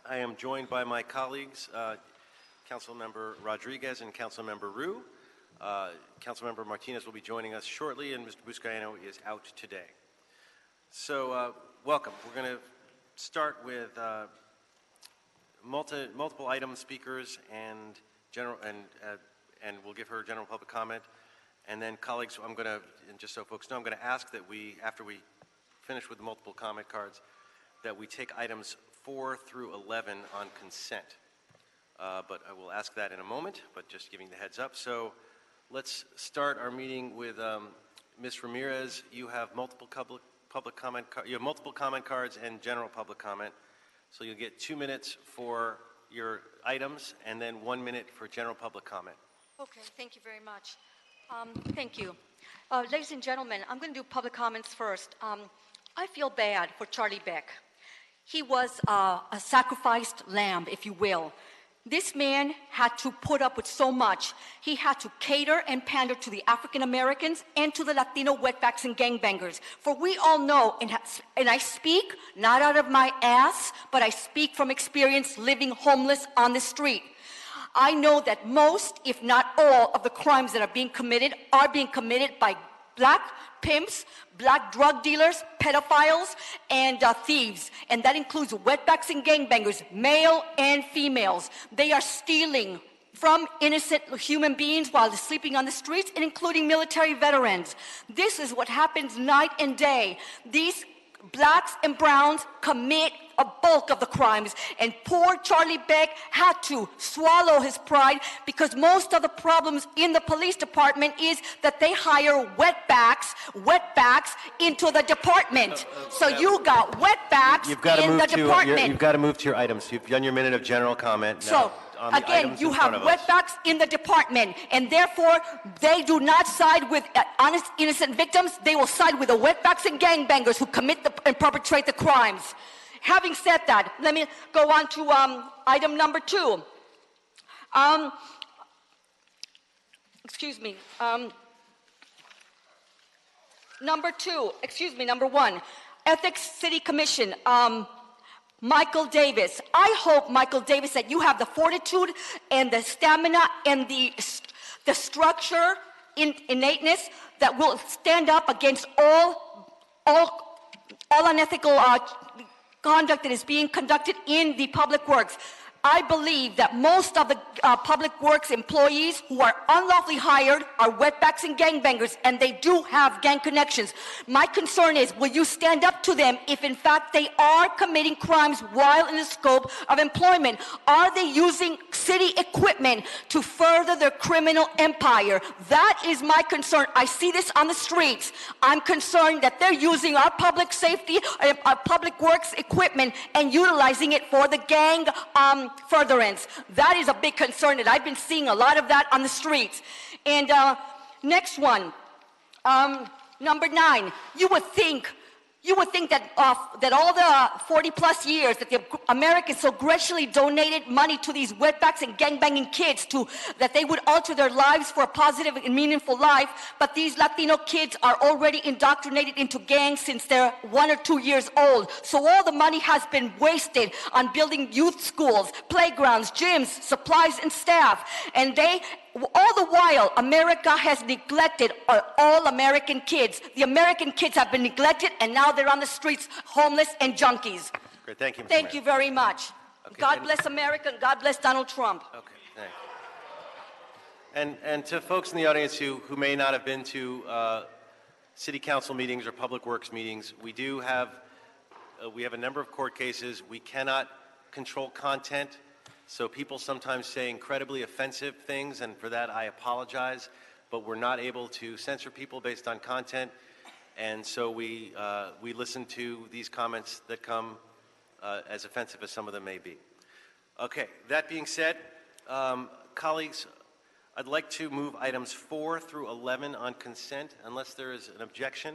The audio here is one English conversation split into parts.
I am joined by my colleagues, Councilmember Rodriguez and Councilmember Rue. Councilmember Martinez will be joining us shortly, and Mr. Buscaino is out today. So, welcome. We're going to start with multiple item speakers and we'll give her general public comment. And then, colleagues, I'm going to, and just so folks know, I'm going to ask that we, after we finish with the multiple comment cards, that we take items 4 through 11 on consent. But I will ask that in a moment, but just giving the heads up. So let's start our meeting with Ms. Ramirez. You have multiple public comment cards and general public comment. So you'll get 2 minutes for your items and then 1 minute for general public comment. Okay, thank you very much. Thank you. Ladies and gentlemen, I'm going to do public comments first. I feel bad for Charlie Beck. He was a sacrificed lamb, if you will. This man had to put up with so much. He had to cater and pander to the African Americans and to the Latino wetbacks and gangbangers. For we all know, and I speak not out of my ass, but I speak from experience living homeless on the street. I know that most, if not all, of the crimes that are being committed by black pimps, black drug dealers, pedophiles, and thieves. And that includes wetbacks and gangbangers, male and females. They are stealing from innocent human beings while they're sleeping on the streets, and including military veterans. This is what happens night and day. These blacks and browns commit a bulk of the crimes, and poor Charlie Beck had to swallow his pride, because most of the problems in the police department is that they hire wetbacks into the department. So you got wetbacks in the department. You've got to move to your items. You've done your minute of general comment. So again, you have wetbacks in the department, and therefore they do not side with honest, innocent victims. They will side with the wetbacks and gangbangers who commit and perpetrate the crimes. Having said that, let me go on to item number 2. Number 1. Ethics City Commission. Michael Davis. I hope, Michael Davis, that you have the fortitude and the stamina and the structure, innateness that will stand up against all unethical conduct that is being conducted in the public works. I believe that most of the public works employees who are unlawfully hired are wetbacks and gangbangers, and they do have gang connections. My concern is, will you stand up to them if in fact they are committing crimes while in the scope of employment? Are they using city equipment to further their criminal empire? That is my concern. I see this on the streets. I'm concerned that they're using our public safety, our public works equipment and utilizing it for the gang furtherance. That is a big concern, and I've been seeing a lot of that on the streets. And next one, number 9. You would think that that all the 40-plus years that the Americans so graciously donated money to these wetbacks and gangbanging kids that they would alter their lives for a positive and meaningful life, but these Latino kids are already indoctrinated into gangs since they're 1 or 2 years old. So all the money has been wasted on building youth schools, playgrounds, gyms, supplies, and staff. And all the while, America has neglected all American kids. The American kids have been neglected, and now they're on the streets, homeless and junkies. Great, thank you, Mr. Thank Mayor. you very much. Okay, God bless America, and God bless Donald Trump. Okay, thank you. And to folks in the audience who may not have been to city council meetings or public works meetings, we have a number of court cases. We cannot control content. So people sometimes say incredibly offensive things, and for that I apologize, but we're not able to censor people based on content, and so we listen to these comments that come as offensive as some of them may be. Okay, that being said, colleagues, I'd like to move items 4 through 11 on consent, unless there is an objection.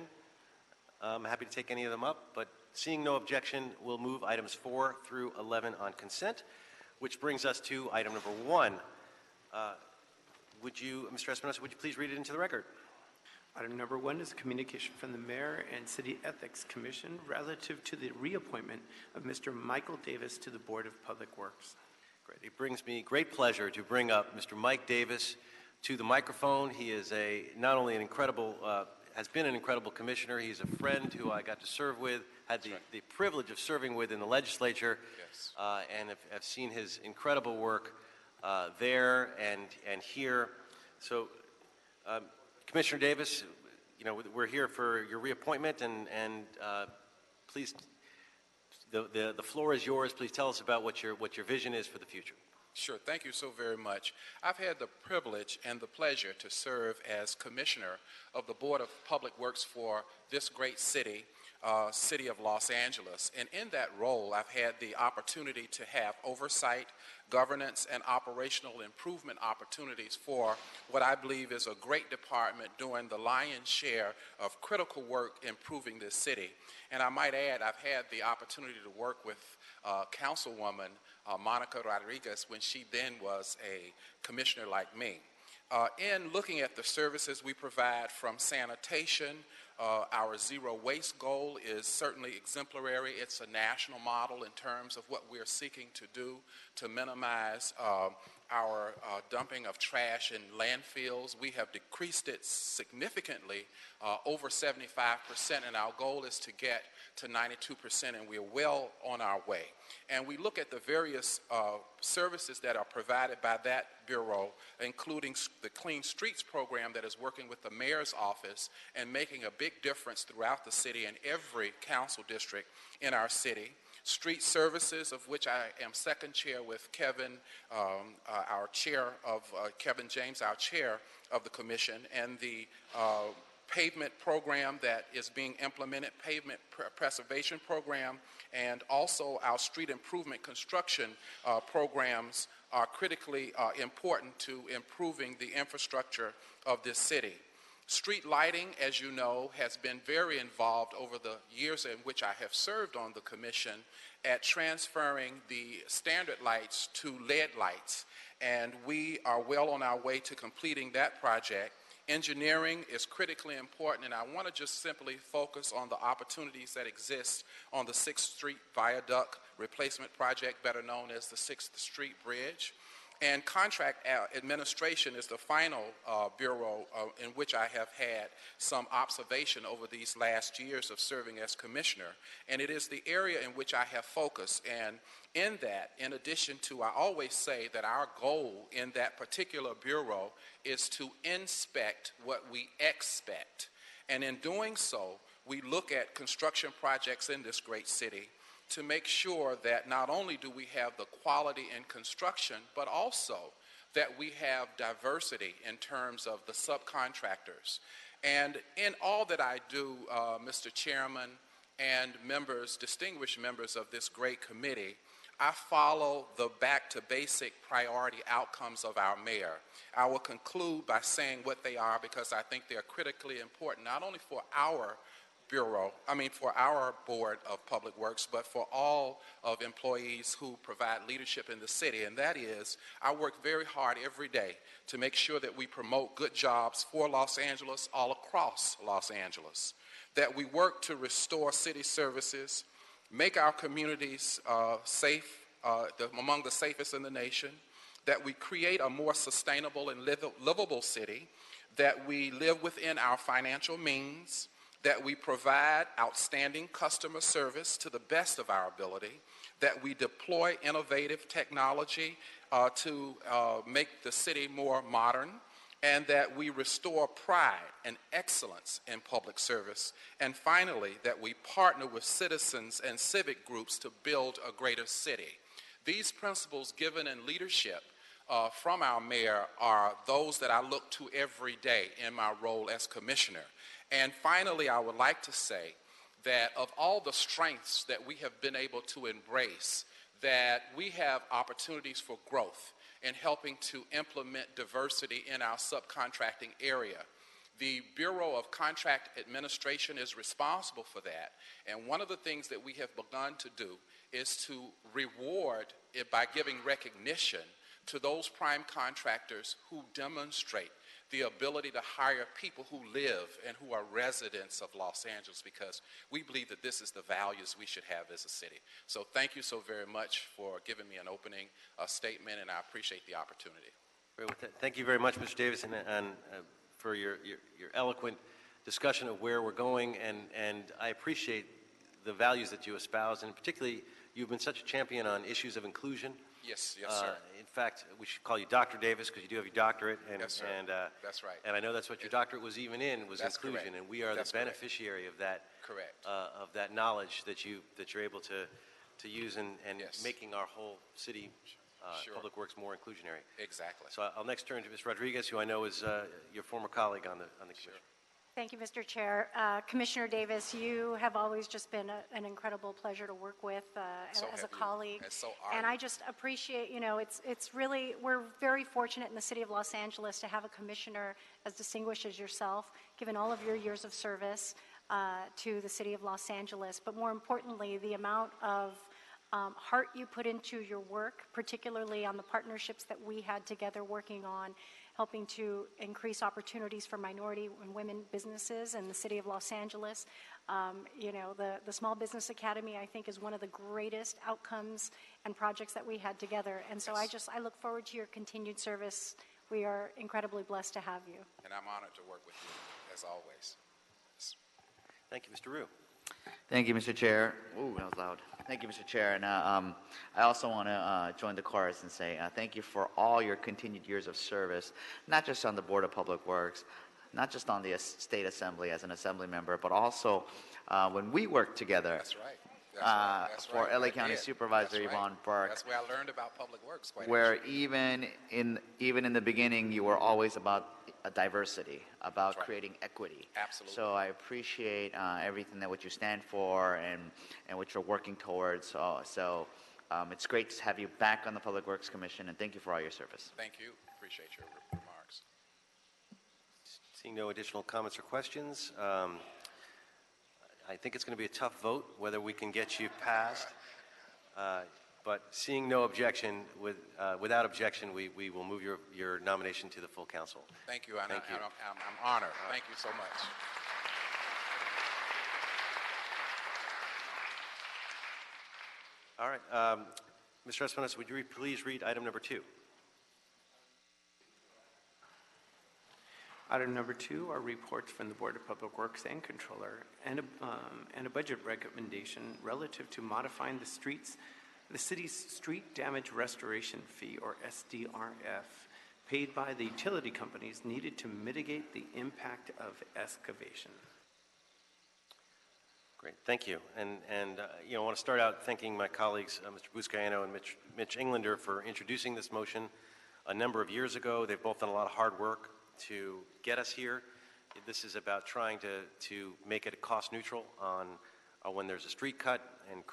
I'm happy to take any of them up, but seeing no objection, we'll move items 4 through 11 on consent. Which brings us to item number 1. Mr. Espinosa, would you please read it into the record? Item number 1 is a communication from the Mayor and City Ethics Commission relative to the reappointment of Mr. Michael Davis to the Board of Public Works. Great. It brings me great pleasure to bring up Mr. Mike Davis to the microphone. He is not only an incredible, has been an incredible commissioner. He's a friend who I got to serve with, had the privilege of serving with in the legislature, Yes. and have seen his incredible work there and here. So, Commissioner Davis, we're here for your reappointment, and please, the floor is yours. Please tell us about what your vision is for the future. Sure. Thank you so very much. I've had the privilege and the pleasure to serve as Commissioner of the Board of Public Works for this great city, City of Los Angeles. And in that role, I've had the opportunity to have oversight, governance, and operational improvement opportunities for what I believe is a great department doing the lion's share of critical work improving this city. And I might add, I've had the opportunity to work with Councilwoman Monica Rodriguez when she then was a commissioner like me. In looking at the services we provide from sanitation, our zero waste goal is certainly exemplary. It's a national model in terms of what we're seeking to do to minimize our dumping of trash in landfills. We have decreased it significantly, over 75%, and our goal is to get to 92%, and we're well on our way. And we look at the various services that are provided by that bureau, including the Clean Streets program that is working with the mayor's office and making a big difference throughout the city and every council district in our city. Street services, of which I am second chair with Kevin, Kevin James, our chair of the commission, and the Pavement program that is being implemented, Pavement Preservation program, and also our street improvement construction programs are critically important to improving the infrastructure of this city. Street lighting, as you know, has been very involved over the years in which I have served on the commission at transferring the standard lights to LED lights, and we are well on our way to completing that project. Engineering is critically important, and I want to just simply focus on the opportunities that exist on the 6th Street Viaduct replacement project, better known as the 6th Street Bridge. And contract administration is the final bureau in which I have had some observation over these last years of serving as commissioner. And it is the area in which I have focused. And in that, in addition to, I always say that our goal in that particular bureau is to inspect what we expect. And in doing so, we look at construction projects in this great city to make sure that not only do we have the quality in construction, but also that we have diversity in terms of the subcontractors. And in all that I do, Mr. Chairman and members, distinguished members of this great committee, I follow the back to basic priority outcomes of our mayor. I will conclude by saying what they are because I think they're critically important, not only for our for our Board of Public Works, but for all of employees who provide leadership in the city. And that is, I work very hard every day to make sure that we promote good jobs for Los Angeles, all across Los Angeles, that we work to restore city services, make our communities safe, among the safest in the nation, that we create a more sustainable and livable city, that we live within our financial means, that we provide outstanding customer service to the best of our ability, that we deploy innovative technology to make the city more modern, and that we restore pride and excellence in public service, and finally, that we partner with citizens and civic groups to build a greater city. These principles given in leadership from our mayor are those that I look to every day in my role as commissioner. And finally, I would like to say that of all the strengths that we have been able to embrace, that we have opportunities for growth in helping to implement diversity in our subcontracting area. The Bureau of Contract Administration is responsible for that. And one of the things that we have begun to do is to reward it by giving recognition to those prime contractors who demonstrate the ability to hire people who live and who are residents of Los Angeles, because we believe that this is the values we should have as a city. So thank you so very much for giving me an opening statement, and I appreciate the opportunity. Thank you very much, Mr. Davis, and for your eloquent discussion of where we're going, and I appreciate the values that you espouse, and particularly you've been such a champion on issues of inclusion. Yes, sir. In fact, we should call you Dr. Davis because you do have your doctorate. And, yes, sir. And, that's right. And I know that's what your doctorate was even in, was that's inclusion. Correct. And we are that's the beneficiary correct. of that. Correct. Of that knowledge that you're able to use and yes. making our whole city sure. public works more inclusionary. Exactly. So I'll next turn to Ms. Rodriguez, who I know is your former colleague on the commission. Sure. Thank you, Mr. Chair. Commissioner Davis, you have always just been an incredible pleasure to work with as a colleague. And so and I just appreciate, it's really, we're very fortunate in the city of Los Angeles to have a commissioner as distinguished as yourself, given all of your years of service to the city of Los Angeles. But more importantly, the amount of heart you put into your work, particularly on the partnerships that we had together working on helping to increase opportunities for minority and women businesses in the city of Los Angeles. The Small Business Academy, I think, is one of the greatest outcomes and projects that we had together. And so yes. I look forward to your continued service. We are incredibly blessed to have you. And I'm honored to work with you, as always. Yes. Thank you, Mr. Rue. Thank you, Mr. Chair. Ooh, that was loud. Thank you, Mr. Chair. And I also want to join the chorus and say thank you for all your continued years of service, not just on the Board of Public Works, not just on the State Assembly as an Assembly member, but also when we worked together. That's right. That's for right. LA County Supervisor That's Yvonne right. Burke. That's where I learned about public works. Where even in the beginning, you were always about diversity, about right. creating equity. Absolutely. So I appreciate everything that what you stand for and what you're working towards. So it's great to have you back on the Public Works Commission, and thank you for all your service. Thank you. Appreciate your remarks. Seeing no additional comments or questions, I think it's going to be a tough vote whether we can get you passed. But seeing no objection, without objection, we will move your nomination to the full council. Thank you. Thank you. I'm honored. Thank you so much. All right. Mr. Espinosa, would you please read item number 2? Item number 2 are reports from the Board of Public Works and Controller and a budget recommendation relative to modifying the city's street damage restoration fee, or SDRF, paid by the utility companies needed to mitigate the impact of excavation. Great, thank you. And I want to start out thanking my colleagues, Mr. Buscaino and Mitch Englander, for introducing this motion a number of years ago. They've both done a lot of hard work to get us here. This is about trying to make it cost neutral on when there's a street cut and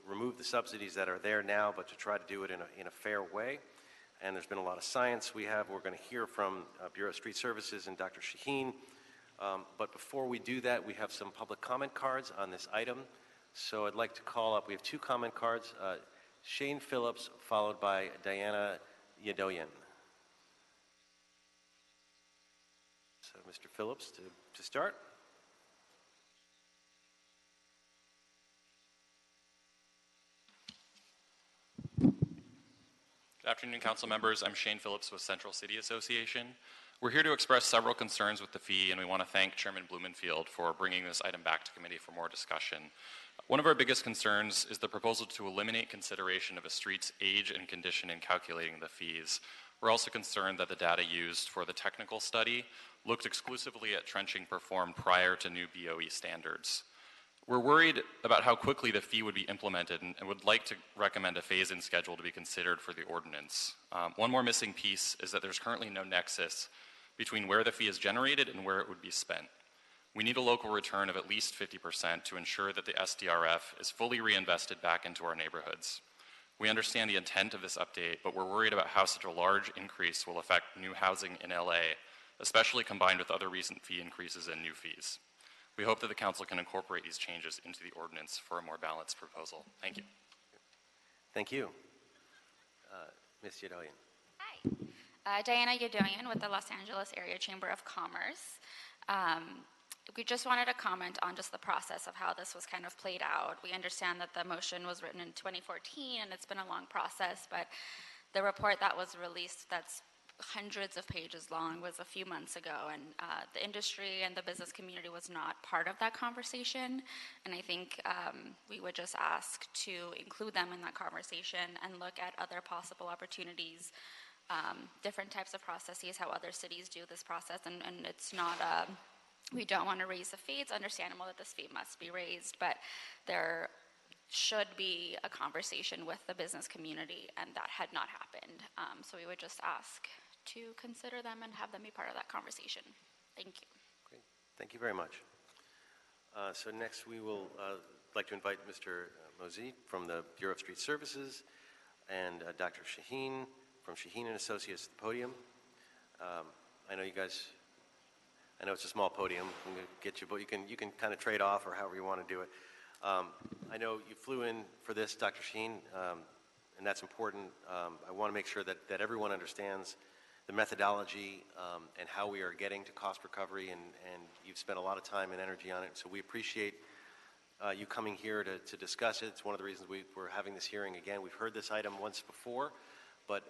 remove the subsidies that are there now, but to try to do it in a fair way. And there's been a lot of science. We're going to hear from Bureau of Street Services and Dr. Shaheen. But before we do that, we have some public comment cards on this item. So I'd like to call up, we have 2 comment cards, Shane Phillips, followed by Diana Yadoyan. So Mr. Phillips to start. Good afternoon, council members. I'm Shane Phillips with Central City Association. We're here to express several concerns with the fee, and we want to thank Chairman Blumenfield for bringing this item back to committee for more discussion. One of our biggest concerns is the proposal to eliminate consideration of a street's age and condition in calculating the fees. We're also concerned that the data used for the technical study looked exclusively at trenching performed prior to new BOE standards. We're worried about how quickly the fee would be implemented and would like to recommend a phase-in schedule to be considered for the ordinance. One more missing piece is that there's currently no nexus between where the fee is generated and where it would be spent. We need a local return of at least 50% to ensure that the SDRF is fully reinvested back into our neighborhoods. We understand the intent of this update, but we're worried about how such a large increase will affect new housing in LA, especially combined with other recent fee increases and new fees. We hope that the council can incorporate these changes into the ordinance for a more balanced proposal. Thank you. Thank you. Ms. Yadoyan. Hi. Diana Yadoyan with the Los Angeles Area Chamber of Commerce. We just wanted to comment on just the process of how this was kind of played out. We understand that the motion was written in 2014 and it's been a long process, but the report that was released that's hundreds of pages long was a few months ago, and the industry and the business community was not part of that conversation. And I think we would just ask to include them in that conversation and look at other possible opportunities, different types of processes, how other cities do this process. And it's not we don't want to raise the fee. It's understandable that this fee must be raised, but there should be a conversation with the business community, and that had not happened. So we would just ask to consider them and have them be part of that conversation. Thank you. Great. Thank you very much. So next we will like to invite Mr. Mosey from the Bureau of Street Services and Dr. Shaheen from Shaheen and Associates to the podium. I know you guys, I know it's a small podium. I'm going to get you, but you can kind of trade off or however you want to do it. I know you flew in for this, Dr. Shaheen, and that's important. I want to make sure that everyone understands the methodology and how we are getting to cost recovery, and you've spent a lot of time and energy on it, so we appreciate you coming here to discuss it. It's one of the reasons we're having this hearing again. We've heard this item once before, but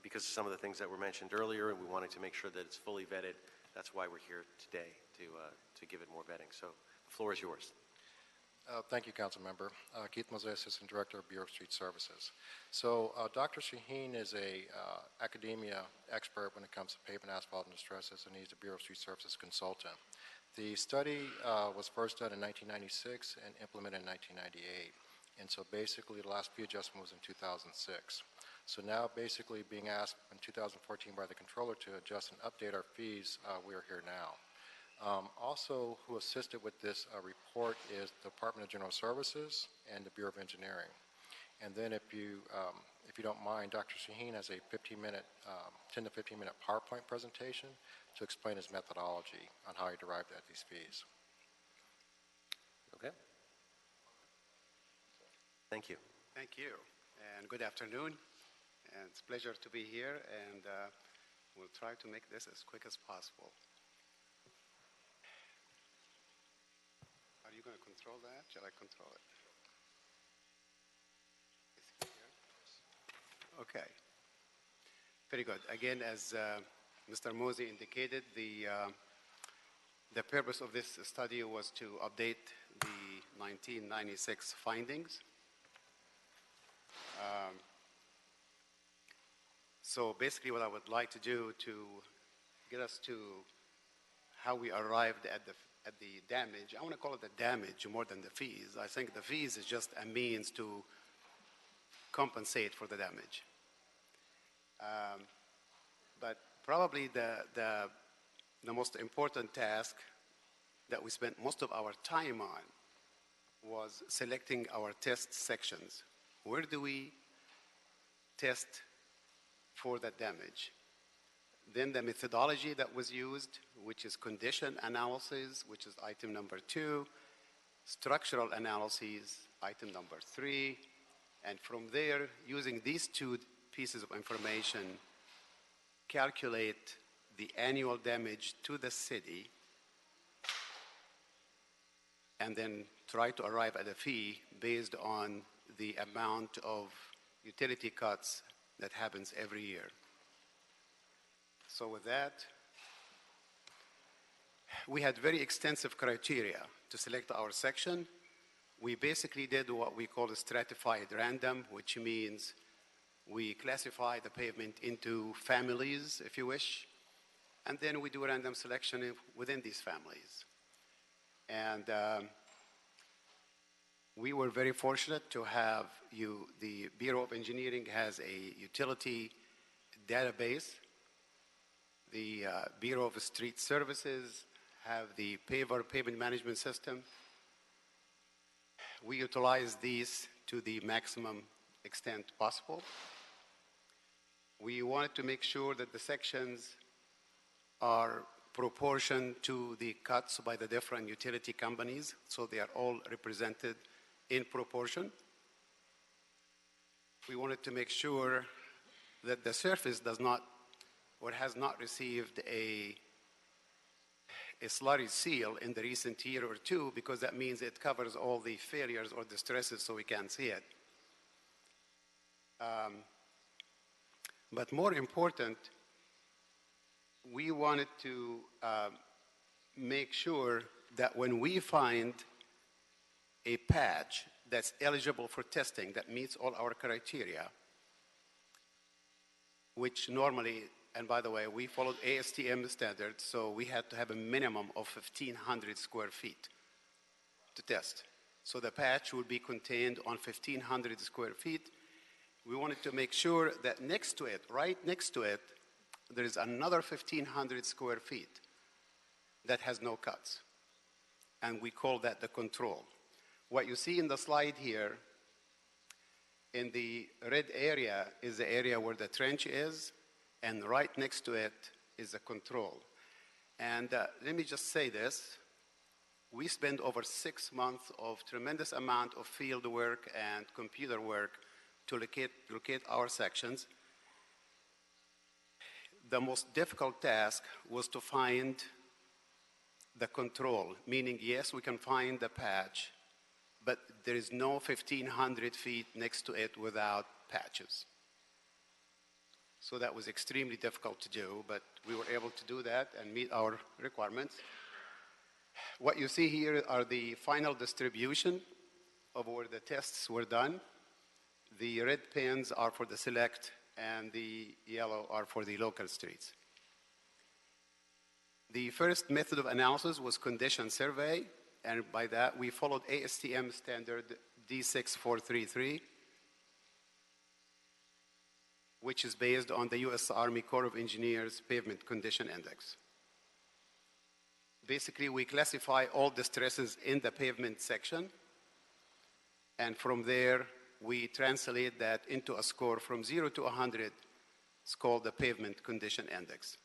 because of some of the things that were mentioned earlier, and we wanted to make sure that it's fully vetted, that's why we're here today, to give it more vetting. So the floor is yours. Thank you, Council Member. Keith Mosey, Assistant Director of Bureau of Street Services. So Dr. Shaheen is a academia expert when it comes to pavement, asphalt, and distresses, and he's a Bureau of Street Services consultant. The study was first done in 1996 and implemented in 1998. And so basically the last fee adjustment was in 2006. So now basically being asked in 2014 by the controller to adjust and update our fees, we are here now. Also, who assisted with this report is the Department of General Services and the Bureau of Engineering. And then if you don't mind, Dr. Shaheen has a 10 to 15 minute PowerPoint presentation to explain his methodology on how he derived at these fees. Okay. Thank you. Thank you, and good afternoon. And it's a pleasure to be here, and we'll try to make this as quick as possible. Are you going to control that? Shall I control it? Okay. Very good. Again, as Mr. Mosey indicated, the purpose of this study was to update the 1996 findings. So basically what I would like to do to get us to how we arrived at the damage, I want to call it the damage more than the fees. I think the fees is just a means to compensate for the damage. But probably the most important task that we spent most of our time on was selecting our test sections. Where do we test for that damage? Then the methodology that was used, which is condition analysis, which is item number 2, structural analyses, item number 3, and from there, using these two pieces of information, calculate the annual damage to the city, and then try to arrive at a fee based on the amount of utility cuts that happens every year. So with that, we had very extensive criteria to select our section. We basically did what we call a stratified random, which means we classify the pavement into families, if you wish, and then we do a random selection within these families. And we were very fortunate to have the Bureau of Engineering has a utility database. The Bureau of Street Services have the pavement management system. We utilize these to the maximum extent possible. We wanted to make sure that the sections are proportioned to the cuts by the different utility companies, so they are all represented in proportion. We wanted to make sure that the surface does not or has not received a slurry seal in the recent year or two, because that means it covers all the failures or the stresses so we can't see it. But more important, we wanted to make sure that when we find a patch that's eligible for testing, that meets all our criteria, which normally, and by the way, we followed ASTM standards, so we had to have a minimum of 1,500 square feet to test. So the patch would be contained on 1,500 square feet. We wanted to make sure that next to it, right next to it, there is another 1,500 square feet that has no cuts. And we call that the control. What you see in the slide here, in the red area is the area where the trench is, and right next to it is the control. And let me just say this. We spent over 6 months of tremendous amount of field work and computer work to locate our sections. The most difficult task was to find the control, meaning, yes, we can find the patch, but there is no 1,500 feet next to it without patches. So that was extremely difficult to do, but we were able to do that and meet our requirements. What you see here are the final distribution of where the tests were done. The red pins are for the select, and the yellow are for the local streets. The first method of analysis was condition survey, and by that we followed ASTM standard D6433, which is based on the U.S. Army Corps of Engineers Pavement Condition Index. Basically, we classify all the stresses in the pavement section, and from there, we translate that into a score from 0 to 100. It's called the Pavement Condition Index.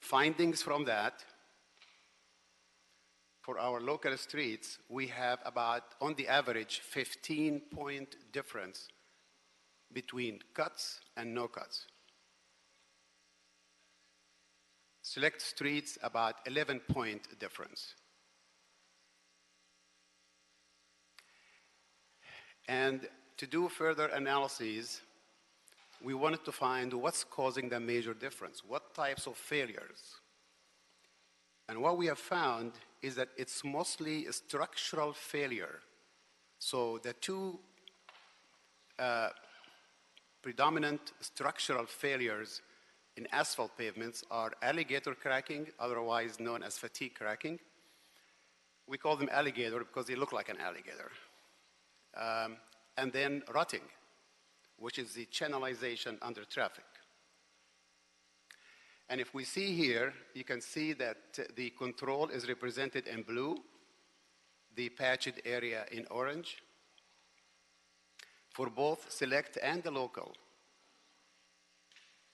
Findings from that, for our local streets, we have about, on the average, 15-point difference between cuts and no cuts. Select streets, about 11-point difference. And to do further analyses, we wanted to find what's causing the major difference, what types of failures. And what we have found is that it's mostly a structural failure. So the two predominant structural failures in asphalt pavements are alligator cracking, otherwise known as fatigue cracking. We call them alligator because they look like an alligator. And then rutting, which is the channelization under traffic. And if we see here, you can see that the control is represented in blue, the patched area in orange. For both select and the local,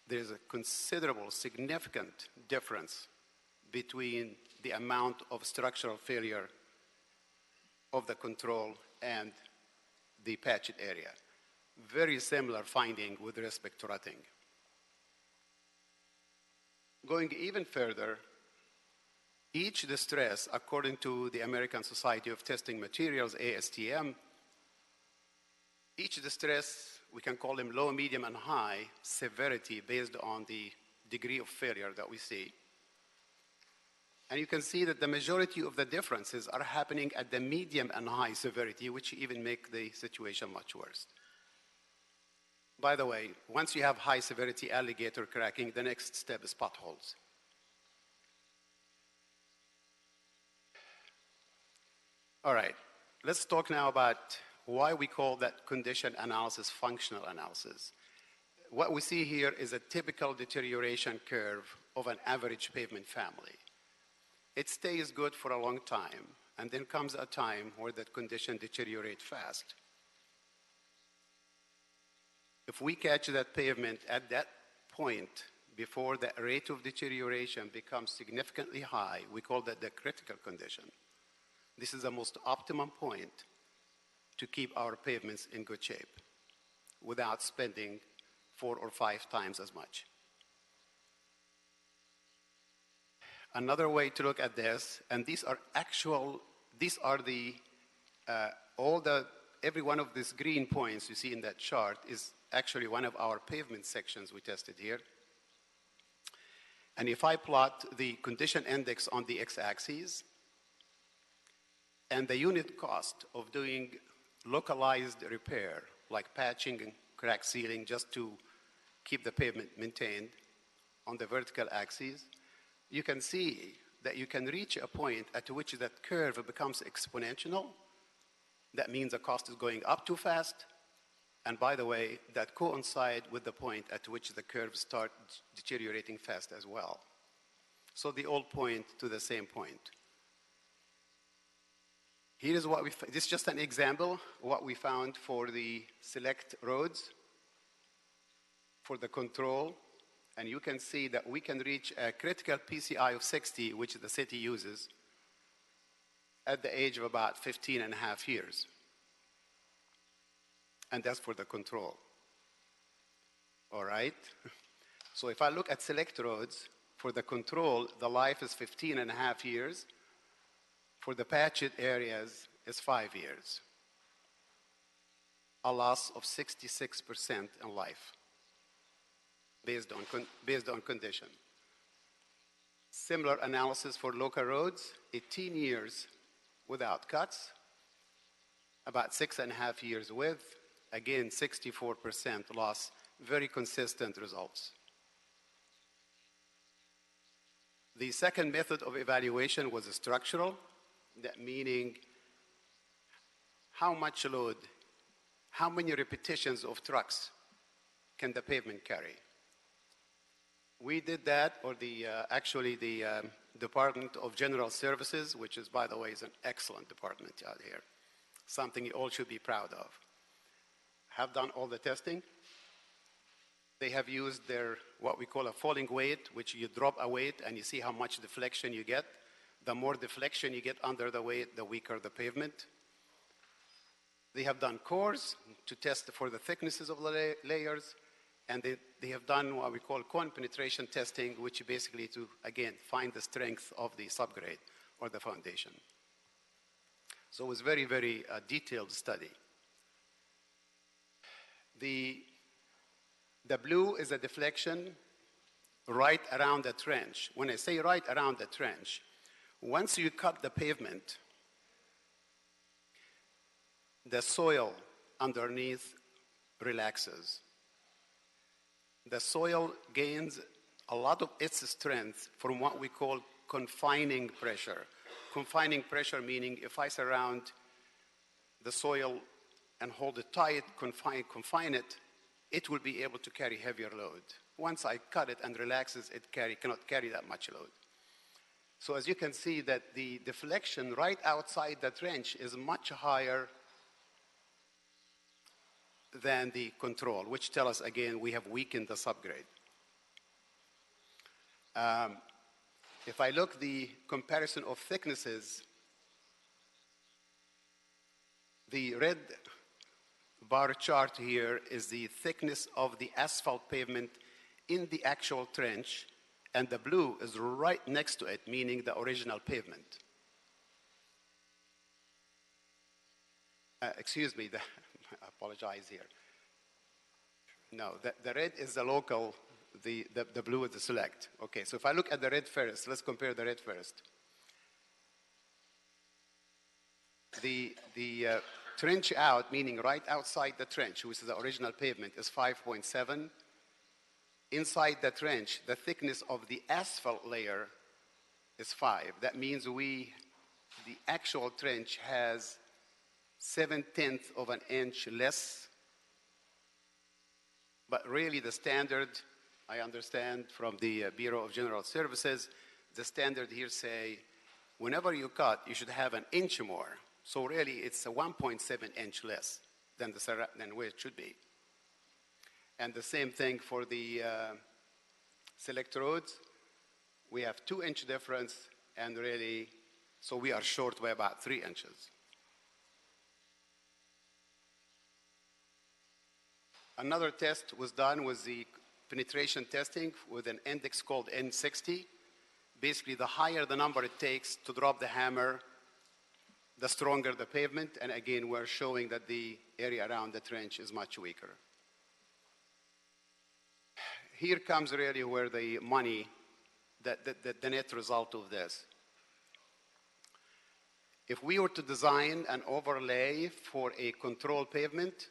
there's a considerable, significant difference between the amount of structural failure of the control and the patched area. Very similar finding with respect to rutting. Going even further, each distress, according to the American Society of Testing Materials, ASTM, each distress, we can call them low, medium, and high severity based on the degree of failure that we see. And you can see that the majority of the differences are happening at the medium and high severity, which even make the situation much worse. By the way, once you have high severity alligator cracking, the next step is potholes. All right, let's talk now about why we call that condition analysis functional analysis. What we see here is a typical deterioration curve of an average pavement family. It stays good for a long time, and then comes a time where that condition deteriorates fast. If we catch that pavement at that point before the rate of deterioration becomes significantly high, we call that the critical condition. This is the most optimum point to keep our pavements in good shape without spending 4 or 5 times as much. Another way to look at this, and these are the, every one of these green points you see in that chart is actually one of our pavement sections we tested here. And if I plot the condition index on the x-axis and the unit cost of doing localized repair, like patching and crack sealing just to keep the pavement maintained on the vertical axis, you can see that you can reach a point at which that curve becomes exponential. That means the cost is going up too fast. And by the way, that coincides with the point at which the curves start deteriorating fast as well. So they all point to the same point. Here is what this is just an example, what we found for the select roads, for the control. And you can see that we can reach a critical PCI of 60, which the city uses, at the age of about 15 and a half years. And that's for the control. All right? So if I look at select roads, for the control, the life is 15 and a half years. For the patched areas, is 5 years. A loss of 66% in life, based on condition. Similar analysis for local roads, 18 years without cuts, about 6.5 years with, again, 64% loss, very consistent results. The second method of evaluation was structural, that meaning how much load, how many repetitions of trucks can the pavement carry? We did that, or actually the Department of General Services, which is, by the way, is an excellent department out here, something you all should be proud of, have done all the testing. They have used their, what we call a falling weight, which you drop a weight and you see how much deflection you get. The more deflection you get under the weight, the weaker the pavement. They have done cores to test for the thicknesses of the layers, and they have done what we call cone penetration testing, which basically to, again, find the strength of the subgrade or the foundation. So it was very, very detailed study. The blue is a deflection right around the trench. When I say right around the trench, once you cut the pavement, the soil underneath relaxes. The soil gains a lot of its strength from what we call confining pressure. Confining pressure meaning if I surround the soil and hold it tight, confine it, it will be able to carry heavier load. Once I cut it and relaxes, it cannot carry that much load. So as you can see that the deflection right outside the trench is much higher than the control, which tell us again we have weakened the subgrade. If I look the comparison of thicknesses, the red bar chart here is the thickness of the asphalt pavement in the actual trench, and the blue is right next to it, meaning the original pavement. Excuse me, I apologize here. No, the red is the local, the blue is the select. Okay, so if I look at the red first, let's compare the red first. The trench out, meaning right outside the trench, which is the original pavement, is 5.7. Inside the trench, the thickness of the asphalt layer is 5. That means the actual trench has 0.7 of an inch less. But really the standard, I understand from the Bureau of General Services, the standard here say, whenever you cut, you should have an inch more. So really it's a 1.7 inch less than where it should be. And the same thing for the select roads. We have 2-inch difference, and really, so we are short by about 3 inches. Another test was done with the penetration testing with an index called N60. Basically, the higher the number it takes to drop the hammer, the stronger the pavement. And again, we're showing that the area around the trench is much weaker. Here comes really where the money, the net result of this. If we were to design an overlay for a controlled pavement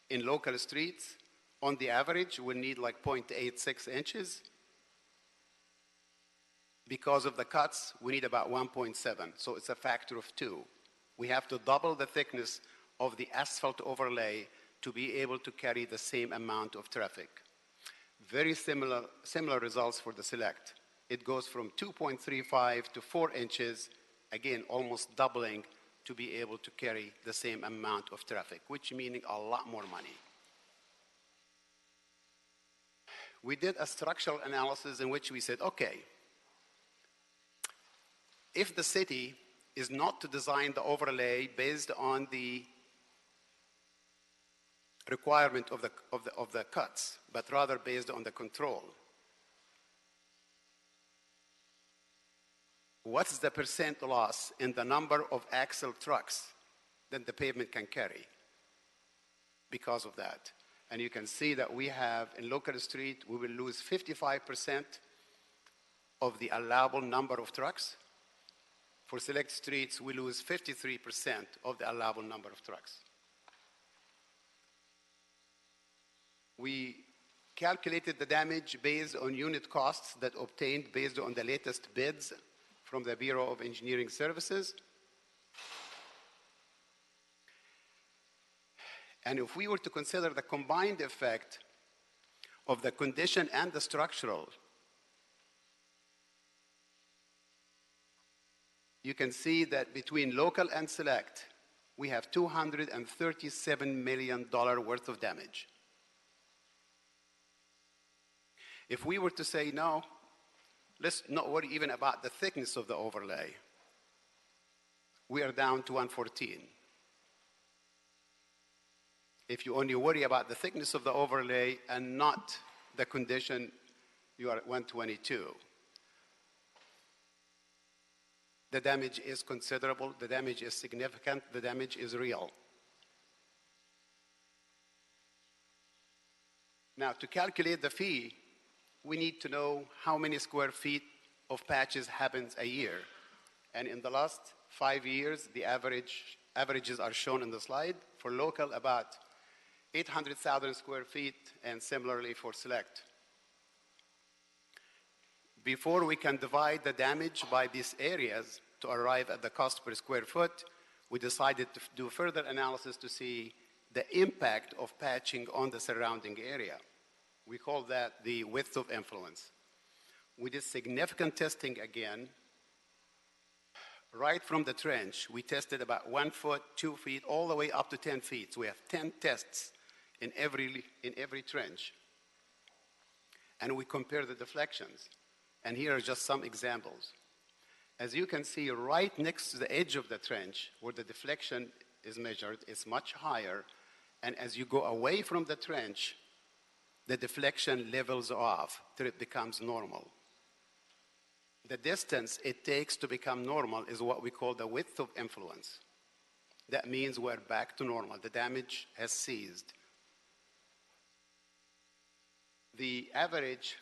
in local streets, on the average, we need like 0.86 inches. Because of the cuts, we need about 1.7, so it's a factor of 2. We have to double the thickness of the asphalt overlay to be able to carry the same amount of traffic. Very similar results for the select. It goes from 2.35 to 4 inches, again, almost doubling to be able to carry the same amount of traffic, which meaning a lot more money. We did a structural analysis in which we said, okay, if the city is not to design the overlay based on the requirement of the cuts, but rather based on the control, what's the percent loss in the number of axle trucks that the pavement can carry because of that? And you can see that we have, in local street, we will lose 55% of the allowable number of trucks. For select streets, we lose 53% of the allowable number of trucks. We calculated the damage based on unit costs that obtained based on the latest bids from the Bureau of Engineering Services. And if we were to consider the combined effect of the condition and the structural, you can see that between local and select, we have $237 million worth of damage. If we were to say, no, let's not worry even about the thickness of the overlay, we are down to 114. If you only worry about the thickness of the overlay and not the condition, you are at 122. The damage is considerable, the damage is significant, the damage is real. Now, to calculate the fee, we need to know how many square feet of patches happens a year. And in the last 5 years, the averages are shown in the slide. For local, about 800,000 square feet, and similarly for select. Before we can divide the damage by these areas to arrive at the cost per square foot, we decided to do further analysis to see the impact of patching on the surrounding area. We call that the width of influence. We did significant testing again. Right from the trench, we tested about 1 foot, 2 feet, all the way up to 10 feet. So we have 10 tests in every trench. And we compare the deflections. And here are just some examples. As you can see, right next to the edge of the trench, where the deflection is measured, is much higher. And as you go away from the trench, the deflection levels off till it becomes normal. The distance it takes to become normal is what we call the width of influence. That means we're back to normal. The damage has ceased. The average,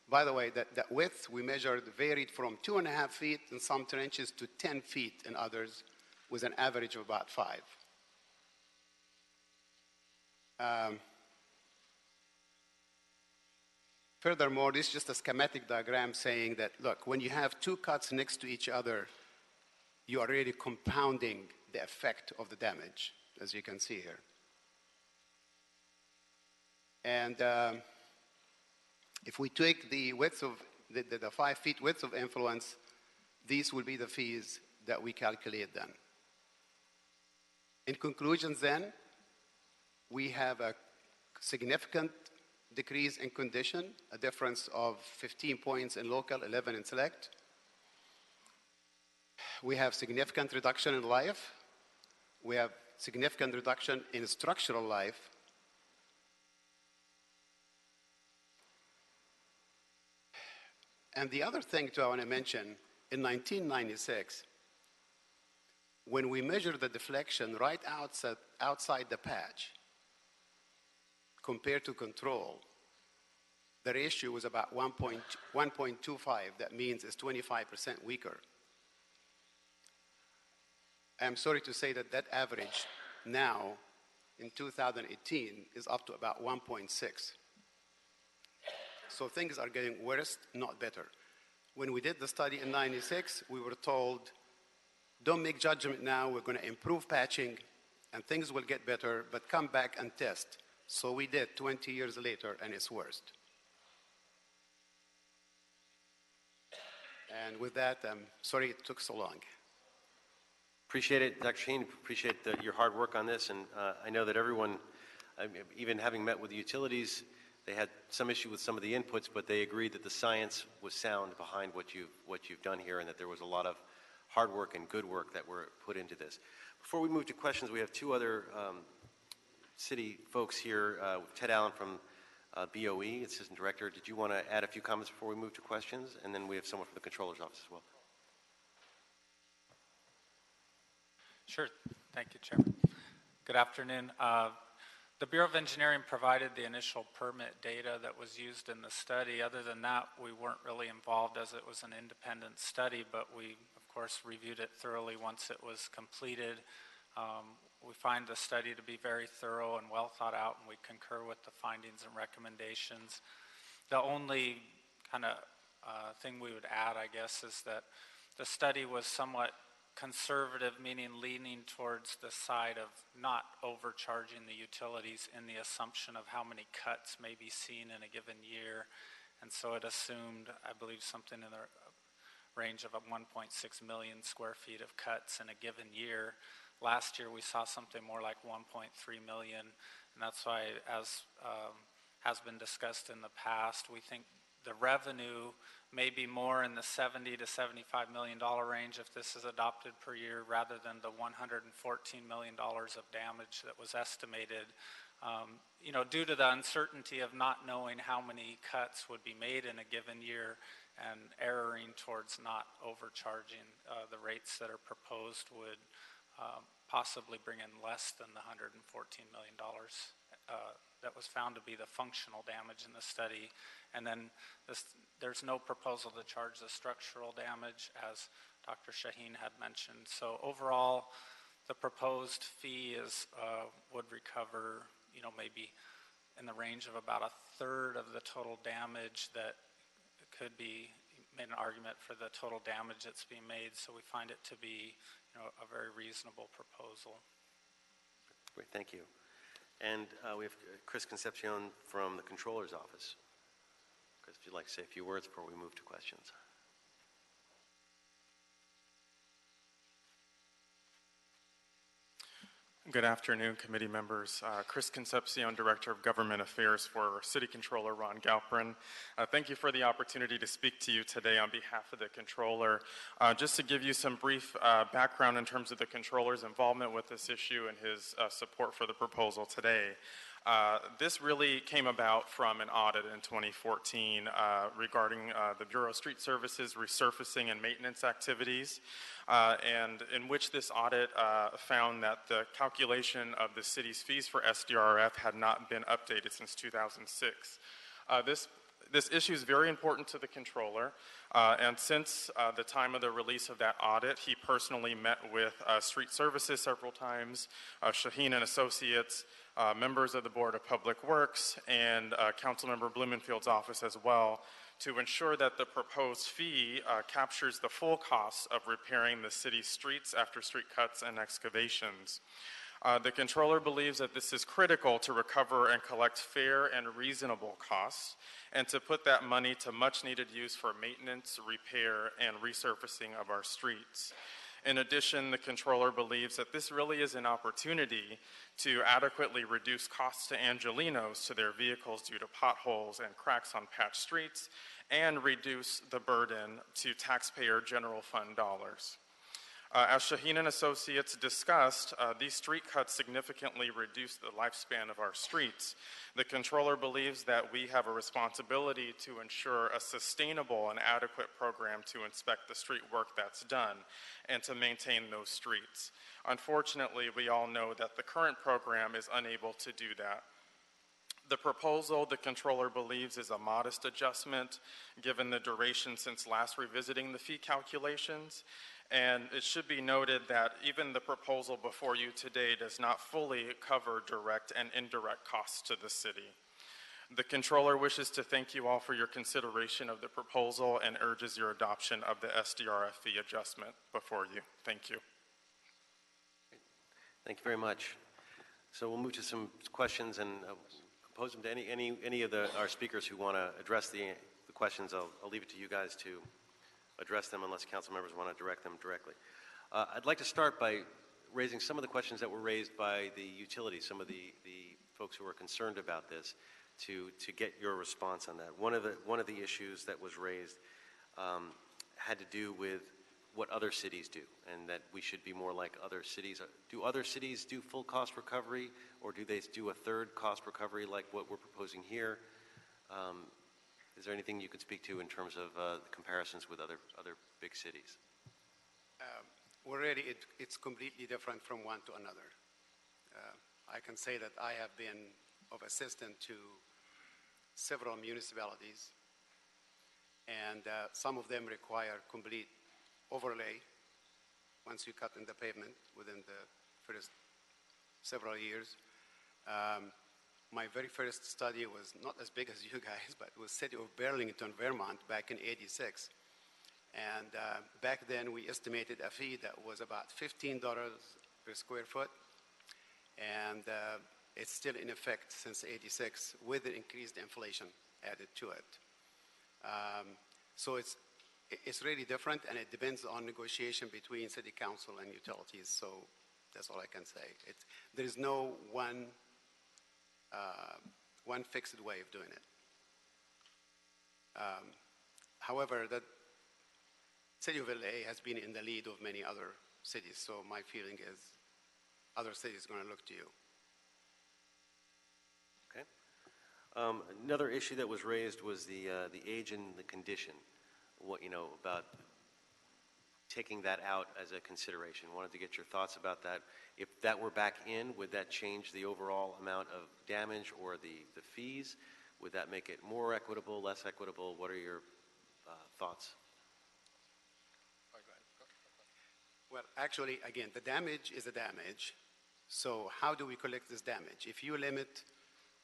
by the way, that width we measured varied from 2.5 feet in some trenches to 10 feet in others, with an average of about 5. Furthermore, this is just a schematic diagram saying that, look, when you have 2 cuts next to each other, you are really compounding the effect of the damage, as you can see here. And if we take the width of the 5 feet width of influence, these will be the fees that we calculate then. In conclusion then, we have a significant decrease in condition, a difference of 15 points in local, 11 in select. We have significant reduction in life. We have significant reduction in structural life. And the other thing, too, I want to mention, in 1996, when we measured the deflection right outside the patch compared to control, the ratio was about 1.25. That means it's 25% weaker. I'm sorry to say that that average now, in 2018, is up to about 1.6. So things are getting worse, not better. When we did the study in 96, we were told, don't make judgment now, we're going to improve patching, and things will get better, but come back and test. So we did 20 years later, and it's worse. And with that, I'm sorry it took so long. Appreciate it, Dr. Sheen. Appreciate your hard work on this, and I know that everyone, even having met with the utilities, they had some issue with some of the inputs, but they agreed that the science was sound behind what you've done here, and that there was a lot of hard work and good work that were put into this. Before we move to questions, we have two other city folks here. Ted Allen from BOE, Assistant Director. Did you want to add a few comments before we move to questions? And then we have someone from the Controller's Office as well. Sure. Thank you, Chairman. Good afternoon. The Bureau of Engineering provided the initial permit data that was used in the study. Other than that, we weren't really involved as it was an independent study, but we, of course, reviewed it thoroughly once it was completed. We find the study to be very thorough and well thought out, and we concur with the findings and recommendations. The only kind of thing we would add, I guess, is that the study was somewhat conservative, meaning leaning towards the side of not overcharging the utilities in the assumption of how many cuts may be seen in a given year. And so it assumed, I believe, something in the range of 1.6 million square feet of cuts in a given year. Last year we saw something more like 1.3 million, and that's why, as has been discussed in the past, we think the revenue may be more in the $70 to $75 million range if this is adopted per year, rather than the $114 million of damage that was estimated. Due to the uncertainty of not knowing how many cuts would be made in a given year and erroring towards not overcharging, the rates that are proposed would possibly bring in less than the $114 million that was found to be the functional damage in the study. And then there's no proposal to charge the structural damage, as Dr. Shaheen had mentioned. So overall, the proposed fee would recover, maybe in the range of about a third of the total damage that could be made an argument for the total damage that's being made. So we find it to be, a very reasonable proposal. Great, thank you. And we have Chris Concepcion from the Controller's Office. Chris, if you'd like to say a few words before we move to questions. Good afternoon, committee members. Chris Concepcion, Director of Government Affairs for City Controller Ron Galperin. Thank you for the opportunity to speak to you today on behalf of the Controller. Just to give you some brief background in terms of the Controller's involvement with this issue and his support for the proposal today. This really came about from an audit in 2014 regarding the Bureau of Street Services resurfacing and maintenance activities, and in which this audit found that the calculation of the city's fees for SDRF had not been updated since 2006. This issue is very important to the Controller, and since the time of the release of that audit, he personally met with Street Services several times, Shaheen and Associates, members of the Board of Public Works, and Councilmember Blumenfield's office as well, to ensure that the proposed fee captures the full costs of repairing the city's streets after street cuts and excavations. The Controller believes that this is critical to recover and collect fair and reasonable costs, and to put that money to much-needed use for maintenance, repair, and resurfacing of our streets. In addition, the Controller believes that this really is an opportunity to adequately reduce costs to Angelenos to their vehicles due to potholes and cracks on patched streets, and reduce the burden to taxpayer general fund dollars. As Shaheen and Associates discussed, these street cuts significantly reduce the lifespan of our streets. The controller believes that we have a responsibility to ensure a sustainable and adequate program to inspect the street work that's done and to maintain those streets. Unfortunately, we all know that the current program is unable to do that. The proposal, the controller believes, is a modest adjustment given the duration since last revisiting the fee calculations. And it should be noted that even the proposal before you today does not fully cover direct and indirect costs to the city. The controller wishes to thank you all for your consideration of the proposal and urges your adoption of the SDRF fee adjustment before you. Thank you. Thank you very much. So we'll move to some questions and pose them to any of our speakers who want to address the questions. I'll leave it to you guys to address them unless council members want to direct them directly. I'd like to start by raising some of the questions that were raised by the utilities, some of the folks who are concerned about this, to get your response on that. One of the issues that was raised had to do with what other cities do, and that we should be more like other cities. Do other cities do full cost recovery, or do they do a third cost recovery like what we're proposing here? Is there anything you could speak to in terms of comparisons with other big cities? Already, it's completely different from one to another. I can say that I have been of assistance to several municipalities, and some of them require complete overlay once you cut in the pavement within the first several years. My very first study was not as big as you guys, but it was city of Burlington, Vermont, back in '86. And back then, we estimated a fee that was about $15 per square foot. And it's still in effect since '86 with the increased inflation added to it. So it's really different, and it depends on negotiation between city council and utilities. So that's all I can say. There is no one fixed way of doing it. However, the city of LA has been in the lead of many other cities, so my feeling is other cities are going to look to you. Okay. Another issue that was raised was the age and the condition. What, about taking that out as a consideration. Wanted to get your thoughts about that. If that were back in, would that change the overall amount of damage or the fees? Would that make it more equitable, less equitable? What are your thoughts? Well, actually, again, the damage is a damage. So how do we collect this damage? If you limit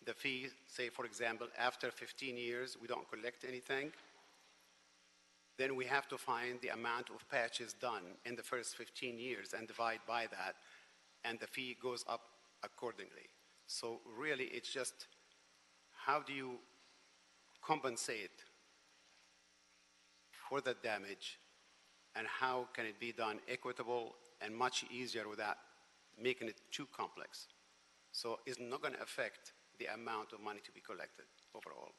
the fee, say, for example, after 15 years, we don't collect anything, then we have to find the amount of patches done in the first 15 years and divide by that, and the fee goes up accordingly. So really, it's just how do you compensate for the damage, and how can it be done equitable and much easier without making it too complex. So it's not going to affect the amount of money to be collected overall.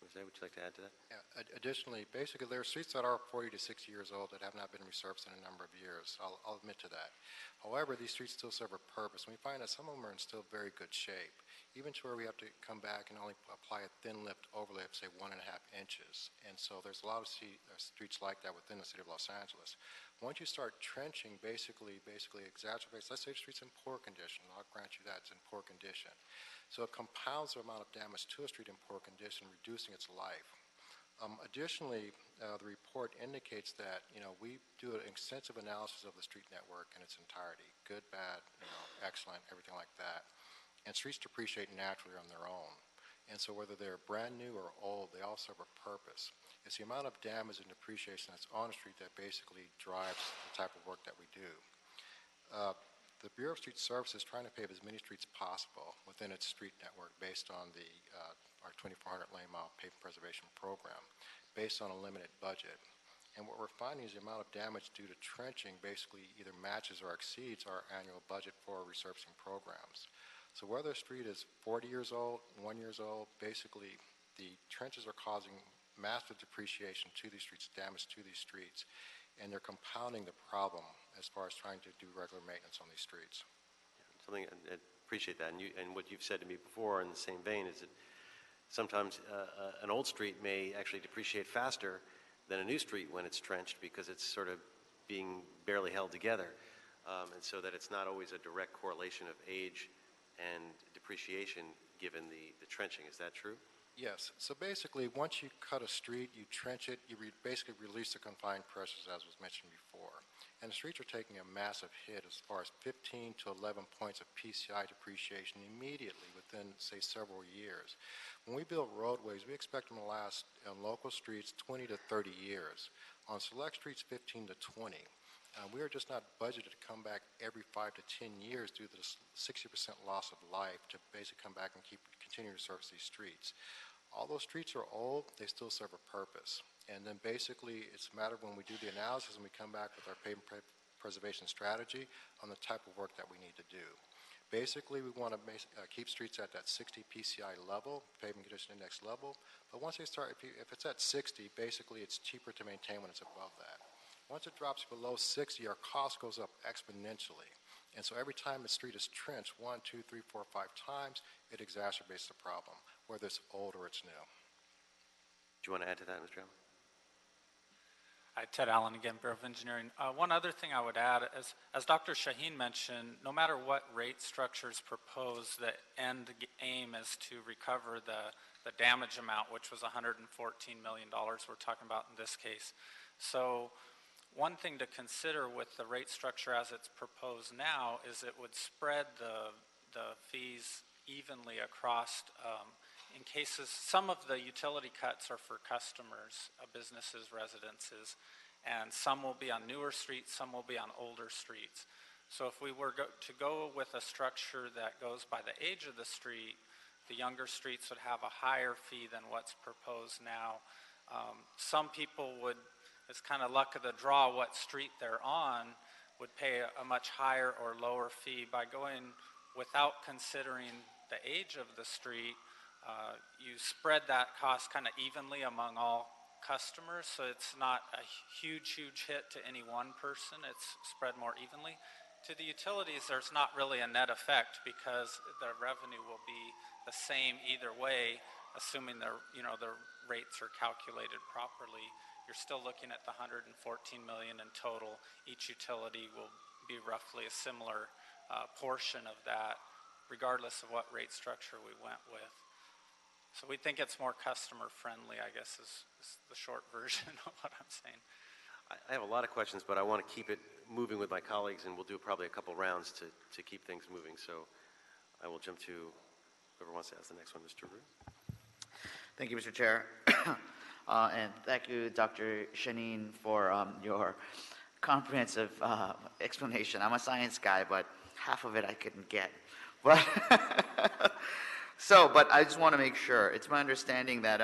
Jose, would you like to add to that? Yeah, additionally, basically, there are streets that are 40 to 60 years old that have not been resurfaced in a number of years. I'll admit to that. However, these streets still serve a purpose. And we find that some of them are in still very good shape, even to where we have to come back and only apply a thin-lipped overlay of, say, 1.5 inches. And so there's a lot of streets like that within the city of Los Angeles. Once you start trenching, basically exacerbates, let's say the street's in poor condition. I'll grant you that it's in poor condition. So it compounds the amount of damage to a street in poor condition, reducing its life. Additionally, the report indicates that, we do an extensive analysis of the street network in its entirety, good, bad, excellent, everything like that. And streets depreciate naturally on their own. And so whether they're brand new or old, they all serve a purpose. It's the amount of damage and depreciation that's on a street that basically drives the type of work that we do. The Bureau of Street Services is trying to pave as many streets possible within its street network based on our 2,400 lane mile pavement preservation program, based on a limited budget. And what we're finding is the amount of damage due to trenching basically either matches or exceeds our annual budget for resurfacing programs. So whether a street is 40 years old, 1 year old, basically the trenches are causing massive depreciation to these streets, damage to these streets. and they're compounding the problem as far as trying to do regular maintenance on these streets. Something, I appreciate that. And what you've said to me before in the same vein is that sometimes an old street may actually depreciate faster than a new street when it's trenched because it's sort of being barely held together. And so that it's not always a direct correlation of age and depreciation given the trenching. Is that true? Yes. So basically, once you cut a street, you trench it, you basically release the confined pressures, as was mentioned before. And the streets are taking a massive hit as far as 15 to 11 points of PCI depreciation immediately within, say, several years. When we build roadways, we expect them to last on local streets 20 to 30 years. On select streets, 15 to 20. We are just not budgeted to come back every 5 to 10 years due to the 60% loss of life to basically come back and continue to service these streets. Although streets are old, they still serve a purpose. And then basically it's a matter of when we do the analysis and we come back with our pavement preservation strategy on the type of work that we need to do. Basically, we want to keep streets at that 60 PCI level, pavement condition index level. But once they start, if it's at 60, basically it's cheaper to maintain when it's above that. Once it drops below 60, our cost goes up exponentially. And so every time the street is trenched 1, 2, 3, 4, 5 times, it exacerbates the problem, whether it's old or it's new. Do you want to add to that, Mr. Allen? Hi, Ted Allen again, Bureau of Engineering. One other thing I would add, as Dr. Shaheen mentioned, no matter what rate structure is proposed, the end aim is to recover the damage amount, which was $114 million we're talking about in this case. So one thing to consider with the rate structure as it's proposed now is it would spread the fees evenly across in cases, some of the utility cuts are for customers, businesses, residences, and some will be on newer streets, some will be on older streets. So if we were to go with a structure that goes by the age of the street, the younger streets would have a higher fee than what's proposed now. Some people would, it's kind of luck of the draw what street they're on, would pay a much higher or lower fee. By going without considering the age of the street, you spread that cost kind of evenly among all customers, so it's not a huge hit to any one person. It's spread more evenly. To the utilities, there's not really a net effect because the revenue will be the same either way, assuming the rates are calculated properly. You're still looking at the $114 million in total. Each utility will be roughly a similar portion of that, regardless of what rate structure we went with. So we think it's more customer friendly, I guess, is the short version of what I'm saying. I have a lot of questions, but I want to keep it moving with my colleagues, and we'll do probably a couple rounds to keep things moving. So I will jump to whoever wants to ask the next one, Mr. Rue. Thank you, Mr. Chair. And thank you, Dr. Shaheen, for your comprehensive explanation. I'm a science guy, but half of it I couldn't get. But but I just want to make sure. It's my understanding that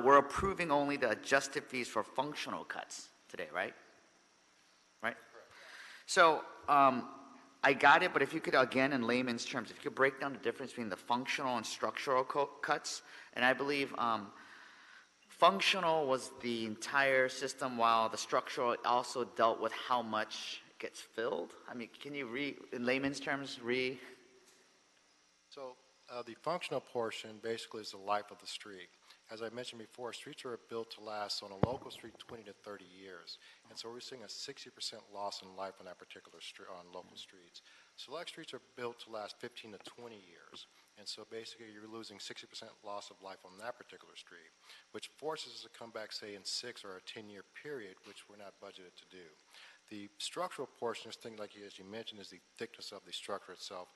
we're approving only the adjusted fees for functional cuts today, right? Right? So I got it, but if you could, again, in layman's terms, if you could break down the difference between the functional and structural cuts. And I believe functional was the entire system, while the structural also dealt with how much gets filled. I mean, can you in layman's terms, So the functional portion basically is the life of the street. As I mentioned before, streets are built to last on a local street 20 to 30 years. And so we're seeing a 60% loss in life on that particular street, on local streets. Select streets are built to last 15 to 20 years. And so basically you're losing 60% loss of life on that particular street, which forces us to come back, say, in 6 or a 10-year period, which we're not budgeted to do. The structural portion, is things like, as you mentioned, is the thickness of the structure itself.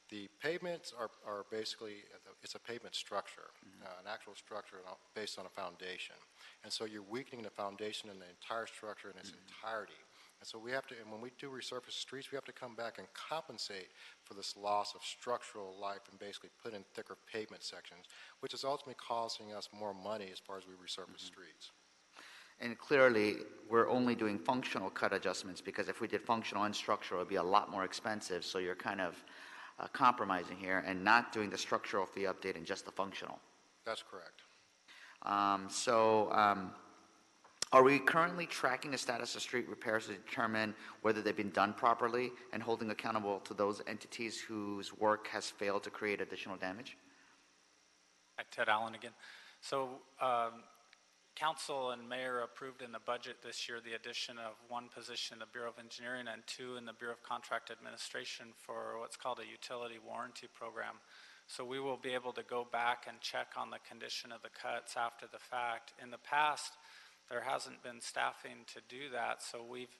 The pavements are basically, it's a pavement structure, an actual structure based on a foundation. And so you're weakening the foundation and the entire structure in its entirety. And so we have to, and when we do resurface streets, we have to come back and compensate for this loss of structural life and basically put in thicker pavement sections, which is ultimately costing us more money as far as we resurface streets. And clearly, we're only doing functional cut adjustments, because if we did functional and structural, it would be a lot more expensive. So you're kind of compromising here and not doing the structural fee update and just the functional. That's correct. Are we currently tracking the status of street repairs to determine whether they've been done properly and holding accountable to those entities whose work has failed to create additional damage? Hi, Ted Allen again. So Council and Mayor approved in the budget this year the addition of one position in the Bureau of Engineering and two in the Bureau of Contract Administration for what's called a utility warranty program. So we will be able to go back and check on the condition of the cuts after the fact. In the past, there hasn't been staffing to do that, so we've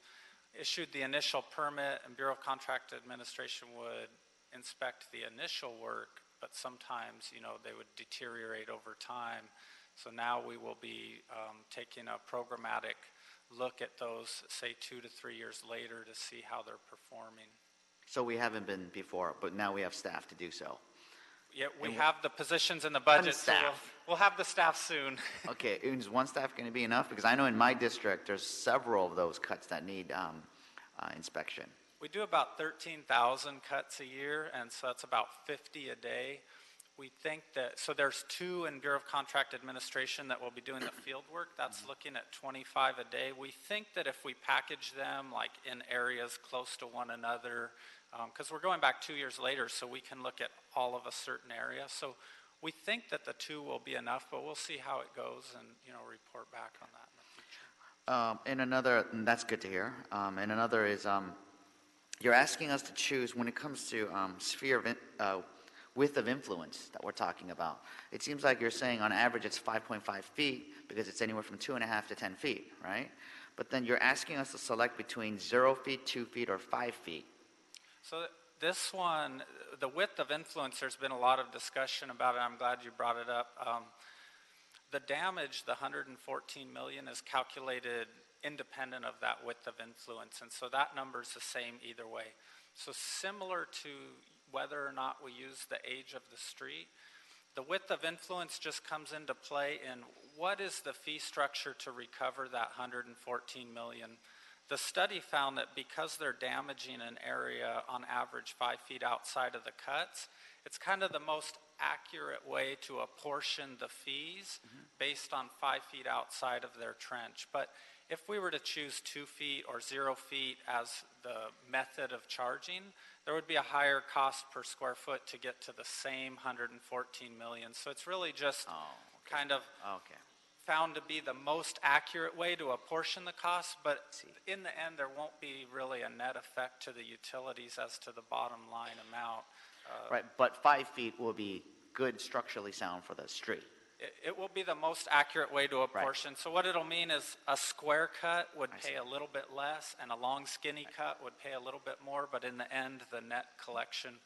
issued the initial permit, and Bureau of Contract Administration would inspect the initial work, but sometimes, they would deteriorate over time. So now we will be taking a programmatic look at those, say, 2 to 3 years later to see how they're performing. So we haven't been before, but now we have staff to do so. Yeah, we have the positions in the budget, so staff. we'll have the staff soon. Okay, is one staff going to be enough? Because I know in my district, there's several of those cuts that need inspection. We do about 13,000 cuts a year, and so that's about 50 a day. We think that, so there's two in Bureau of Contract Administration that will be doing the field work. That's looking at 25 a day. We think that if we package them like in areas close to one another, because we're going back 2 years later, so we can look at all of a certain area. So we think that the two will be enough, but we'll see how it goes and, report back on that in the future. And another, and that's good to hear. And another is, you're asking us to choose when it comes to sphere of width of influence that we're talking about. It seems like you're saying on average it's 5.5 feet because it's anywhere from 2.5 to 10 feet, right? But then you're asking us to select between 0 feet, 2 feet, or 5 feet. So this one, the width of influence, there's been a lot of discussion about it. I'm glad you brought it up. The damage, the 114 million, is calculated independent of that width of influence, and so that number is the same either way. So similar to whether or not we use the age of the street, the width of influence just comes into play in what is the fee structure to recover that 114 million. The study found that because they're damaging an area on average 5 feet outside of the cuts, it's kind of the most accurate way to apportion the fees based on 5 feet outside of their trench. But if we were to choose 2 feet or 0 feet as the method of charging, there would be a higher cost per square foot to get to the same 114 million. So it's really just kind of found to be the most accurate way to apportion the cost, but in the end there won't be really a net effect to the utilities as to the bottom line amount. Right, but 5 feet will be good structurally sound for the street. It will be the most accurate way to apportion. Right. So what it'll mean is a square cut would pay a little bit less, and a long skinny cut would pay a little bit more, but in the end, the net collection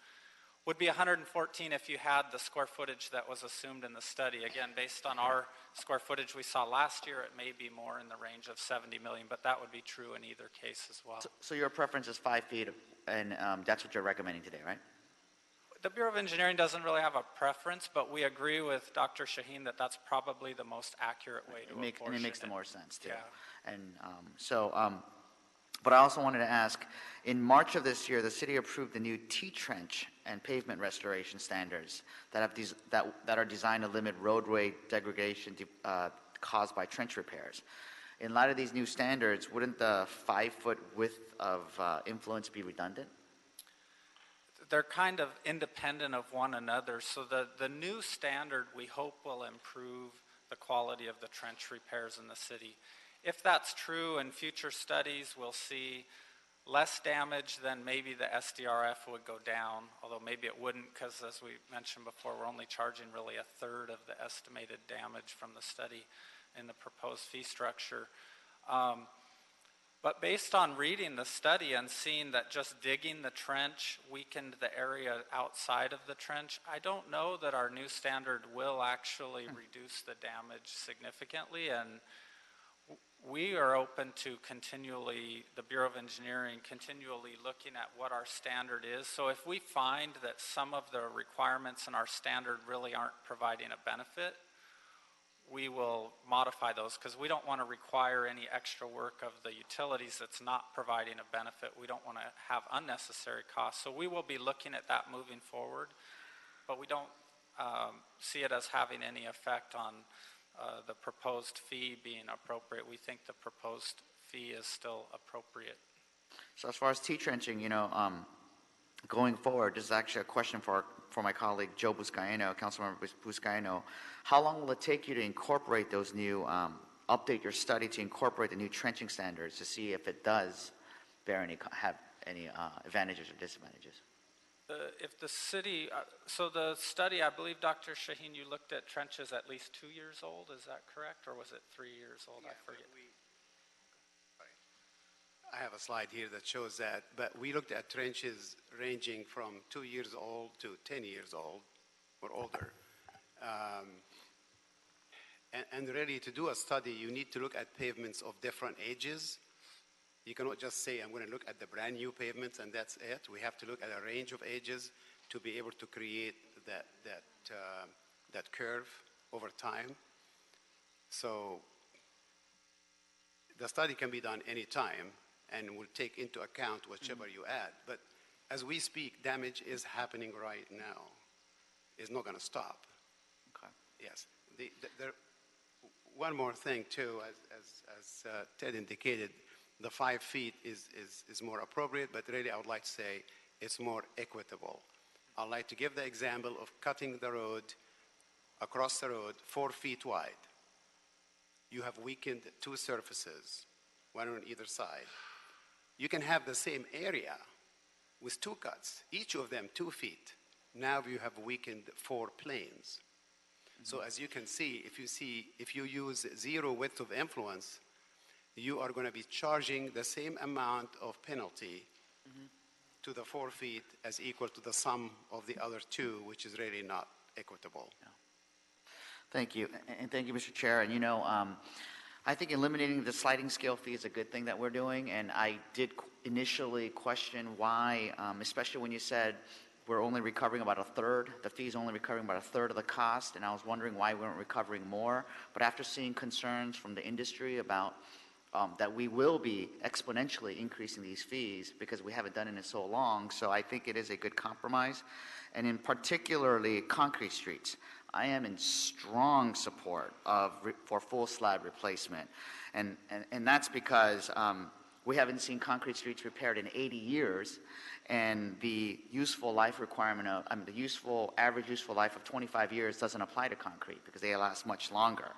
would be 114 if you had the square footage that was assumed in the study. Again, based on our square footage we saw last year, it may be more in the range of 70 million, but that would be true in either case as well. So your preference is 5 feet, and that's what you're recommending today, right? The Bureau of Engineering doesn't really have a preference, but we agree with Dr. Shaheen that that's probably the most accurate way to apportion and it makes the more sense, too. Yeah. And but I also wanted to ask, in March of this year, the city approved the new T-trench and pavement restoration standards that are designed to limit roadway degradation caused by trench repairs. In light of these new standards, wouldn't the 5-foot width of influence be redundant? They're kind of independent of one another. So the new standard, we hope, will improve the quality of the trench repairs in the city. If that's true in future studies, we'll see less damage, then maybe the SDRF would go down, although maybe it wouldn't, because as we mentioned before, we're only charging really a third of the estimated damage from the study in the proposed fee structure. But based on reading the study and seeing that just digging the trench weakened the area outside of the trench, I don't know that our new standard will actually reduce the damage significantly. And we are open to the Bureau of Engineering continually looking at what our standard is. So if we find that some of the requirements in our standard really aren't providing a benefit, we will modify those, because we don't want to require any extra work of the utilities that's not providing a benefit. We don't want to have unnecessary costs. So we will be looking at that moving forward, but we don't see it as having any effect on the proposed fee being appropriate. We think the proposed fee is still appropriate. So as far as T-trenching, going forward, this is actually a question for my colleague Joe Buscaino, Councilmember Buscaino. How long will it take you to incorporate those new, update your study to incorporate the new trenching standards to see if it does have any advantages or disadvantages? If the city, so the study, I believe, Dr. Shaheen, you looked at trenches at least 2 years old, is that correct? Or was it 3 years old? I forget. I have a slide here that shows that, but we looked at trenches ranging from 2 years old to 10 years old or older. And really, to do a study, you need to look at pavements of different ages. You cannot just say, I'm going to look at the brand new pavements and that's it. We have to look at a range of ages to be able to create that curve over time. So the study can be done anytime and will take into account whichever you add. But as we speak, damage is happening right now. It's not going to stop. Okay. Yes. One more thing, too, as Ted indicated, the 5 feet is more appropriate, but really I would like to say it's more equitable. I'd like to give the example of cutting the road, across the road, 4 feet wide. You have weakened 2 surfaces, one on either side. You can have the same area with 2 cuts, each of them 2 feet. Now you have weakened 4 planes. So as you can see, if you use 0 width of influence, you are going to be charging the same amount of penalty to the 4 feet as equal to the sum of the other 2, which is really not equitable. Yeah. Thank you. And thank you, Mr. Chair. And I think eliminating the sliding scale fee is a good thing that we're doing. And I did initially question why, especially when you said we're only recovering about a third, the fee's only recovering about a third of the cost. And I was wondering why we weren't recovering more. But after seeing concerns from the industry about that we will be exponentially increasing these fees because we haven't done it in so long. So I think it is a good compromise. And in particularly concrete streets, I am in strong support for full slab replacement. And that's because we haven't seen concrete streets repaired in 80 years. And the useful life requirement of, the average useful life of 25 years doesn't apply to concrete because they last much longer.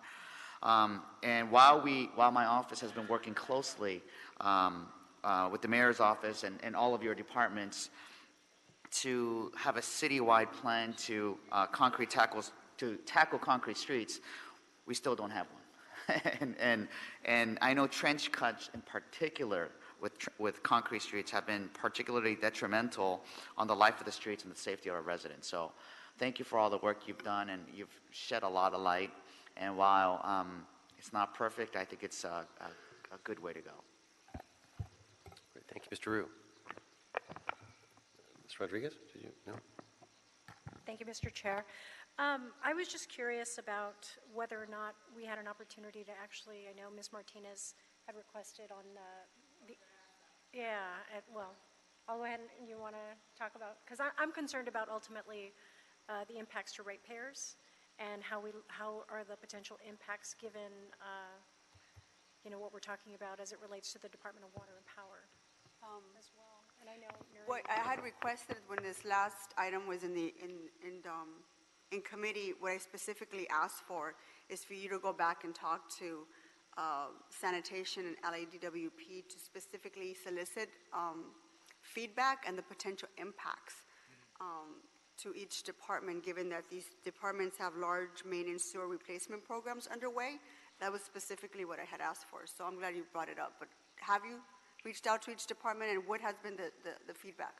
And while my office has been working closely with the mayor's office and all of your departments to have a citywide plan to tackle concrete streets, we still don't have one. and I know trench cuts in particular with concrete streets have been particularly detrimental on the life of the streets and the safety of our residents. So thank you for all the work you've done, and you've shed a lot of light. And while it's not perfect, I think it's a good way to go. Great. Thank you, Mr. Rue. Ms. Rodriguez, did you? No? Thank you, Mr. Chair. I was just curious about whether or not we had an opportunity to actually, I know Ms. Martinez had requested on I'll go ahead and you want to talk about, because I'm concerned about ultimately the impacts to ratepayers. And how are the potential impacts given, what we're talking about as it relates to the Department of Water and Power as well. And I know what I had requested when this last item was in committee, what I specifically asked for is for you to go back and talk to sanitation and LADWP to specifically solicit feedback and the potential impacts to each department, given that these departments have large main and sewer replacement programs underway. That was specifically what I had asked for, so I'm glad you brought it up. But have you reached out to each department, and what has been the feedback?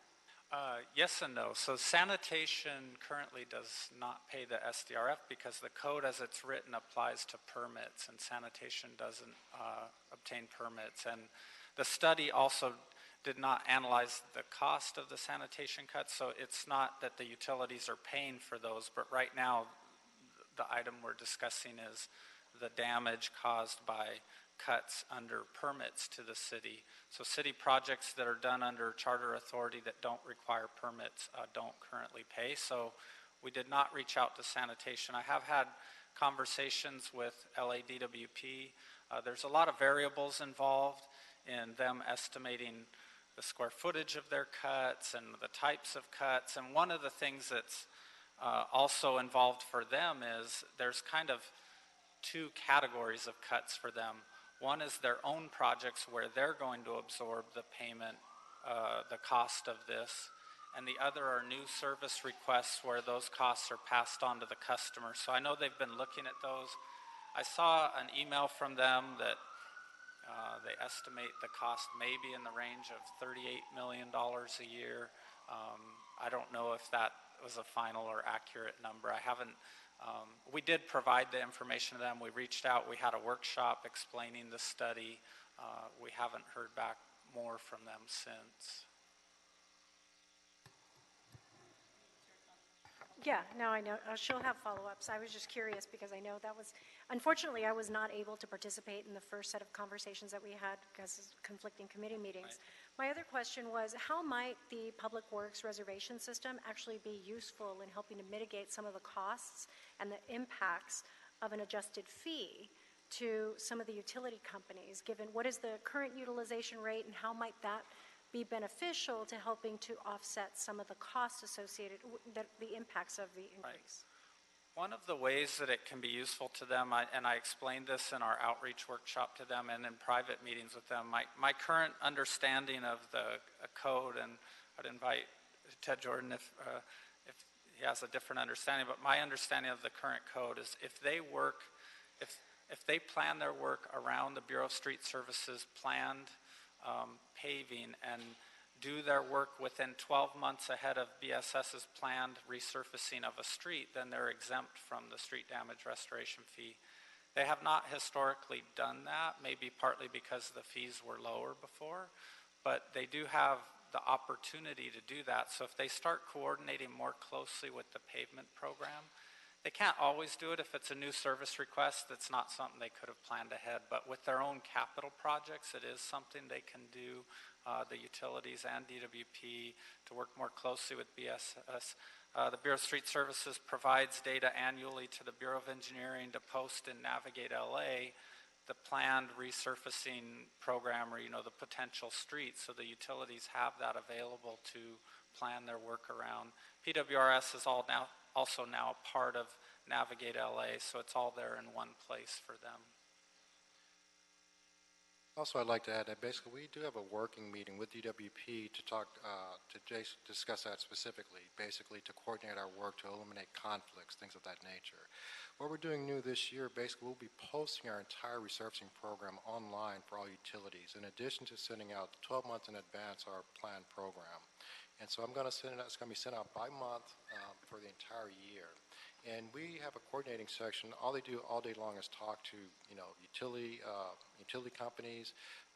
Yes and no. So sanitation currently does not pay the SDRF because the code as it's written applies to permits, and sanitation doesn't obtain permits. And the study also did not analyze the cost of the sanitation cuts, so it's not that the utilities are paying for those, but right now the item we're discussing is the damage caused by cuts under permits to the city. So city projects that are done under charter authority that don't require permits don't currently pay. So We did not reach out to sanitation. I have had conversations with LADWP. There's a lot of variables involved in them estimating the square footage of their cuts and the types of cuts. And one of the things that's also involved for them is there's kind of two categories of cuts for them. One is their own projects where they're going to absorb the payment, the cost of this, and the other are new service requests where those costs are passed on to the customer. So I know they've been looking at those. I saw an email from them that they estimate the cost maybe in the range of $38 million a year. I don't know if that was a final or accurate number. I haven't. We did provide the information to them. We reached out. We had a workshop explaining the study. We haven't heard back more from them since. Yeah, no, I know. She'll have follow-ups. I was just curious because I know that was, unfortunately, I was not able to participate in the first set of conversations that we had because of conflicting committee meetings. Right. My other question was, how might the Public Works reservation system actually be useful in helping to mitigate some of the costs and the impacts of an adjusted fee to some of the utility companies, given what is the current utilization rate and how might that be beneficial to helping to offset some of the costs associated with the impacts of the increase? Right. One of the ways that it can be useful to them, and I explained this in our outreach workshop to them and in private meetings with them, my current understanding of the code, and I'd invite Ted Jordan if he has a different understanding, but my understanding of the current code is if they plan their work around the Bureau of Street Services planned paving and do their work within 12 months ahead of BSS's planned resurfacing of a street, then they're exempt from the street damage restoration fee. They have not historically done that, maybe partly because the fees were lower before, but they do have the opportunity to do that. So if they start coordinating more closely with the pavement program, they can't always do it if it's a new service request. That's not something they could have planned ahead. But with their own capital projects, it is something they can do, the utilities and DWP, to work more closely with BSS. The Bureau of Street Services provides data annually to the Bureau of Engineering to post and Navigate LA the planned resurfacing program, or the potential streets. So the utilities have that available to plan their work around. PWRS is also now part of Navigate LA, so it's all there in one place for them. Also, I'd like to add that basically we do have a working meeting with DWP to talk, discuss that specifically, basically to coordinate our work to eliminate conflicts, things of that nature. What we're doing new this year, basically we'll be posting our entire resurfacing program online for all utilities, in addition to sending out 12 months in advance our planned program. And so I'm going to send it out, it's going to be sent out by month for the entire year. And we have a coordinating section. All they do all day long is talk to, utility companies,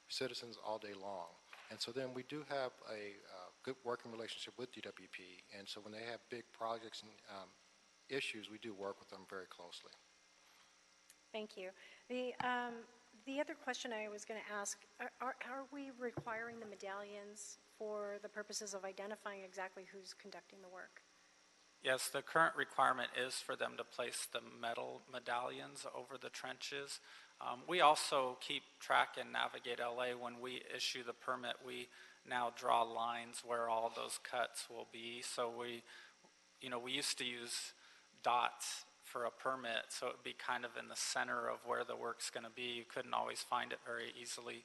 citizens all day long. And so then we do have a good working relationship with DWP. And so when they have big projects and issues, we do work with them very closely. Thank you. The other question I was going to ask, are we requiring the medallions for the purposes of identifying exactly who's conducting the work? Yes, the current requirement is for them to place the metal medallions over the trenches. We also keep track in Navigate LA. When we issue the permit, we now draw lines where all those cuts will be. So we used to use dots for a permit, so it would be kind of in the center of where the work's going to be. You couldn't always find it very easily.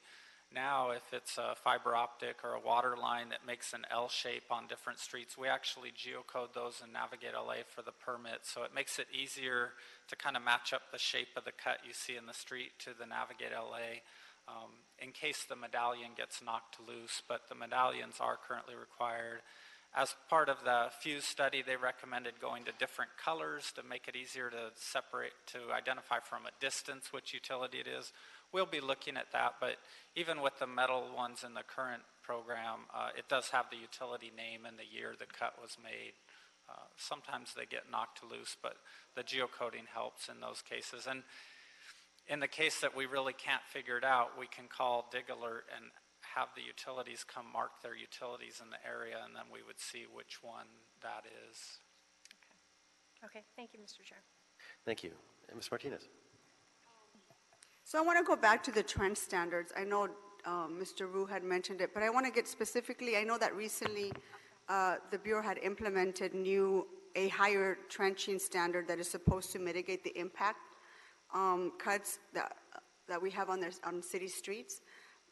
Now, if it's a fiber optic or a water line that makes an L shape on different streets, we actually geocode those in Navigate LA for the permit. So it makes it easier to kind of match up the shape of the cut you see in the street to the Navigate LA in case the medallion gets knocked loose. But the medallions are currently required. As part of the fuse study, they recommended going to different colors to make it easier to separate, to identify from a distance which utility it is. We'll be looking at that, but even with the metal ones in the current program, it does have the utility name and the year the cut was made. Sometimes they get knocked loose, but the geocoding helps in those cases. And in the case that we really can't figure it out, we can call Dig Alert and have the utilities come mark their utilities in the area, and then we would see which one that is. Okay, thank you, Mr. Chair. Thank you. And Ms. Martinez. So I want to go back to the trench standards. I know Mr. Wu had mentioned it, but I want to get specifically, I know that recently the Bureau had implemented a higher trenching standard that is supposed to mitigate the impact cuts that we have on city streets.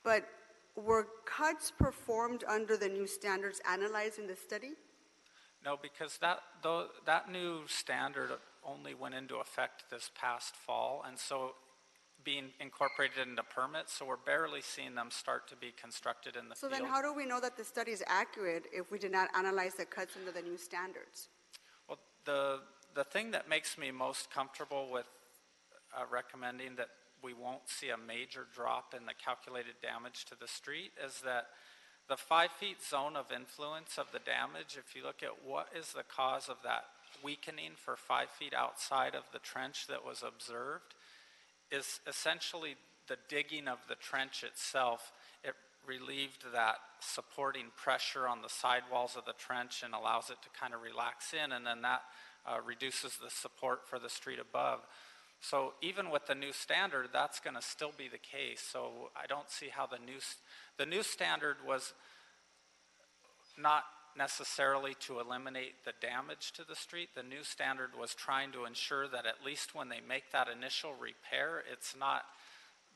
But were cuts performed under the new standards analyzed in the study? No, because that new standard only went into effect this past fall, and so being incorporated into permits, so we're barely seeing them start to be constructed in the field. So then how do we know that the study is accurate if we did not analyze the cuts under the new standards? Well, the thing that makes me most comfortable with recommending that we won't see a major drop in the calculated damage to the street is that the 5 feet zone of influence of the damage, if you look at what is the cause of that weakening for 5 feet outside of the trench that was observed, is essentially the digging of the trench itself. It relieved that supporting pressure on the sidewalls of the trench and allows it to kind of relax in, and then that reduces the support for the street above. So even with the new standard, that's going to still be the case. So I don't see how the new standard was not necessarily to eliminate the damage to the street. The new standard was trying to ensure that at least when they make that initial repair, it's not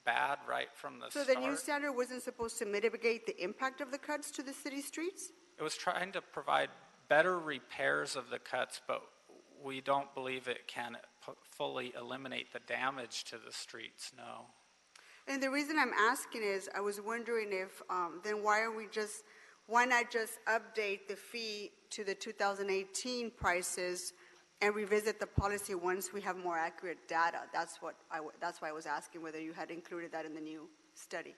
bad right from the start. So the new standard wasn't supposed to mitigate the impact of the cuts to the city streets? It was trying to provide better repairs of the cuts, but we don't believe it can fully eliminate the damage to the streets, no. And the reason I'm asking is I was wondering if then why not just update the fee to the 2018 prices and revisit the policy once we have more accurate data? That's why I was asking whether you had included that in the new study.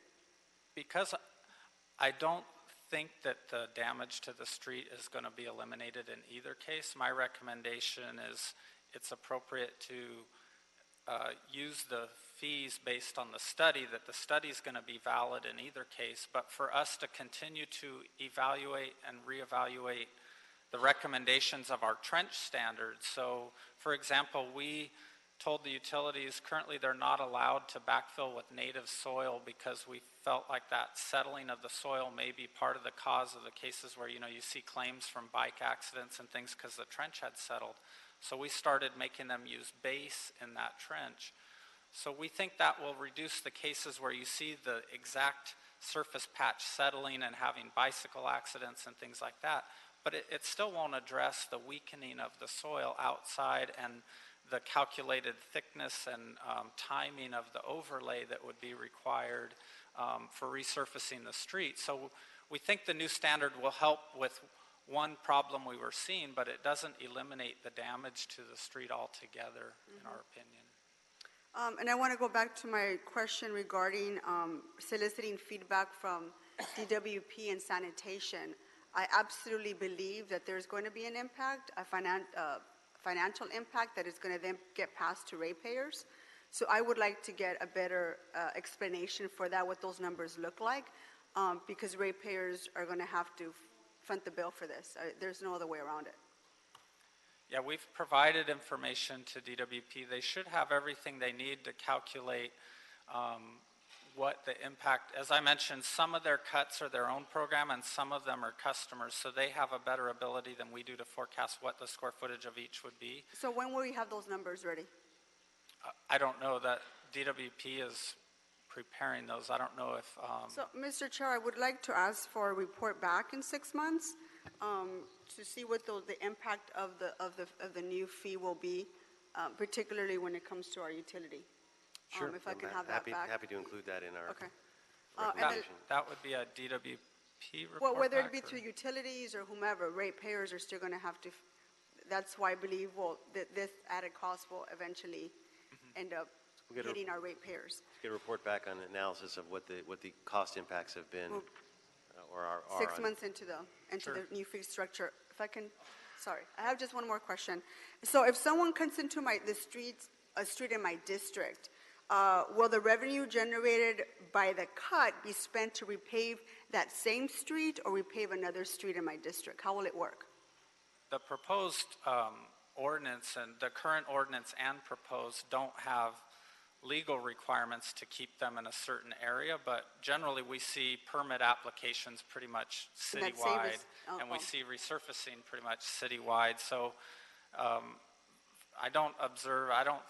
Because I don't think that the damage to the street is going to be eliminated in either case, my recommendation is it's appropriate to use the fees based on the study, that the study is going to be valid in either case, but for us to continue to evaluate and reevaluate the recommendations of our trench standards. So, for example, we told the utilities currently they're not allowed to backfill with native soil because we felt like that settling of the soil may be part of the cause of the cases where, you see claims from bike accidents and things because the trench had settled. So we started making them use base in that trench. So we think that will reduce the cases where you see the exact surface patch settling and having bicycle accidents and things like that. But it still won't address the weakening of the soil outside and the calculated thickness and timing of the overlay that would be required for resurfacing the street. So we think the new standard will help with one problem we were seeing, but it doesn't eliminate the damage to the street altogether, in our opinion. And I want to go back to my question regarding soliciting feedback from DWP and sanitation. I absolutely believe that there's going to be an impact, a financial impact that is going to then get passed to ratepayers. So I would like to get a better explanation for that, what those numbers look like, because ratepayers are going to have to front the bill for this. There's no other way around it. Yeah, we've provided information to DWP. They should have everything they need to calculate what the impact, as I mentioned, some of their cuts are their own program and some of them are customers, so they have a better ability than we do to forecast what the square footage of each would be. So when will we have those numbers ready? I don't know. That DWP is preparing those. I don't know if... So, Mr. Chair, I would like to ask for a report back in 6 months to see what the impact of the new fee will be, particularly when it comes to our utility. Sure. If I can have that back. Happy to include that in our Okay. recommendation. That would be a DWP report. Well, whether back, it be through utilities or whomever, ratepayers are still going to have to. That's why I believe this added cost will eventually end up hitting our ratepayers. Get a report back on analysis of what the cost impacts have been, or are 6 months into the new fee structure. If I can, sorry, I have just one more question. So, if someone comes into a street in my district, will the revenue generated by the cut be spent to repave that same street or repave another street in my district? How will it work? The proposed ordinance, and the current ordinance and proposed don't have legal requirements to keep them in a certain area, but generally we see permit applications pretty much citywide, and we see resurfacing pretty much citywide. So I don't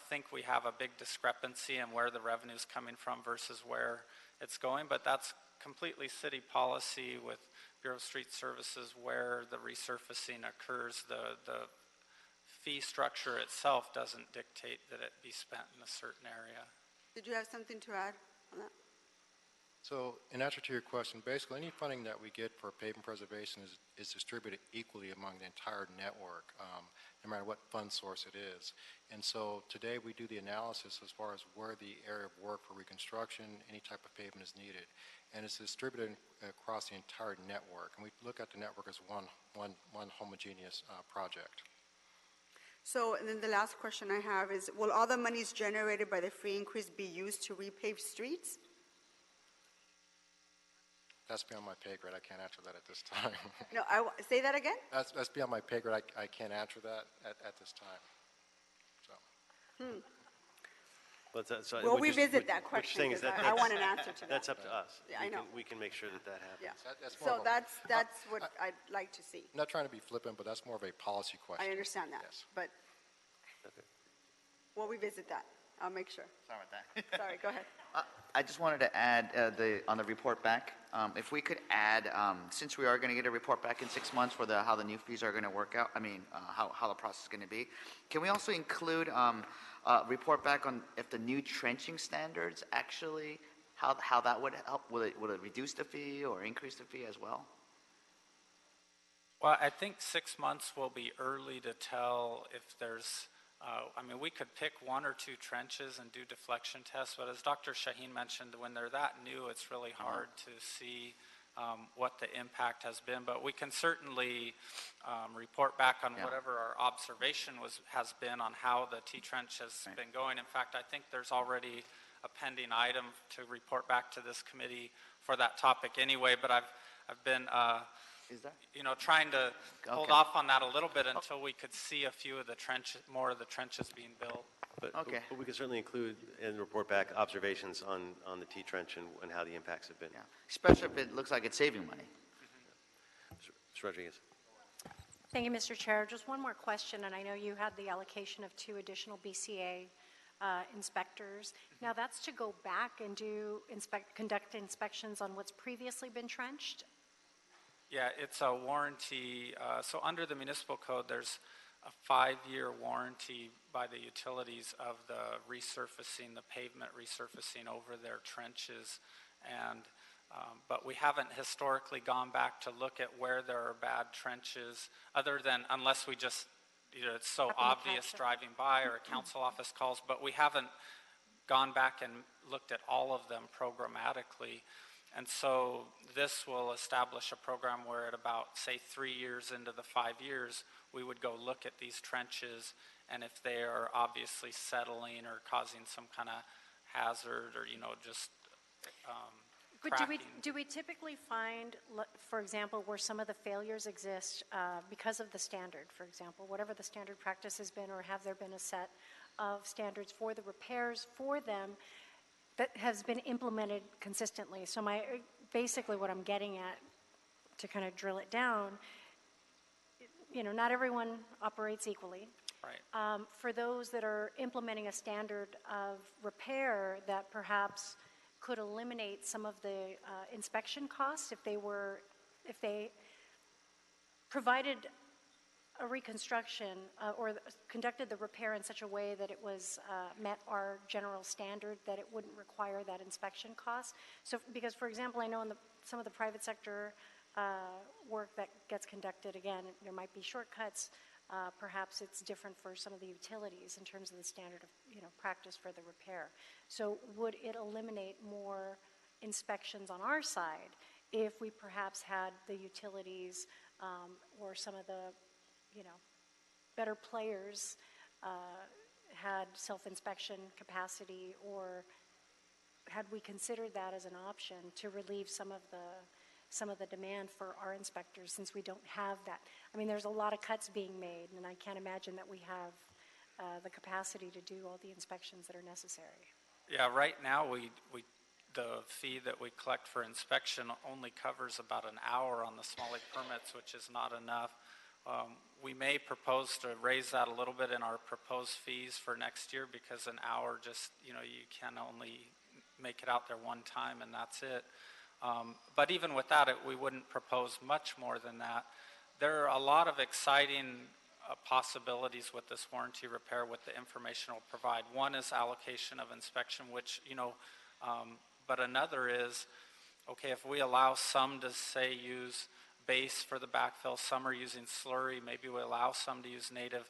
think we have a big discrepancy in where the revenue is coming from versus where it's going, but that's completely city policy with Bureau of Street Services where the resurfacing occurs. The fee structure itself doesn't dictate that it be spent in a certain area. Did you have something to add on that? So in answer to your question, basically any funding that we get for pavement preservation is distributed equally among the entire network, no matter what fund source it is. And so today we do the analysis as far as where the area of work for reconstruction, any type of pavement is needed. And it's distributed across the entire network. And we look at the network as one homogeneous project. So, and then the last question I have is, will all the monies generated by the fee increase be used to repave streets? That's beyond my pay grade. I can't answer that at this time. No, say that again? That's beyond my pay grade. I can't answer that at this time. So. We'll revisit that question because I want an answer to that. That's up to us. Yeah, I know. We can make sure that happens. Yeah. So that's what I'd like to see. I'm not trying to be flippant, but that's more of a policy question. I understand that, yes. but we'll revisit that. I'll make sure. Sorry about that. Sorry, go ahead. I just wanted to add on the report back, if we could add, since we are going to get a report back in 6 months for how the new fees are going to work out, how the process is going to be, can we also include report back on if the new trenching standards actually, how that would help? Will it reduce the fee or increase the fee as well? Well, I think 6 months will be early to tell if there's we could pick 1 or 2 trenches and do deflection tests, but as Dr. Shaheen mentioned, when they're that new, it's really hard to see what the impact has been. But we can certainly report back on whatever our observation has been on how the T-trench has been going. In fact, I think there's already a pending item to report back to this committee for that topic anyway, but I've been trying to hold off on that a little bit until we could see more of the trenches being built. But we can certainly include and report back observations on the T-trench and how the impacts have been. Yeah. Especially if it looks like it's saving money. Ms. Rodriguez. Thank you, Mr. Chair. Just one more question, and I know you had the allocation of 2 additional BCA inspectors. Now that's to go back and conduct inspections on what's previously been trenched? Yeah, it's a warranty. So under the municipal code, there's a 5-year warranty by the utilities of the resurfacing, the pavement resurfacing over their trenches. And but we haven't historically gone back to look at where there are bad trenches, other than unless we just, it's so obvious driving by or a council office calls, but we haven't gone back and looked at all of them programmatically. And so this will establish a program where at about, say, 3 years into the 5 years, we would go look at these trenches, and if they are obviously settling or causing some kind of hazard or, just But do we typically find, for example, where some of the failures exist because of the standard, for example, whatever the standard practice has been, or have there been a set of standards for the repairs for them that has been implemented consistently? So basically what I'm getting at, to kind of drill it down, not everyone operates equally. Right. For those that are implementing a standard of repair that perhaps could eliminate some of the inspection costs if they provided a reconstruction or conducted the repair in such a way that it was met our general standard, that it wouldn't require that inspection cost. So, because for example, I know in some of the private sector work that gets conducted, again, there might be shortcuts. Perhaps it's different for some of the utilities in terms of the standard of practice for the repair. So would it eliminate more inspections on our side if we perhaps had the utilities or some of the better players had self-inspection capacity, or had we considered that as an option to relieve some of some of the demand for our inspectors, since we don't have that. I mean, there's a lot of cuts being made, and I can't imagine that we have the capacity to do all the inspections that are necessary. Yeah, right now, the fee that we collect for inspection only covers about an hour on the small league permits, which is not enough. We may propose to raise that a little bit in our proposed fees for next year, because an hour just, you can only make it out there one time and that's it. But even with that, we wouldn't propose much more than that. There are a lot of exciting possibilities with this warranty repair with the information it'll provide. One is allocation of inspection, which, but another is, okay, if we allow some to, say, use base for the backfill, some are using slurry, maybe we allow some to use native.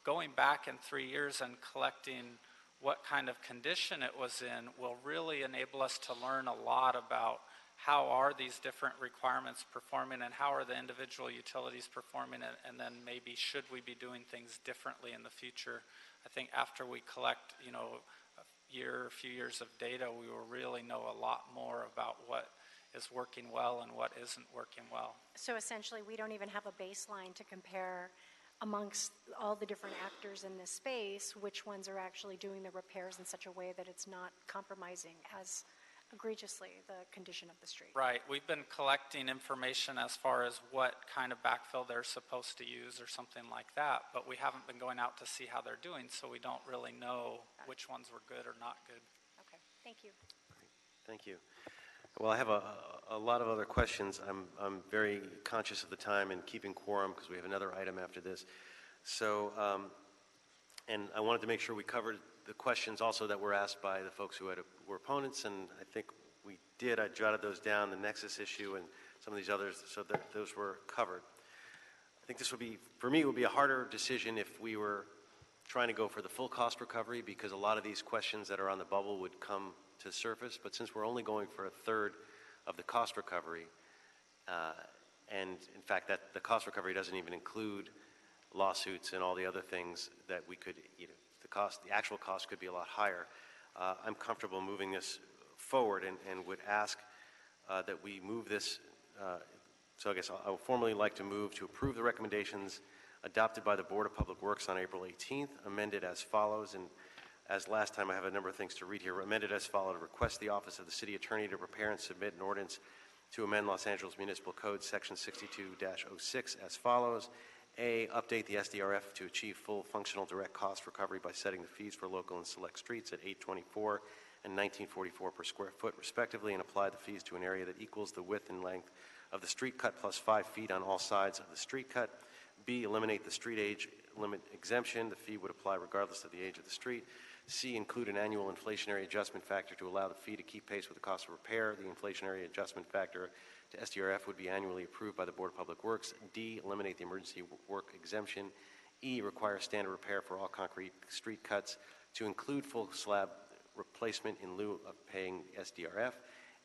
Going back in 3 years and collecting what kind of condition it was in will really enable us to learn a lot about how are these different requirements performing and how are the individual utilities performing, and then maybe should we be doing things differently in the future. I think after we collect, a few years of data, we will really know a lot more about what is working well and what isn't working well. So essentially, we don't even have a baseline to compare amongst all the different actors in this space, which ones are actually doing the repairs in such a way that it's not compromising as egregiously the condition of the street. Right. We've been collecting information as far as what kind of backfill they're supposed to use or something like that, but we haven't been going out to see how they're doing, so we don't really know which ones were good or not good. Okay, thank you. Thank you. Well, I have a lot of other questions. I'm very conscious of the time and keeping quorum because we have another item after this. So, and I wanted to make sure we covered the questions also that were asked by the folks who were opponents, and I think we did. I jotted those down, the nexus issue and some of these others, so that those were covered. I think this would be, for me, it would be a harder decision if we were trying to go for the full cost recovery, because a lot of these questions that are on the bubble would come to surface. But since we're only going for a third of the cost recovery, and in fact that the cost recovery doesn't even include lawsuits and all the other things that we could, the actual cost could be a lot higher. I'm comfortable moving this forward and would ask that we move this. So I guess I would formally like to move to approve the recommendations adopted by the Board of Public Works on April 18th, amended as follows. And as last time, I have a number of things to read here. Amended as follows: request the Office of the City Attorney to prepare and submit an ordinance to amend Los Angeles Municipal Code Section 62-06 as follows. A, update the SDRF to achieve full functional direct cost recovery by setting the fees for local and select streets at $8.24 and $19.44 per square foot respectively, and apply the fees to an area that equals the width and length of the street cut plus 5 feet on all sides of the street cut. B, eliminate the street age limit exemption. The fee would apply regardless of the age of the street. C, include an annual inflationary adjustment factor to allow the fee to keep pace with the cost of repair. The inflationary adjustment factor to SDRF would be annually approved by the Board of Public Works. D, eliminate the emergency work exemption. E, require standard repair for all concrete street cuts to include full slab replacement in lieu of paying SDRF.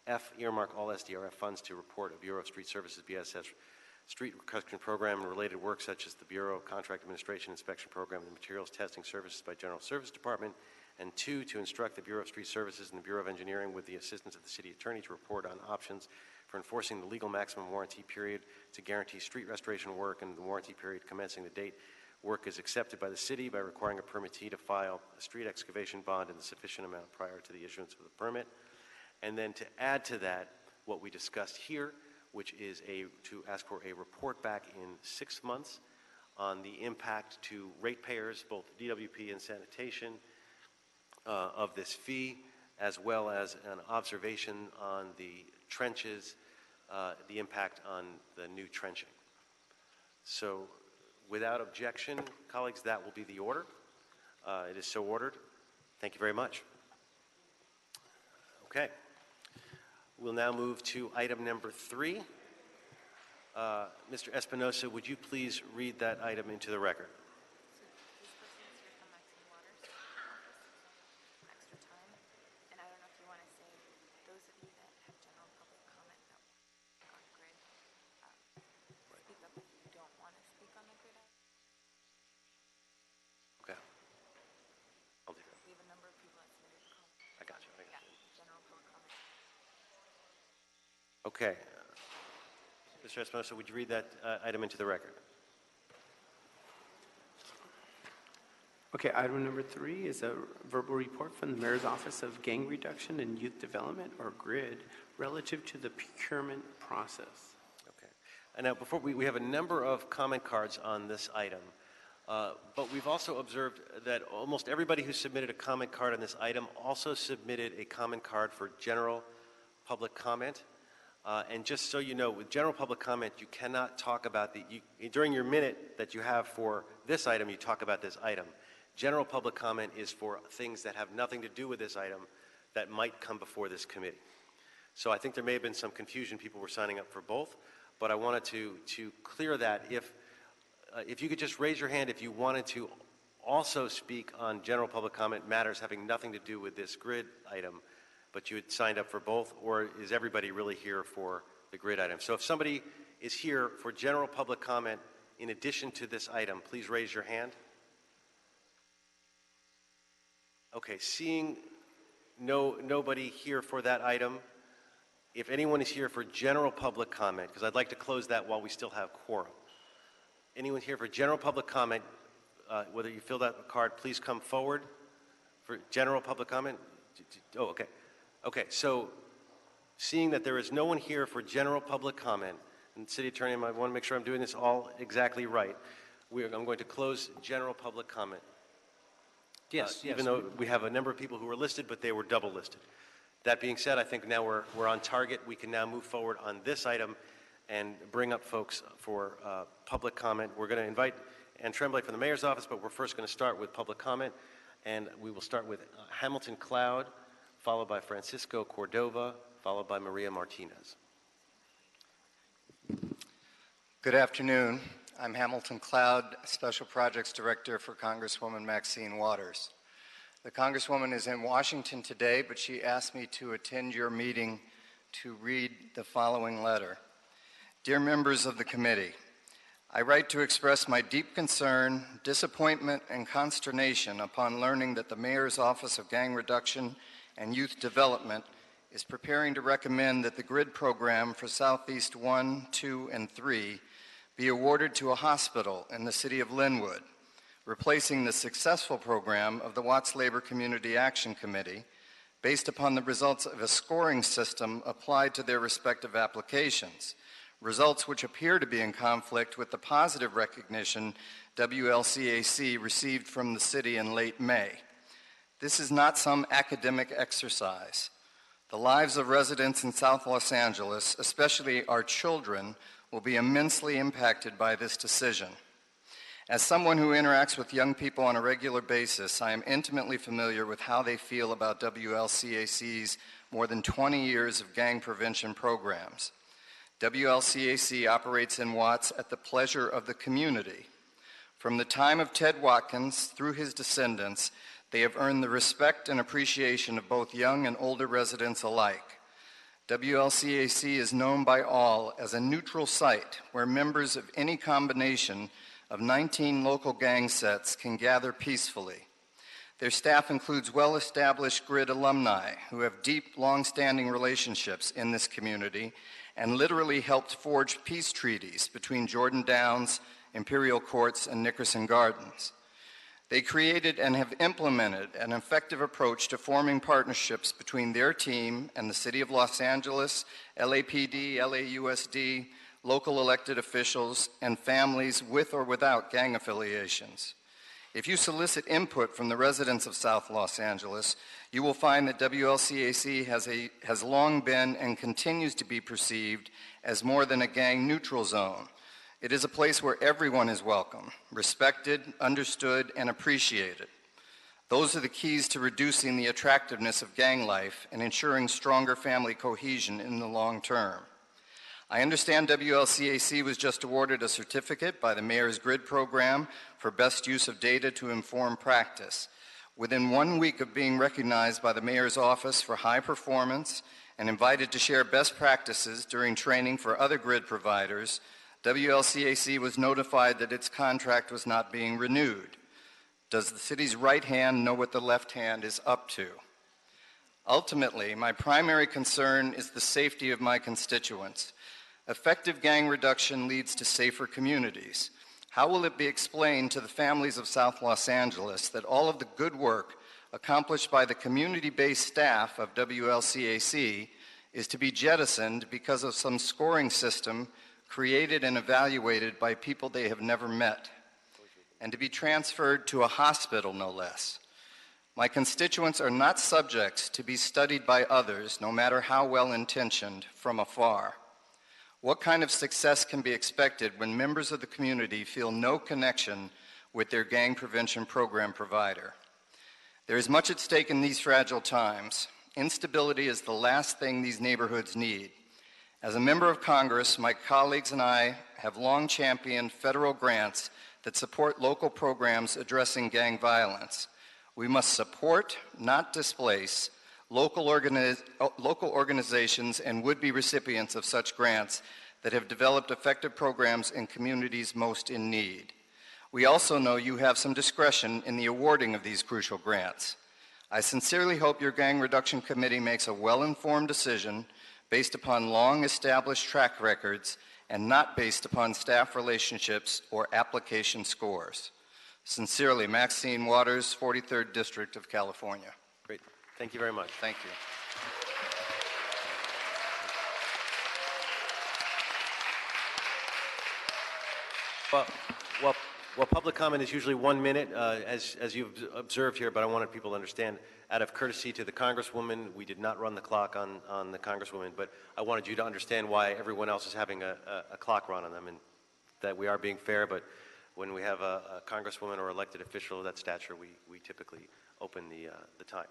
F, earmark all SDRF funds to report a Bureau of Street Services BSS street reconstruction program and related work, such as the Bureau Contract Administration Inspection Program and materials testing services by General Service Department. And 2, to instruct the Bureau of Street Services and the Bureau of Engineering, with the assistance of the City Attorney, to report on options for enforcing the legal maximum warranty period to guarantee street restoration work, and the warranty period commencing the date work is accepted by the city, by requiring a permittee to file a street excavation bond in the sufficient amount prior to the issuance of the permit. And then to add to that what we discussed here, which is to ask for a report back in 6 months on the impact to ratepayers, both DWP and sanitation, of this fee, as well as an observation on the trenches, the impact on the new trenching. So without objection, colleagues, that will be the order. It is so ordered. Thank you very much. Okay. We'll now move to item number 3. Mr. Espinosa, would you please read that item into the record? Okay. Mr. Espinosa, would you read that item into the record? Okay, item number 3 is a verbal report from the Mayor's Office of Gang Reduction and Youth Development, or GRID, relative to the procurement process. Okay. And now, before we have a number of comment cards on this item, but we've also observed that almost everybody who submitted a comment card on this item also submitted a comment card for general public comment. And just so you know, with general public comment, you cannot talk about during your minute that you have for this item, you talk about this item. General public comment is for things that have nothing to do with this item that might come before this committee. So I think there may have been some confusion. People were signing up for both, but I wanted to clear that. If you could just raise your hand if you wanted to also speak on general public comment matters having nothing to do with this grid item, but you had signed up for both, or is everybody really here for the grid item? So if somebody is here for general public comment in addition to this item, please raise your hand. Okay, seeing nobody here for that item, if anyone is here for general public comment, because I'd like to close that while we still have quorum. Anyone here for general public comment, whether you filled out a card, please come forward for general public comment. Oh, okay. Okay, so seeing that there is no one here for general public comment, and City Attorney, I want to make sure I'm doing this all exactly right. I'm going to close general public comment. Yes, even though we have a number of people who were listed, but they were double listed. That being said, I think now we're on target. We can now move forward on this item and bring up folks for public comment. We're going to invite Ann Tremblay from the Mayor's Office, but we're first going to start with public comment, and we will start with Hamilton Cloud, followed by Francisco Cordova, followed by Maria Martinez. Good afternoon. I'm Hamilton Cloud, Special Projects Director for Congresswoman Maxine Waters. The Congresswoman is in Washington today, but she asked me to attend your meeting to read the following letter. Dear members of the committee, I write to express my deep concern, disappointment, and consternation upon learning that the Mayor's Office of Gang Reduction and Youth Development is preparing to recommend that the GRID program for Southeast 1, 2, and 3 be awarded to a hospital in the city of Linwood, replacing the successful program of the Watts Labor Community Action Committee based upon the results of a scoring system applied to their respective applications, results which appear to be in conflict with the positive recognition WLCAC received from the city in late May. This is not some academic exercise. The lives of residents in South Los Angeles, especially our children, will be immensely impacted by this decision. As someone who interacts with young people on a regular basis, I am intimately familiar with how they feel about WLCAC's more than 20 years of gang prevention programs. WLCAC operates in Watts at the pleasure of the community. From the time of Ted Watkins through his descendants, they have earned the respect and appreciation of both young and older residents alike. WLCAC is known by all as a neutral site where members of any combination of 19 local gang sets can gather peacefully. Their staff includes well-established GRID alumni who have deep, long-standing relationships in this community and literally helped forge peace treaties between Jordan Downs, Imperial Courts, and Nickerson Gardens. They created and have implemented an effective approach to forming partnerships between their team and the City of Los Angeles, LAPD, LAUSD, local elected officials, and families with or without gang affiliations. If you solicit input from the residents of South Los Angeles, you will find that WLCAC has long been and continues to be perceived as more than a gang-neutral zone. It is a place where everyone is welcome, respected, understood, and appreciated. Those are the keys to reducing the attractiveness of gang life and ensuring stronger family cohesion in the long term. I understand WLCAC was just awarded a certificate by the Mayor's GRID program for best use of data to inform practice. Within 1 week of being recognized by the Mayor's Office for high performance and invited to share best practices during training for other GRID providers, WLCAC was notified that its contract was not being renewed. Does the city's right hand know what the left hand is up to? Ultimately, my primary concern is the safety of my constituents, Effective gang reduction leads to safer communities. How will it be explained to the families of South Los Angeles that all of the good work accomplished by the community-based staff of WLCAC is to be jettisoned because of some scoring system created and evaluated by people they have never met, and to be transferred to a hospital, no less? My constituents are not subjects to be studied by others, no matter how well-intentioned, from afar. What kind of success can be expected when members of the community feel no connection with their gang prevention program provider? There is much at stake in these fragile times. Instability is the last thing these neighborhoods need. As a member of Congress, my colleagues and I have long championed federal grants that support local programs addressing gang violence. We must support, not displace, local organizations and would-be recipients of such grants that have developed effective programs in communities most in need. We also know you have some discretion in the awarding of these crucial grants. I sincerely hope your Gang Reduction Committee makes a well-informed decision based upon long-established track records and not based upon staff relationships or application scores. Sincerely, Maxine Waters, 43rd District of California. Great. Thank you very much. Thank you. Well, public comment is usually 1 minute, as you've observed here, but I wanted people to understand, out of courtesy to the Congresswoman, we did not run the clock on the Congresswoman, but I wanted you to understand why everyone else is having a clock run on them, and that we are being fair, but when we have a Congresswoman or elected official of that stature, we typically open the time.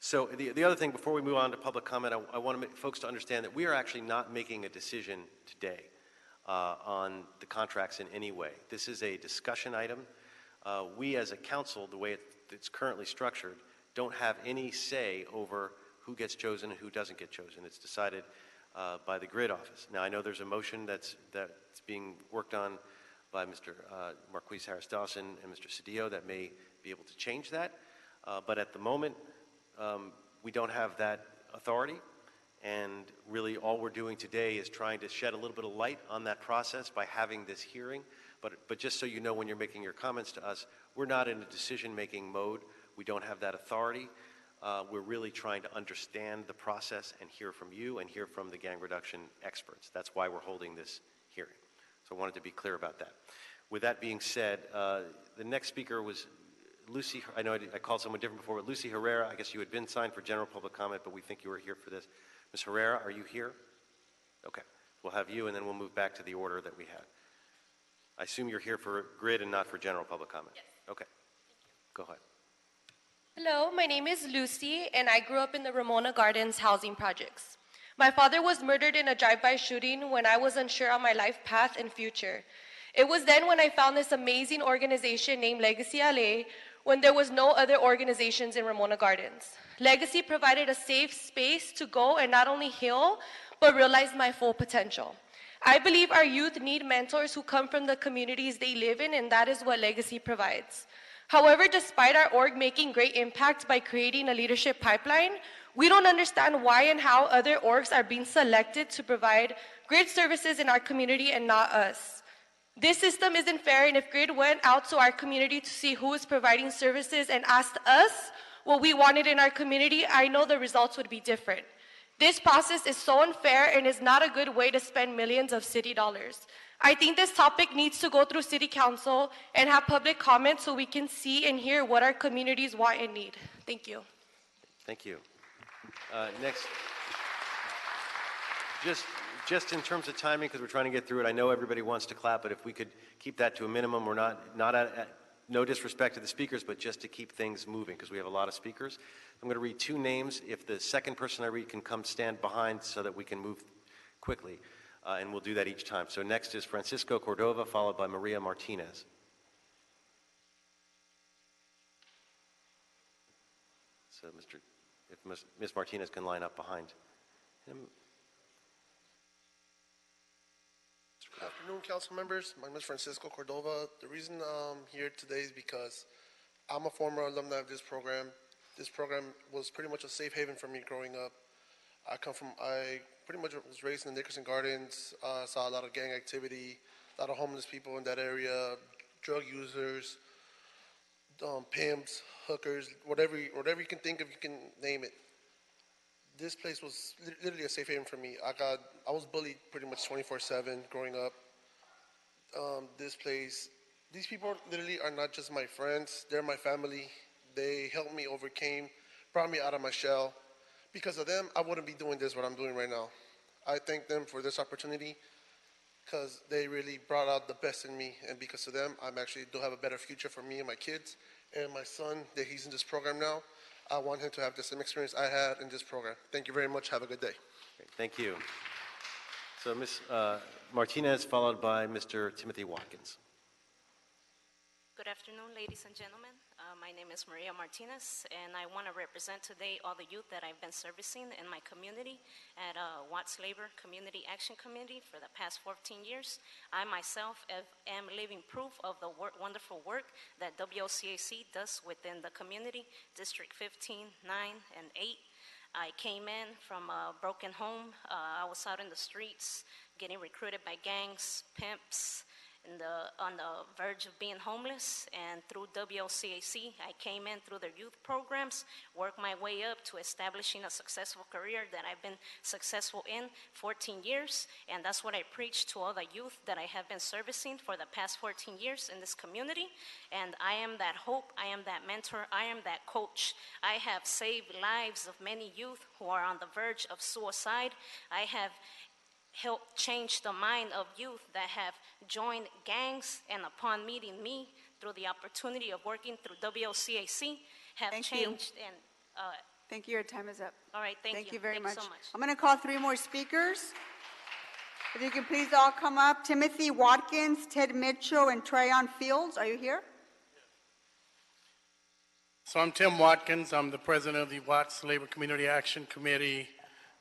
So the other thing, before we move on to public comment, I want folks to understand that we are actually not making a decision today on the contracts in any way. This is a discussion item. We as a council, the way it's currently structured, don't have any say over who gets chosen and who doesn't get chosen. It's decided by the grid office. Now, I know there's a motion that's being worked on by Mr. Marquise Harris Dawson and Mr. Cedillo that may be able to change that. But at the moment, we don't have that authority. And really all we're doing today is trying to shed a little bit of light on that process by having this hearing. But just so you know, when you're making your comments to us, we're not in a decision-making mode. We don't have that authority. We're really trying to understand the process and hear from you and hear from the gang reduction experts. That's why we're holding this hearing. So I wanted to be clear about that. With that being said, the next speaker was Lucy. I know I called someone different before, but Lucy Herrera. I guess you had been signed for general public comment, but we think you were here for this. Ms. Herrera, are you here? Okay. We'll have you, and then we'll move back to the order that we had. I assume you're here for grid and not for general public comment? Yes. Okay. Go ahead. Hello, my name is Lucy, and I grew up in the Ramona Gardens housing projects. My father was murdered in a drive-by shooting when I was unsure on my life path and future. It was then when I found this amazing organization named Legacy LA, when there was no other organizations in Ramona Gardens. Legacy provided a safe space to go and not only heal, but realize my full potential. I believe our youth need mentors who come from the communities they live in, and that is what Legacy provides. However, despite our org making great impact by creating a leadership pipeline, we don't understand why and how other orgs are being selected to provide grid services in our community and not us. This system isn't fair, and if grid went out to our community to see who is providing services and asked us what we wanted in our community, I know the results would be different. This process is so unfair and is not a good way to spend millions of city dollars. I think this topic needs to go through City Council and have public comment so we can see and hear what our communities want and need. Thank you. Thank you. Next, just in terms of timing, because we're trying to get through it, I know everybody wants to clap, but if we could keep that to a minimum, we're not at no disrespect to the speakers, but just to keep things moving, because we have a lot of speakers. I'm going to read two names. If the second person I read can come stand behind so that we can move quickly, and we'll do that each time. So next is Francisco Cordova, followed by Maria Martinez. So if Ms. Martinez can line up behind him. Good afternoon, council members. My name is Francisco Cordova. The reason I'm here today is because I'm a former alumni of this program. This program was pretty much a safe haven for me growing up. I pretty much was raised in the Nickerson Gardens, saw a lot of gang activity, a lot of homeless people in that area, drug users, pimps, hookers, whatever you can think of, you can name it. This place was literally a safe haven for me. I was bullied pretty much 24/7 growing up. These people literally are not just my friends, they're my family. They helped me brought me out of my shell. Because of them, I wouldn't be doing this, what I'm doing right now. I thank them for this opportunity because they really brought out the best in me. And because of them, I'm actually do have a better future for me and my kids. And my son, that he's in this program now, I want him to have the same experience I had in this program. Thank you very much. Have a good day. Great, thank you. So Ms. Martinez, followed by Mr. Timothy Watkins. Good afternoon, ladies and gentlemen. My name is Maria Martinez, and I want to represent today all the youth that I've been servicing in my community at Watts Labor Community Action Committee for the past 14 years. I myself am living proof of the wonderful work that WLCAC does within the community, District 15, 9, and 8. I came in from a broken home. I was out in the streets getting recruited by gangs, pimps, on the verge of being homeless, and through WLCAC, I came in through their youth programs, worked my way up to establishing a successful career that I've been successful in 14 years, and that's what I preach to all the youth that I have been servicing for the past 14 years in this community, and I am that hope, I am that mentor, I am that coach. I have saved lives of many youth who are on the verge of suicide. I have helped change the mind of youth that have joined gangs, and upon meeting me through the opportunity of working through WLCAC, have changed. And thank you. Your time is up. All right, thank you very much. so much. I'm going to call 3 more speakers. If you can please all come up. Timothy Watkins, Ted Mitchell, and Trayon Fields. Are you here? So I'm Tim Watkins. I'm the president of the Watts Labor Community Action Committee.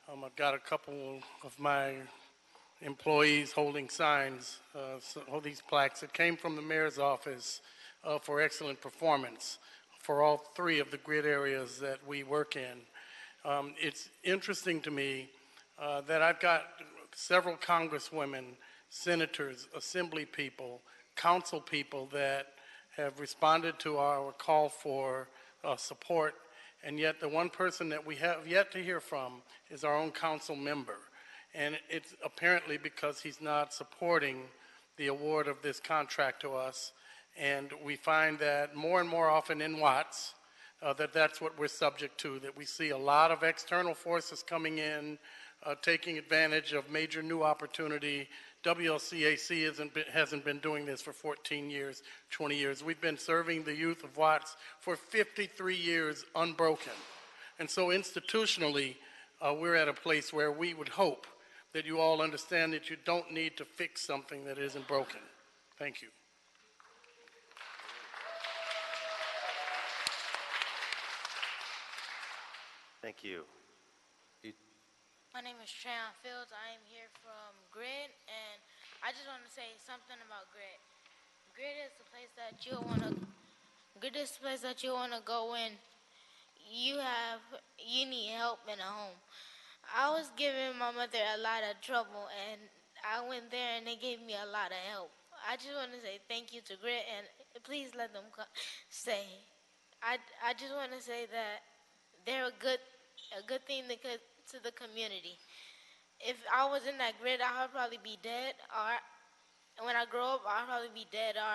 I've got a couple of my employees holding signs, these plaques that came from the mayor's office for excellent performance for all 3 of the grid areas that we work in. It's interesting to me that I've got several congresswomen, senators, assembly people, council people that have responded to our call for support, and yet the one person that we have yet to hear from is our own council member. And it's apparently because he's not supporting the award of this contract to us. And we find that more and more often in Watts, that's what we're subject to, that we see a lot of external forces coming in, taking advantage of major new opportunity. WLCAC hasn't been doing this for 14 years, 20 years. We've been serving the youth of Watts for 53 years unbroken. And so institutionally, we're at a place where we would hope that you all understand that you don't need to fix something that isn't broken. Thank you. Thank you. My name is Trayon Fields. I am here from Grid, and I just want to say something about Grid. Grid is the place that you want to. Grid is the place that you want to go when you need help in a home. I was giving my mother a lot of trouble, and I went there and they gave me a lot of help. I just want to say thank you to Grit, and please let them stay. I just want to say that they're a good thing to the community. If I was in that Grit, I would probably be dead, or when I grow up, I'll probably be dead, or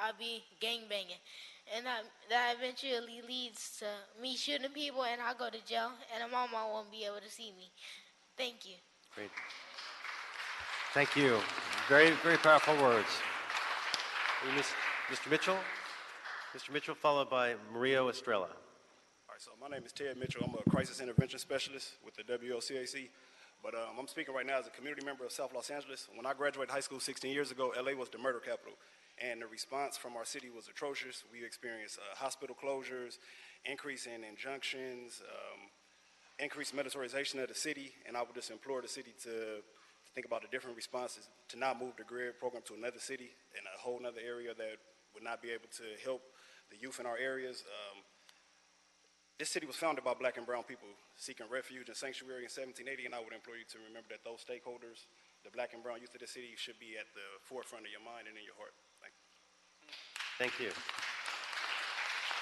I'll be gangbanging. And that eventually leads to me shooting people, and I'll go to jail, and my mama won't be able to see me. Thank you. Great. Thank you. Very, very powerful words. Mr. Mitchell? Mr. Mitchell, followed by Maria Estrella. All right, so my name is Ted Mitchell. I'm a crisis intervention specialist with the WLCAC. But I'm speaking right now as a community member of South Los Angeles. When I graduated high school 16 years ago, LA was the murder capital. And the response from our city was atrocious. We experienced hospital closures, increase in injunctions, increased militarization of the city. And I would just implore the city to think about the different responses, to not move the GRID program to another city in a whole other area that would not be able to help the youth in our areas. This city was founded by black and brown people seeking refuge and sanctuary in 1780, and I would implore you to remember that those stakeholders, the black and brown youth of the city, should be at the forefront of your mind and in your heart. Thank you. Thank you.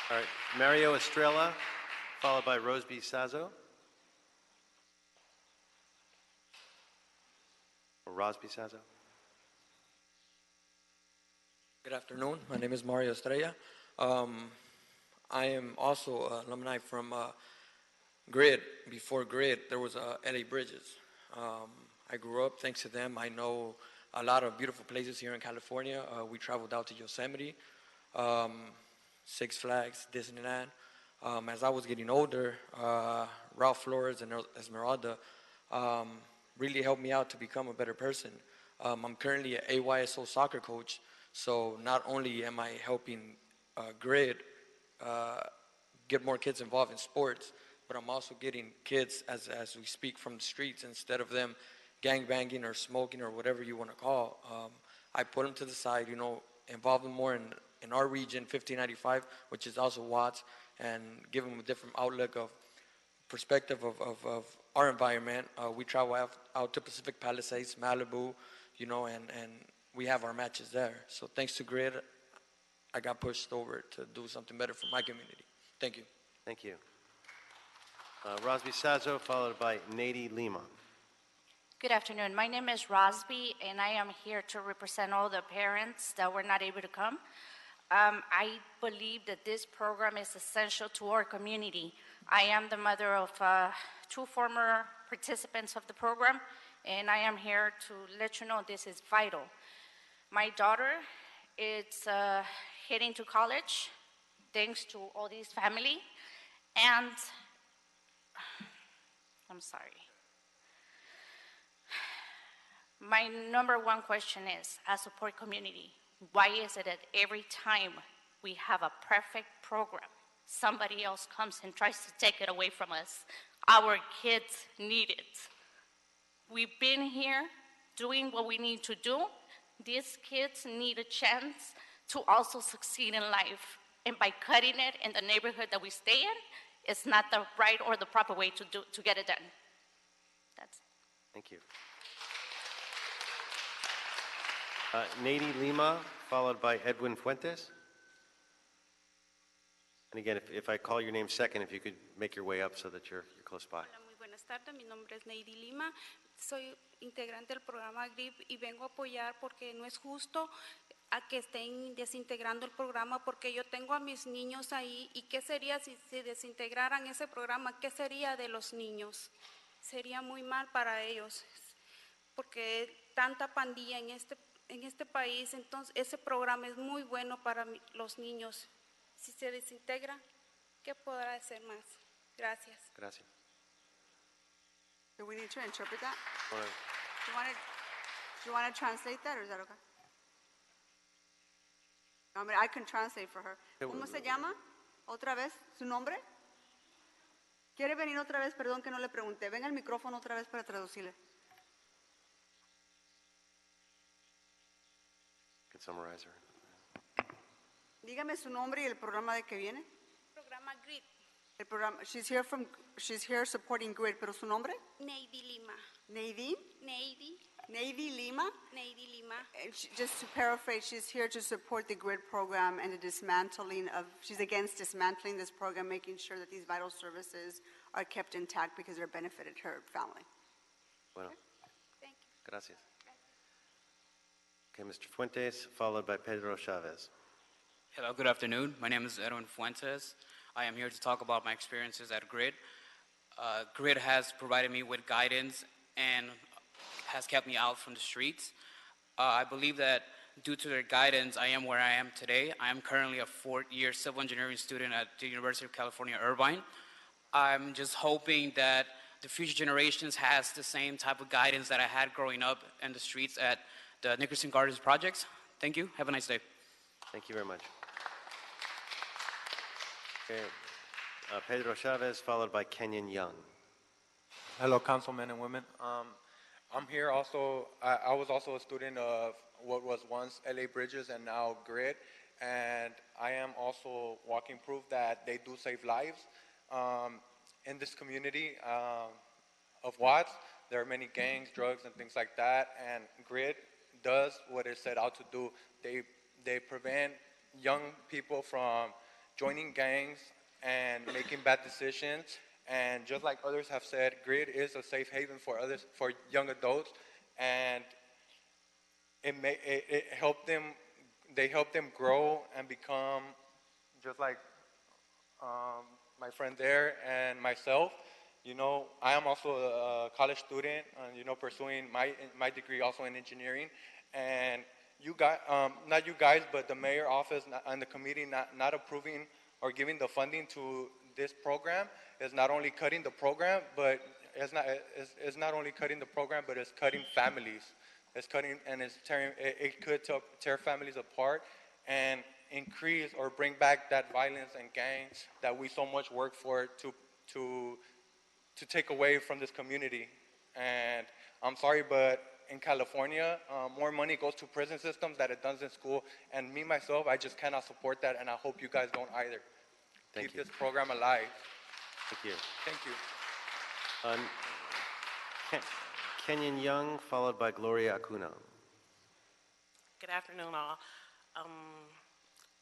All right, Mario Estrella, followed by Roseby Sazo. Or Rosby Sazo. Good afternoon. My name is Mario Estrella. I am also an alumni from Grid. Before Grid, there was LA Bridges. I grew up thanks to them. I know a lot of beautiful places here in California. We traveled out to Yosemite, Six Flags, Disneyland. As I was getting older, Ralph Flores and Esmeralda really helped me out to become a better person. I'm currently an AYSO soccer coach, so not only am I helping Grid get more kids involved in sports, but I'm also getting kids, as we speak, from the streets. Instead of them gangbanging or smoking or whatever you want to call, I put them to the side, involve them more in our region, 1595, which is also Watts, and give them a different outlook of perspective of our environment. We travel out to Pacific Palisades, Malibu, and we have our matches there. So thanks to Grid, I got pushed over to do something better for my community. Thank you. Thank you. Rosby Sazo, followed by Nady Lima. Good afternoon. My name is Rosby, and I am here to represent all the parents that were not able to come. I believe that this program is essential to our community. I am the mother of 2 former participants of the program, and I am here to let you know this is vital. My daughter is heading to college thanks to all this family, and I'm sorry. My number one question is, as a poor community, why is it that every time we have a perfect program, somebody else comes and tries to take it away from us? Our kids need it. We've been here doing what we need to do. These kids need a chance to also succeed in life. And by cutting it in the neighborhood that we stay in, it's not the right or the proper way to get it done. That's it. Thank you. Nady Lima, followed by Edwin Fuentes. And again, if I call your name second, if you could make your way up so that you're close by. Hola, muy buenas tardes. Mi nombre es Nady Lima. Soy integrante del programa GRIP y vengo a apoyar porque no es justo a que estén desintegrando el programa, porque yo tengo a mis niños ahí. ¿Y qué sería si se desintegraran ese programa? ¿Qué sería de los niños? Sería muy mal para ellos, porque tanta pandilla en este país. Entonces ese programa es muy bueno para los niños. Si se desintegra, ¿qué podrá hacer más? Gracias. Gracias. Do we need to interpret that? All right. Do you want to translate that, or is that okay? I mean, I can translate for her. ¿Cómo se llama? ¿Otra vez? ¿Su nombre? ¿Quiere venir otra vez? Perdón que no le pregunté. Venga al micrófono otra vez para traducirle. Can summarize her. Dígame su nombre y el programa de que viene. Programa GRID. El programa. She's here supporting GRID, pero su nombre? Nady Lima. Nady? Nady Lima? Nady Lima. Just to paraphrase, she's here to support the GRID program and the dismantling of, she's against dismantling this program, making sure that these vital services are kept intact because they're benefited her family. Bueno. Thank you. Gracias. Okay, Mr. Fuentes, followed by Pedro Chavez. Hello, good afternoon. My name is Edwin Fuentes. I am here to talk about my experiences at GRID. GRID has provided me with guidance and has kept me out from the streets. I believe that due to their guidance, I am where I am today. I am currently a 4th-year civil engineering student at the University of California, Irvine. I'm just hoping that the future generations has the same type of guidance that I had growing up in the streets at the Nickerson Gardens projects. Thank you. Have a nice day. Thank you very much. Okay, Pedro Chavez, followed by Kenyon Young. Hello, councilmen and women. I'm here also, I was also a student of what was once LA Bridges and now GRID, and I am also walking proof that they do save lives. in this community of Watts, there are many gangs, drugs, and things like that, and GRID does what it set out to do. They prevent young people from joining gangs and making bad decisions. And just like others have said, GRID is a safe haven for others, for young adults, and it helped them. They help them grow and become just like my friend there and myself. You know, I am also a college student, pursuing my degree also in engineering. And you guys, not you guys, but the mayor office and the committee not approving or giving the funding to this program is not only cutting the program, but it's not only cutting the program, but it's cutting families. It's cutting and it's tearing. It could tear families apart and increase or bring back that violence and gangs that we so much work for to take away from this community. And I'm sorry, but in California, more money goes to prison systems than it does in school. And me, myself, I just cannot support that, and I hope you guys don't either. Keep this program alive. Thank you. Thank you. Kenyon Young, followed by Gloria Acuna. Good afternoon, all.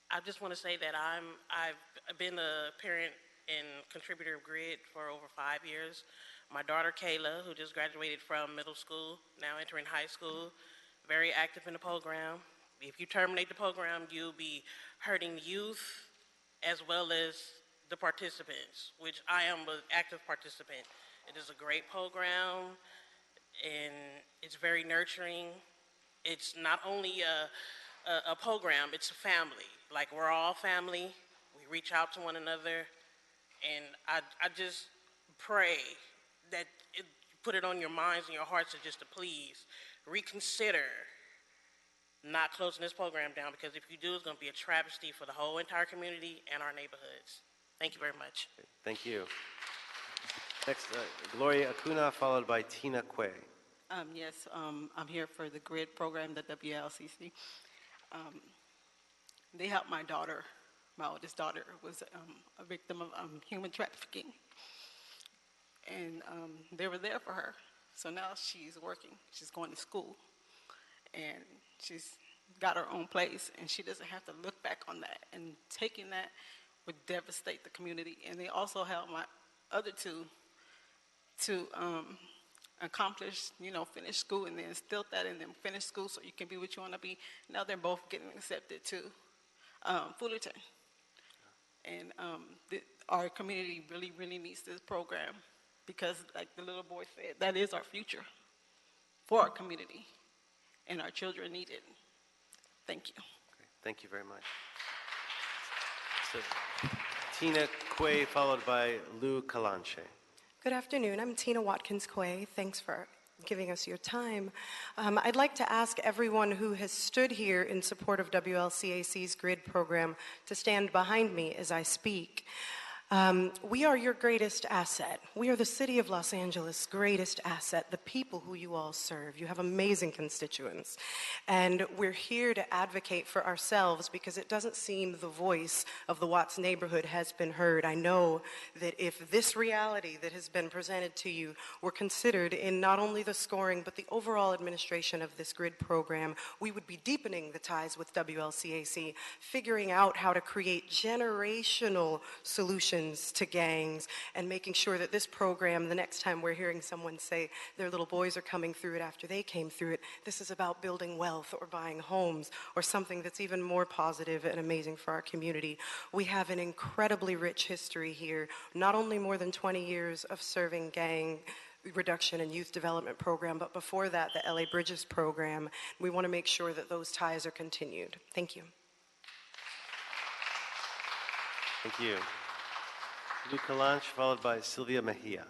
I just want to say that I've been a parent and contributor of GRID for over 5 years. My daughter Kayla, who just graduated from middle school, now entering high school, very active in the program. If you terminate the program, you'll be hurting youth as well as the participants, which I am an active participant. It is a great program, and it's very nurturing. It's not only a program, it's a family. Like, we're all family. We reach out to one another, and I just pray that you put it on your minds and your hearts to please reconsider not closing this program down, because if you do, it's going to be a travesty for the whole entire community and our neighborhoods. Thank you very much. Thank you. Next, Gloria Acuna, followed by Tina Quay. Yes, I'm here for the GRID program, the WLCC. They helped my daughter. My oldest daughter was a victim of human trafficking. And they were there for her. So now she's working. She's going to school. And she's got her own place. And she doesn't have to look back on that. And taking that would devastate the community. And they also helped my other two to accomplish, finish school, and then instill that in them, finish school so you can be what you want to be. Now they're both getting accepted to Fullerton. And our community really, really needs this program because, like the little boy said, that is our future for our community, and our children need it. Thank you. Okay. Thank you very much. So, Tina Quay, followed by Lou Calanche. Good afternoon. I'm Tina Watkins Quay. Thanks for giving us your time. I'd like to ask everyone who has stood here in support of WLCAC's GRID program to stand behind me as I speak. We are your greatest asset. We are the city of Los Angeles' greatest asset, the people who you all serve. You have amazing constituents. And we're here to advocate for ourselves because it doesn't seem the voice of the Watts neighborhood has been heard. I know that if this reality that has been presented to you were considered in not only the scoring but the overall administration of this GRID program, we would be deepening the ties with WLCAC, figuring out how to create generational solutions to gangs, and making sure that this program, the next time we're hearing someone say their little boys are coming through it after they came through it, this is about building wealth or buying homes or something that's even more positive and amazing for our community. We have an incredibly rich history here, not only more than 20 years of serving gang reduction and youth development program, but before that, the LA Bridges program. We want to make sure that those ties are continued. Thank you. Thank you. Lou Calanche, followed by Sylvia Mejia.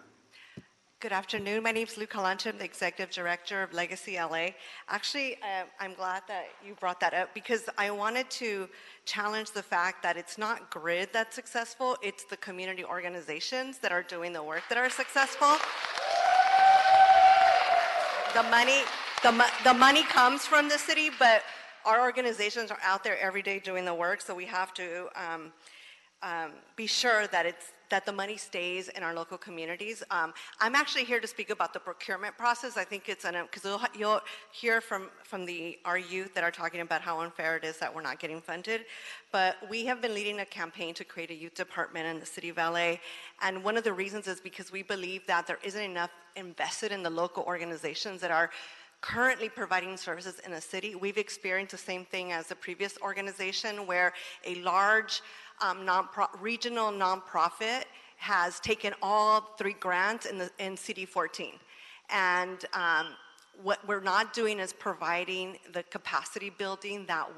Good afternoon. My name is Lou Calanche. I'm the Executive Director of Legacy LA. Actually, I'm glad that you brought that up because I wanted to challenge the fact that it's not GRID that's successful, it's the community organizations that are doing the work that are successful. The money comes from the city, but our organizations are out there every day doing the work, so we have to be sure that that the money stays in our local communities. I'm actually here to speak about the procurement process. I think it's, because you'll hear from our youth that are talking about how unfair it is that we're not getting funded. But we have been leading a campaign to create a youth department in the city of LA. And one of the reasons is because we believe that there isn't enough invested in the local organizations that are currently providing services in the city. We've experienced the same thing as the previous organization, where a large regional nonprofit has taken all 3 grants in CD 14. And what we're not doing is providing the capacity building that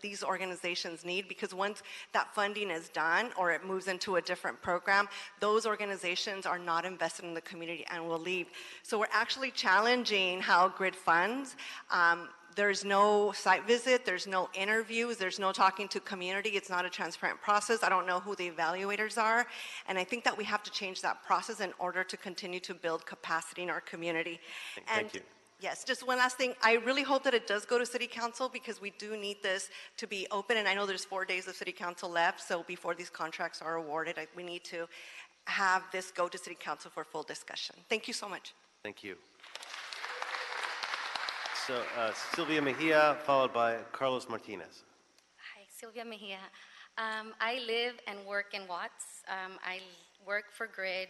these organizations need, because once that funding is done or it moves into a different program, those organizations are not invested in the community and will leave. So we're actually challenging how GRID funds. There's no site visit, there's no interviews, there's no talking to community, it's not a transparent process. I don't know who the evaluators are, and I think that we have to change that process in order to continue to build capacity in our community. Thank you. Yes, just one last thing. I really hope that it does go to City Council, because we do need this to be open, and I know there's 4 days of City Council left, so before these contracts are awarded, we need to have this go to City Council for full discussion. Thank you so much. Thank you. So Sylvia Mejia, followed by Carlos Martinez. Hi, Sylvia Mejia. I live and work in Watts. I work for GRID,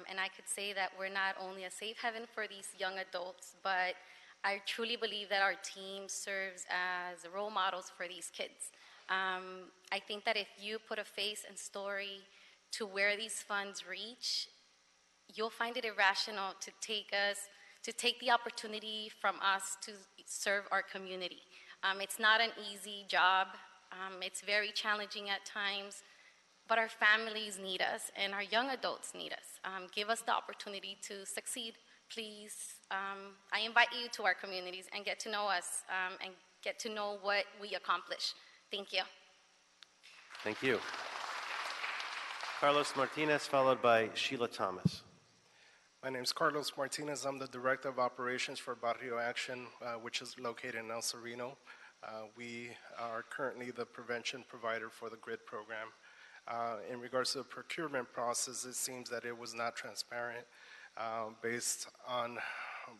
and I could say that we're not only a safe haven for these young adults, but I truly believe that our team serves as role models for these kids. I think that if you put a face and story to where these funds reach, you'll find it irrational to take the opportunity from us to serve our community. It's not an easy job. It's very challenging at times, but our families need us and our young adults need us. Give us the opportunity to succeed, please. I invite you to our communities and get to know us and get to know what we accomplish. Thank you. Thank you. Carlos Martinez, followed by Sheila Thomas. My name is Carlos Martinez. I'm the Director of Operations for Barrio Action, which is located in El Sereno. We are currently the prevention provider for the GRID program. In regards to the procurement process, it seems that it was not transparent based on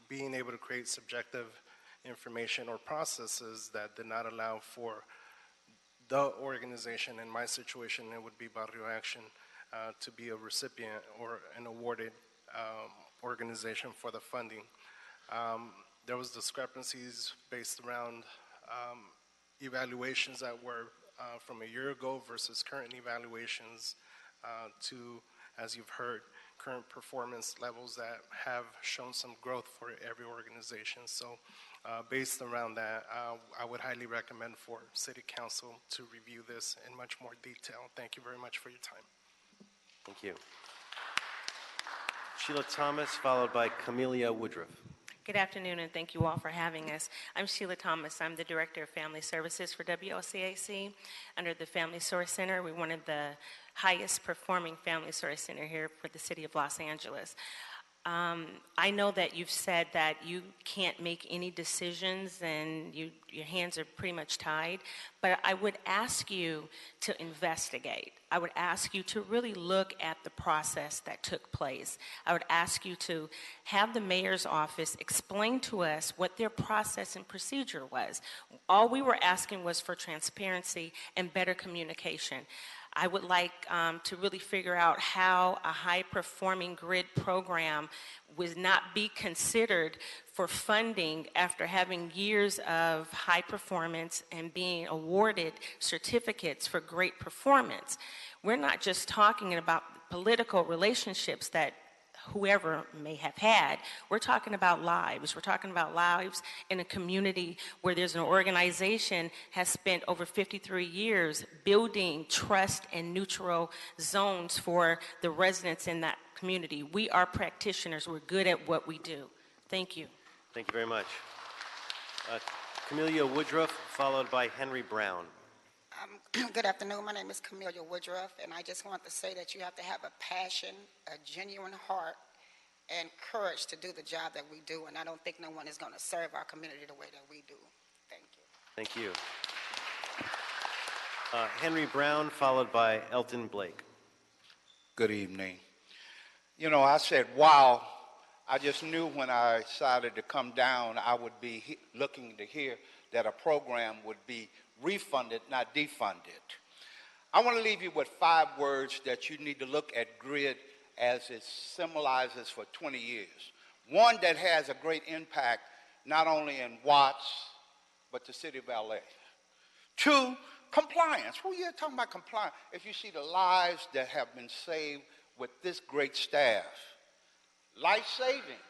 being able to create subjective information or processes that did not allow for the organization. In my situation, it would be Barrio Action to be a recipient or an awarded organization for the funding. There was discrepancies based around evaluations that were from a year ago versus current evaluations to, as you've heard, current performance levels that have shown some growth for every organization. So based around that, I would highly recommend for City Council to review this in much more detail. Thank you very much for your time. Thank you. Sheila Thomas, followed by Camelia Woodruff. Good afternoon, and thank you all for having us. I'm Sheila Thomas. I'm the Director of Family Services for WLCAC. Under the Family Source Center, we're one of the highest performing Family Source Center here for the City of Los Angeles. I know that you've said that you can't make any decisions and your hands are pretty much tied, but I would ask you to investigate. I would ask you to really look at the process that took place. I would ask you to have the mayor's office explain to us what their process and procedure was. All we were asking was for transparency and better communication. I would like to really figure out how a high-performing GRID program would not be considered for funding after having years of high performance and being awarded certificates for great performance. We're not just talking about political relationships that whoever may have had. We're talking about lives. We're talking about lives in a community where there's an organization has spent over 53 years building trust and neutral zones for the residents in that community. We are practitioners. We're good at what we do. Thank you. Thank you very much. Camelia Woodruff, followed by Henry Brown. Good afternoon. My name is Camelia Woodruff, and I just want to say that you have to have a passion, a genuine heart, and courage to do the job that we do, and I don't think no one is going to serve our community the way that we do. Thank you. Thank you. Henry Brown, followed by Elton Blake. Good evening. You know, I said, wow. I just knew when I decided to come down, I would be looking to hear that a program would be refunded, not defunded. I want to leave you with 5 words that you need to look at GRID as it symbolizes for 20 years. One that has a great impact not only in Watts, but the city of LA. 2, compliance. Who you talking about compliance? If you see the lives that have been saved with this great staff. Life-saving.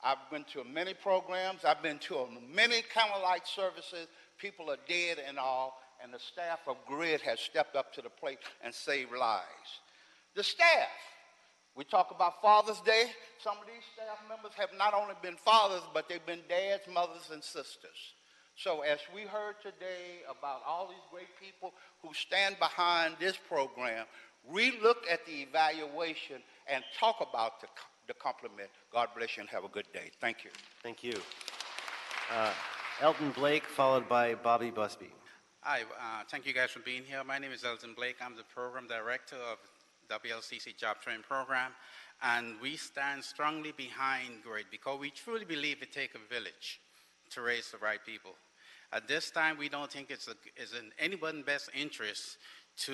I've been to many programs. I've been to many candlelight services. People are dead and all, and the staff of GRID has stepped up to the plate and saved lives. The staff. We talk about Father's Day. Some of these staff members have not only been fathers, but they've been dads, mothers, and sisters. So as we heard today about all these great people who stand behind this program, re-look at the evaluation and talk about the compliment. God bless you and have a good day. Thank you. Thank you. Elton Blake, followed by Bobby Busby. Hi, thank you guys for being here. My name is Elton Blake. I'm the program director of WLCC Job Training Program, and we stand strongly behind GRID because we truly believe it takes a village to raise the right people. At this time, we don't think it's in anyone's best interest to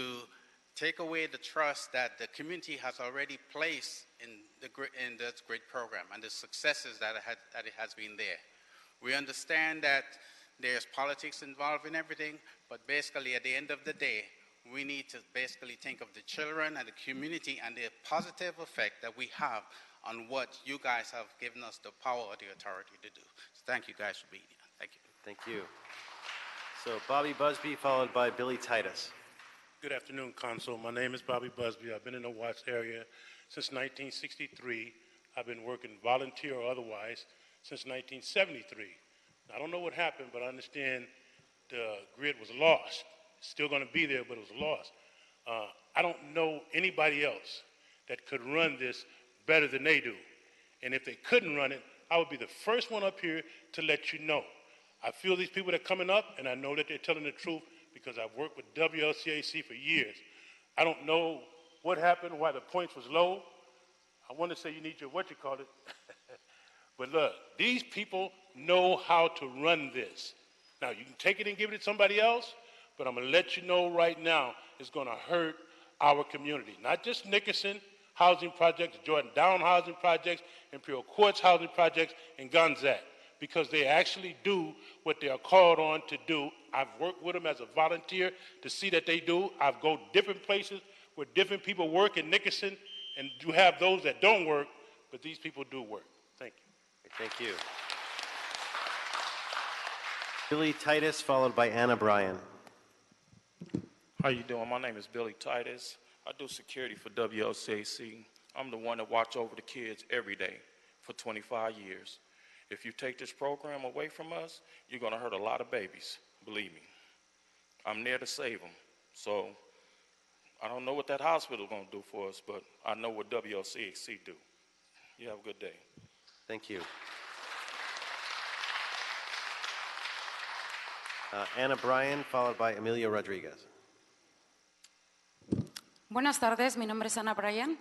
take away the trust that the community has already placed in this GRID program and the successes that it has been there. We understand that there's politics involved in everything, but basically at the end of the day, we need to basically think of the children and the community and the positive effect that we have on what you guys have given us the power or the authority to do. So thank you guys for being here. Thank you. Thank you. So Bobby Busby, followed by Billy Titus. Good afternoon, Council. My name is Bobby Busby. I've been in the Watts area since 1963. I've been working volunteer or otherwise since 1973. I don't know what happened, but I understand the GRID was lost. It's still going to be there, but it was lost. I don't know anybody else that could run this better than they do. And if they couldn't run it, I would be the first one up here to let you know. I feel these people that are coming up, and I know that they're telling the truth because I've worked with WLCAC for years. I don't know what happened, why the points was low. I want to say you need your what-you-call-it. But look, these people know how to run this. Now, you can take it and give it to somebody else, but I'm going to let you know right now it's going to hurt our community. Not just Nickerson housing projects, Jordan Down housing projects, Imperial Courts housing projects, and Gonzac, because they actually do what they are called on to do. I've worked with them as a volunteer to see that they do. I've go different places where different people work in Nickerson, and you have those that don't work, but these people do work. Thank you. Thank you. Billy Titus, followed by Anna Bryan. How you doing? My name is Billy Titus. I do security for WLCAC. I'm the one that watch over the kids every day for 25 years. If you take this program away from us, you're going to hurt a lot of babies, believe me. I'm there to save them. So I don't know what that hospital is going to do for us, but I know what WLCAC do. You have a good day. Thank you. Anna Bryan, followed by Emilio Rodriguez. Buenas tardes, mi nombre es Ana Bryan.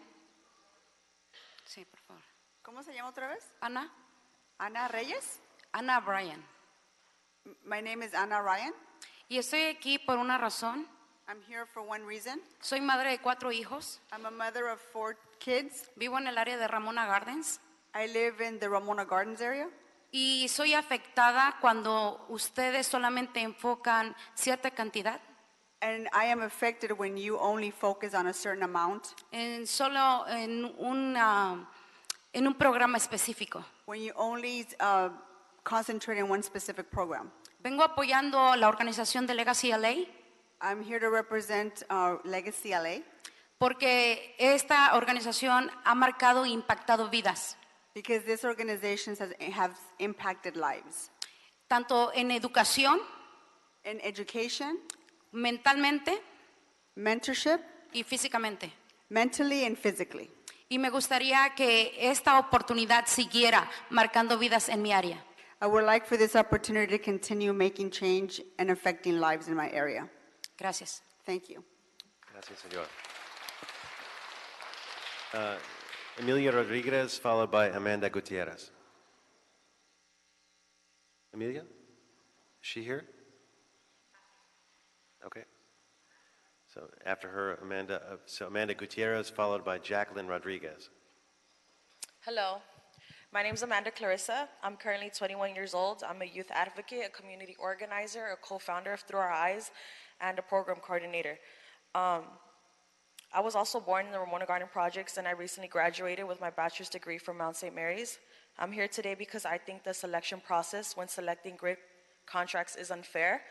Sí, por favor. ¿Cómo se llama otra vez? Ana. Ana Reyes. Ana Bryan. My name is Ana Ryan. Y estoy aquí por una razón. I'm here for one reason. Soy madre de 4 hijos. I'm a mother of 4 kids. Vivo en el área de Ramona Gardens. I live in the Ramona Gardens area. Y soy afectada cuando ustedes solamente enfocan cierta cantidad. And I am affected when you only focus on a certain amount. Solo en un programa específico. When you only concentrate on one specific program. Vengo apoyando la organización de Legacy LA. I'm here to represent Legacy LA. Porque esta organización ha marcado e impactado vidas. Because this organization has impacted lives. Tanto en educación, in education, mentalmente, mentorship, y físicamente. Mentally and physically. Y me gustaría que esta oportunidad siguiera marcando vidas en mi área. I would like for this opportunity to continue making change and affecting lives in my area. Gracias. Thank you. Gracias, señor. Emilia Rodriguez, followed by Amanda Gutierrez. Emilia? Is she here? Okay. So after her, Amanda Gutierrez, followed by Jacqueline Rodriguez. Hello, my name is Amanda Clarissa. I'm currently 21 years old. I'm a youth advocate, a community organizer, a co-founder of Through Our Eyes, and a program coordinator. I was also born in the Ramona Garden Projects, and I recently graduated with my bachelor's degree from Mount St. Mary's. I'm here today because I think the selection process when selecting GRID contracts is unfair.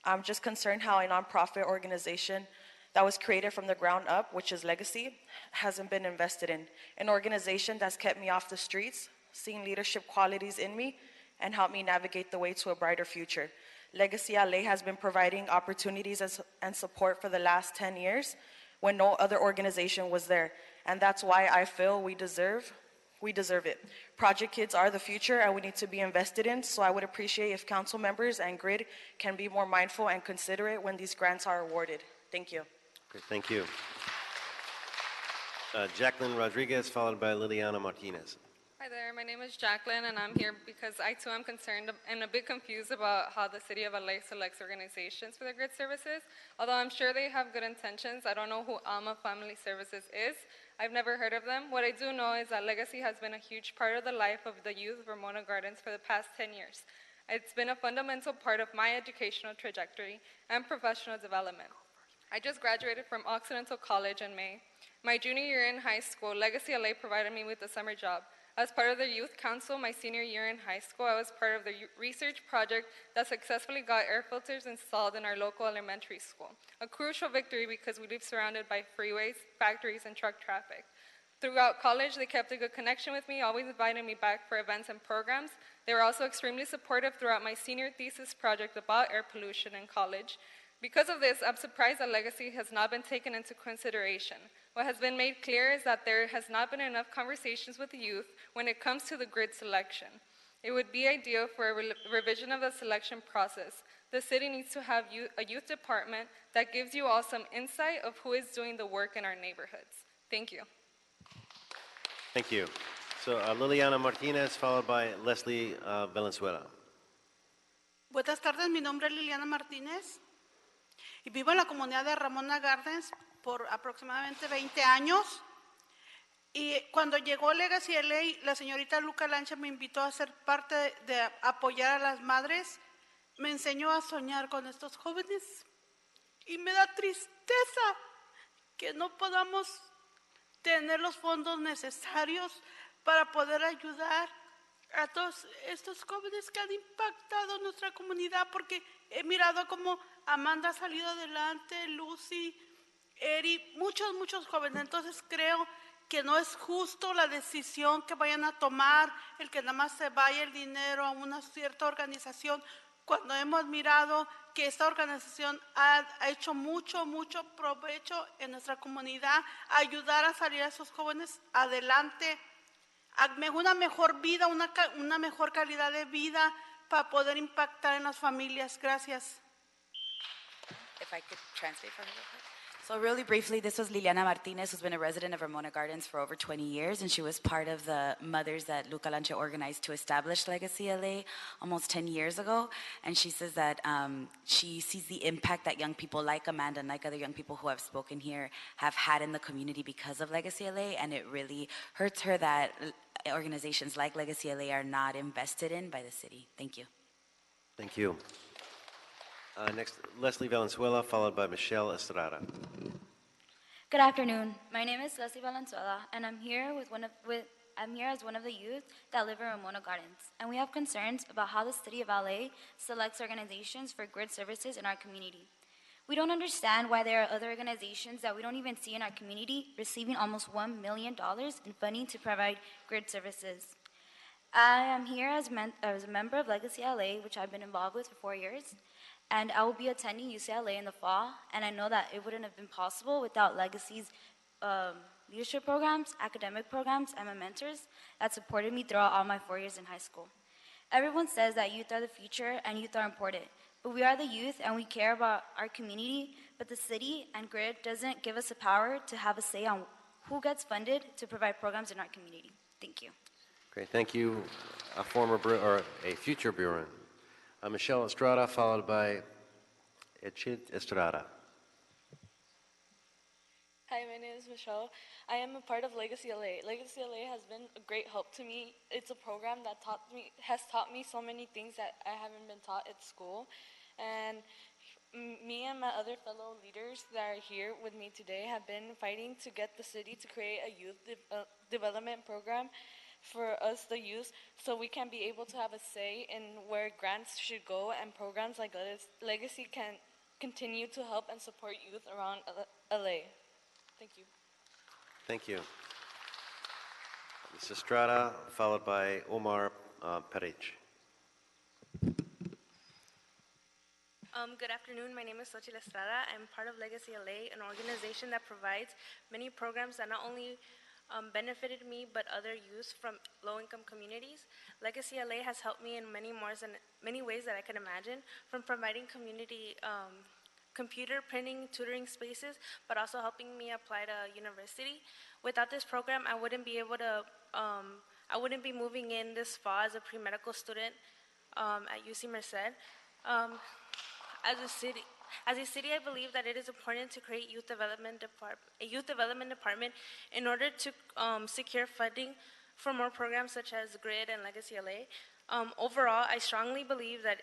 I'm just concerned how a nonprofit organization that was created from the ground up, which is Legacy, hasn't been invested in. An organization that's kept me off the streets, seen leadership qualities in me, and helped me navigate the way to a brighter future. Legacy LA has been providing opportunities and support for the last 10 years when no other organization was there. And that's why I feel we deserve it. Project Kids are the future and we need to be invested in, so I would appreciate if council members and GRID can be more mindful and considerate when these grants are awarded. Thank you. Great, thank you. Jacqueline Rodriguez, followed by Liliana Martinez. Hi there, my name is Jacqueline, and I'm here because I too am concerned and a bit confused about how the City of LA selects organizations for their GRID services. Although I'm sure they have good intentions, I don't know who Alma Family Services is. I've never heard of them. What I do know is that Legacy has been a huge part of the life of the youth of Ramona Gardens for the past 10 years. It's been a fundamental part of my educational trajectory and professional development. I just graduated from Occidental College in May. My junior year in high school, Legacy LA provided me with a summer job. As part of the Youth Council my senior year in high school, I was part of the research project that successfully got air filters installed in our local elementary school. A crucial victory because we live surrounded by freeways, factories, and truck traffic. Throughout college, they kept a good connection with me, always inviting me back for events and programs. They were also extremely supportive throughout my senior thesis project about air pollution in college. Because of this, I'm surprised that Legacy has not been taken into consideration. What has been made clear is that there has not been enough conversations with the youth when it comes to the GRID selection. It would be ideal for a revision of the selection process. The city needs to have a youth department that gives you all some insight of who is doing the work in our neighborhoods. Thank you. Thank you. So Liliana Martinez, followed by Leslie Valenzuela. Buenas tardes, mi nombre es Liliana Martínez y vivo en la comunidad de Ramona Gardens por aproximadamente 20 años. Y cuando llegó Legacy LA, la señorita Luca Lancha me invitó a ser parte de apoyar a las madres. Me enseñó a soñar con estos jóvenes y me da tristeza que no podamos tener los fondos necesarios para poder ayudar a todos estos jóvenes que han impactado nuestra comunidad, porque he mirado cómo Amanda ha salido adelante, Lucy, Eri, muchos jóvenes. Entonces creo que no es justo la decisión que vayan a tomar, el que nada más se vaya el dinero a una cierta organización, cuando hemos mirado que esta organización ha hecho mucho provecho en nuestra comunidad, ayudar a salir a esos jóvenes adelante, a una mejor vida, una mejor calidad de vida para poder impactar en las familias. Gracias. If I could translate for her real quick. So really briefly, this was Liliana Martinez, who's been a resident of Ramona Gardens for over 20 years, and she was part of the mothers that Luca Lancha organized to establish Legacy LA almost 10 years ago. And she says that she sees the impact that young people like Amanda and like other young people who have spoken here have had in the community because of Legacy LA, and it really hurts her that organizations like Legacy LA are not invested in by the city. Thank you. Thank you. Next, Leslie Valenzuela, followed by Michelle Estrada. Good afternoon. My name is Leslie Valenzuela, and I'm here as one of the youth that live in Ramona Gardens. And we have concerns about how the City of LA selects organizations for GRID services in our community. We don't understand why there are other organizations that we don't even see in our community receiving almost $1 million in funding to provide GRID services. I am here as a member of Legacy LA, which I've been involved with for 4 years. And I will be attending UCLA in the fall, and I know that it wouldn't have been possible without Legacy's leadership programs, academic programs, and my mentors that supported me throughout all my 4 years in high school. Everyone says that youth are the future and youth are important, but we are the youth and we care about our community, but the city and GRID doesn't give us the power to have a say on who gets funded to provide programs in our community? Thank you. Great, thank you. A future Bureauan. Michelle Estrada, followed by Echid Estrada. Hi, my name is Michelle. I am a part of Legacy LA. Legacy LA has been a great help to me. It's a program that has taught me so many things that I haven't been taught at school. And me and my other fellow leaders that are here with me today have been fighting to get the city to create a youth development program for us, the youth, so we can be able to have a say in where grants should go and programs like Legacy can continue to help and support youth around LA. Thank you. Thank you. Ms. Estrada, followed by Omar Perich. Good afternoon. My name is Xochitl Estrada. I'm part of Legacy LA, an organization that provides many programs that not only benefited me, but other youth from low-income communities. Legacy LA has helped me in many ways that I can imagine, from providing community computer printing, tutoring spaces, but also helping me apply to university. Without this program, I wouldn't be able to, I wouldn't be moving in this fall as a pre-medical student at UC Merced. As a city, I believe that it is important to create a youth development department in order to secure funding for more programs such as GRID and Legacy LA. Overall, I strongly believe that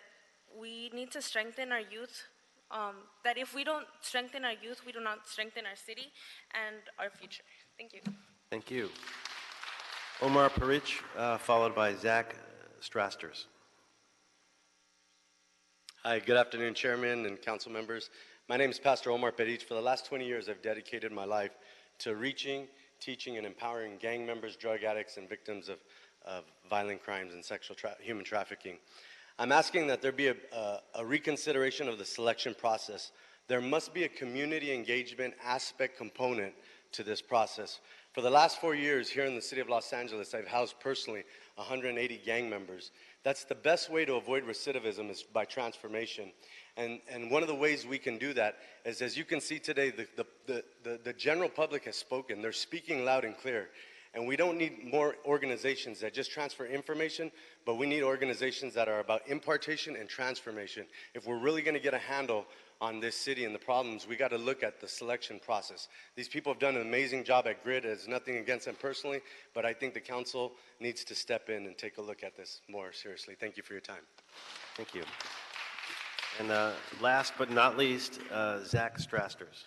we need to strengthen our youth, that if we don't strengthen our youth, we do not strengthen our city and our future. Thank you. Thank you. Omar Perich, followed by Zach Strasters. Hi, good afternoon, Chairman and council members. My name is Pastor Omar Perich. For the last 20 years, I've dedicated my life to reaching, teaching, and empowering gang members, drug addicts, and victims of violent crimes and human trafficking. I'm asking that there be a reconsideration of the selection process. There must be a community engagement aspect component to this process. For the last 4 years here in the city of Los Angeles, I've housed personally 180 gang members. That's the best way to avoid recidivism is by transformation. And one of the ways we can do that is, as you can see today, the general public has spoken. They're speaking loud and clear. And we don't need more organizations that just transfer information, but we need organizations that are about impartation and transformation. If we're really going to get a handle on this city and the problems, we got to look at the selection process. These people have done an amazing job at GRID. There's nothing against them personally, but I think the council needs to step in and take a look at this more seriously. Thank you for your time. Thank you. And last but not least, Zach Strasters.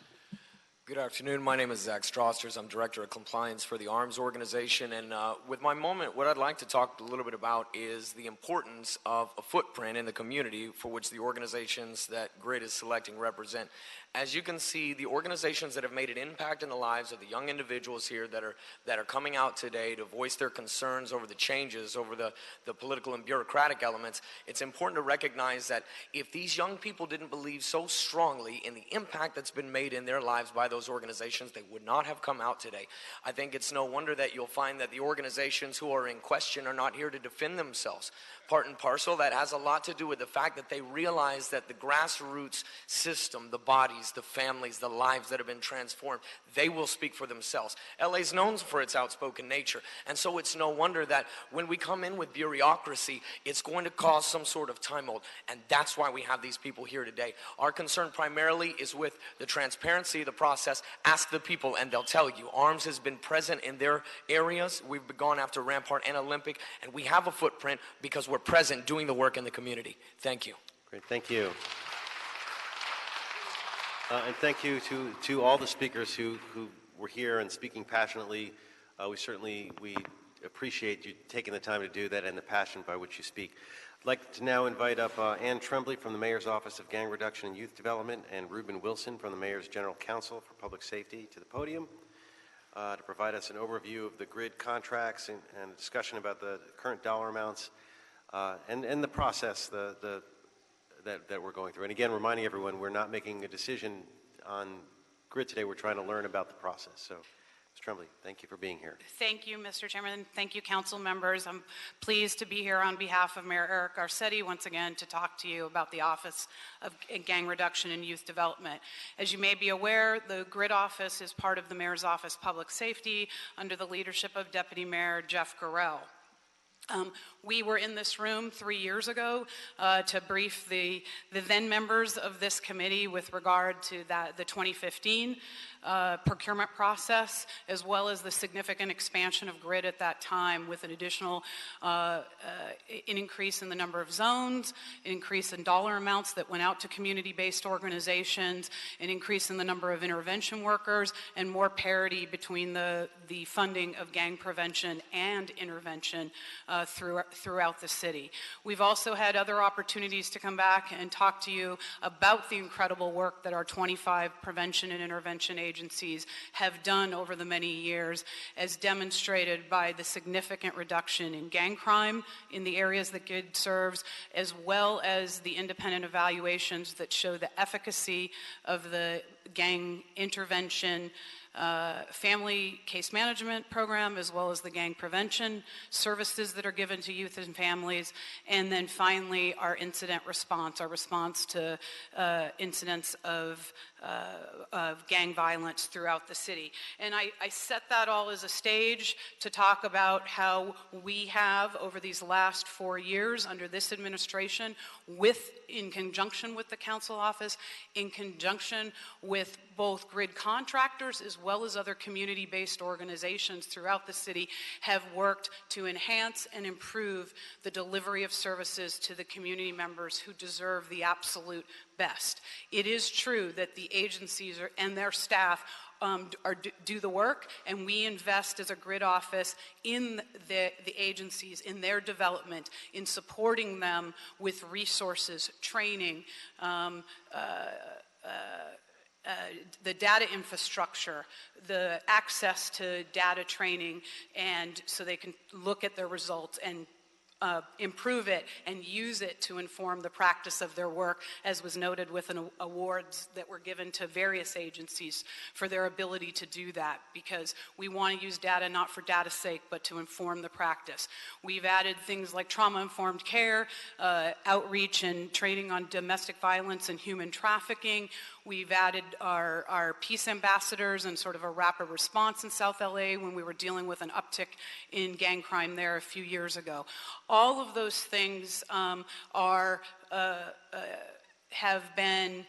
Good afternoon. My name is Zach Strasters. I'm Director of Compliance for the ARMS organization. And with my moment, what I'd like to talk a little bit about is the importance of a footprint in the community for which the organizations that GRID is selecting represent. As you can see, the organizations that have made an impact in the lives of the young individuals here that are coming out today to voice their concerns over the changes, over the political and bureaucratic elements, it's important to recognize that if these young people didn't believe so strongly in the impact that's been made in their lives by those organizations, they would not have come out today. I think it's no wonder that you'll find that the organizations who are in question are not here to defend themselves. Part and parcel, that has a lot to do with the fact that they realize that the grassroots system, the bodies, the families, the lives that have been transformed, they will speak for themselves. LA's known for its outspoken nature, and so it's no wonder that when we come in with bureaucracy, it's going to cause some sort of tumult, and that's why we have these people here today. Our concern primarily is with the transparency of the process. Ask the people and they'll tell you. ARMS has been present in their areas. We've gone after Rampart and Olympic, and we have a footprint because we're present doing the work in the community. Thank you. Great, thank you. And thank you to all the speakers who were here and speaking passionately. We appreciate you taking the time to do that and the passion by which you speak. I'd like to now invite up Ann Tremblay from the Mayor's Office of Gang Reduction and Youth Development and Ruben Wilson from the Mayor's General Counsel for Public Safety to the podium to provide us an overview of the GRID contracts and a discussion about the current dollar amounts and the process that we're going through. And again, reminding everyone, we're not making a decision on GRID today. We're trying to learn about the process. So Ms. Tremblay, thank you for being here. Thank you, Mr. Chairman. Thank you, council members. I'm pleased to be here on behalf of Mayor Eric Garcetti once again to talk to you about the Office of Gang Reduction and Youth Development. As you may be aware, the GRID office is part of the Mayor's Office of Public Safety under the leadership of Deputy Mayor Jeff Gorell. We were in this room 3 years ago to brief the then members of this committee with regard to the 2015 procurement process, as well as the significant expansion of GRID at that time with an additional an increase in the number of zones, an increase in dollar amounts that went out to community-based organizations, an increase in the number of intervention workers, and more parity between the funding of gang prevention and intervention throughout the city. We've also had other opportunities to come back and talk to you about the incredible work that our 25 prevention and intervention agencies have done over the many years, as demonstrated by the significant reduction in gang crime in the areas that GID serves, as well as the independent evaluations that show the efficacy of the gang intervention family case management program, as well as the gang prevention services that are given to youth and families, and then finally our incident response, our response to incidents of gang violence throughout the city. And I set that all as a stage to talk about how we have, over these last 4 years under this administration, in conjunction with the council office, in conjunction with both GRID contractors as well as other community-based organizations throughout the city, have worked to enhance and improve the delivery of services to the community members who deserve the absolute best. It is true that the agencies and their staff do the work, and we invest as a GRID office in the agencies, in their development, in supporting them with resources, training, the data infrastructure, the access to data training, and so they can look at their results and improve it and use it to inform the practice of their work, as was noted with awards that were given to various agencies for their ability to do that, because we want to use data not for data's sake, but to inform the practice. We've added things like trauma-informed care, outreach and training on domestic violence and human trafficking. We've added our peace ambassadors and sort of a rapid response in South LA when we were dealing with an uptick in gang crime there a few years ago. All of those things have been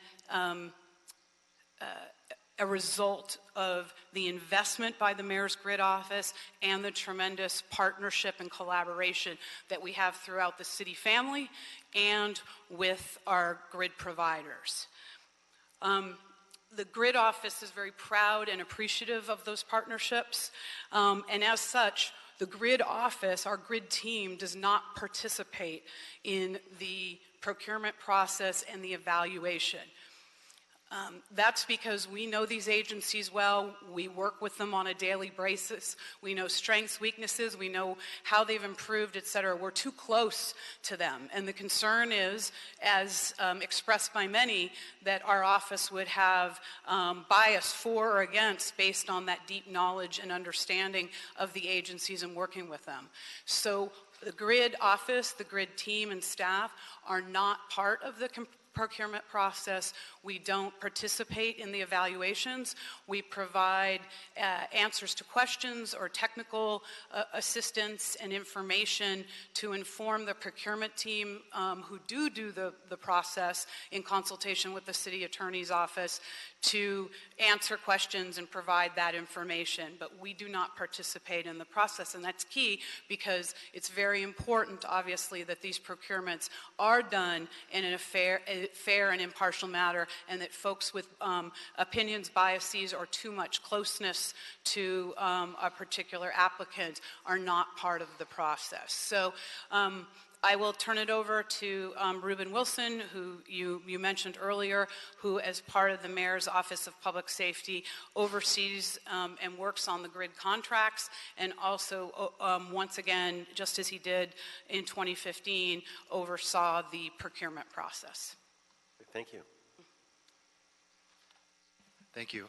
a result of the investment by the Mayor's GRID office and the tremendous partnership and collaboration that we have throughout the city family and with our GRID providers. The GRID office is very proud and appreciative of those partnerships, and as such, the GRID office, our GRID team, does not participate in the procurement process and the evaluation. That's because we know these agencies well. We work with them on a daily basis. We know strengths, weaknesses. We know how they've improved, et cetera. We're too close to them. And the concern is, as expressed by many, that our office would have bias for or against based on that deep knowledge and understanding of the agencies and working with them. So the GRID office, the GRID team and staff are not part of the procurement process. We don't participate in the evaluations. We provide answers to questions or technical assistance and information to inform the procurement team who do the process in consultation with the city attorney's office to answer questions and provide that information. But we do not participate in the process, and that's key because it's very important, obviously, that these procurements are done in a fair and impartial manner, and that folks with opinions, biases, or too much closeness to a particular applicant are not part of the process. So I will turn it over to Ruben Wilson, who you mentioned earlier, who as part of the Mayor's Office of Public Safety oversees and works on the GRID contracts, and also once again, just as he did in 2015, oversaw the procurement process. Thank you. Thank you.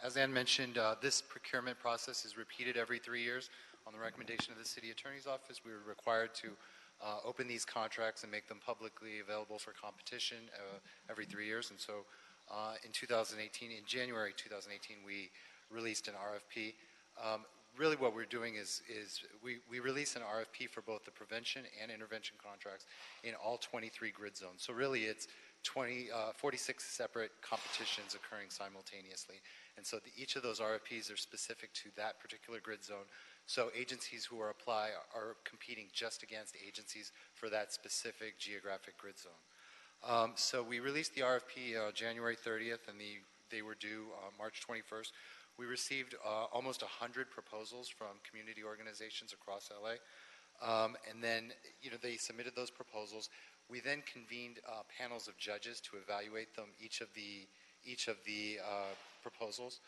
As Ann mentioned, this procurement process is repeated every 3 years. On the recommendation of the City Attorney's Office, we were required to open these contracts and make them publicly available for competition every 3 years. And so in 2018, in January 2018, we released an RFP. Really what we're doing is we release an RFP for both the prevention and intervention contracts in all 23 grid zones. So really it's 46 separate competitions occurring simultaneously. And so each of those RFPs are specific to that particular grid zone. So agencies who apply are competing just against agencies for that specific geographic grid zone. So we released the RFP January 30th, and they were due March 21st. We received almost 100 proposals from community organizations across LA. And then, they submitted those proposals. We then convened panels of judges to evaluate them, each of the proposals.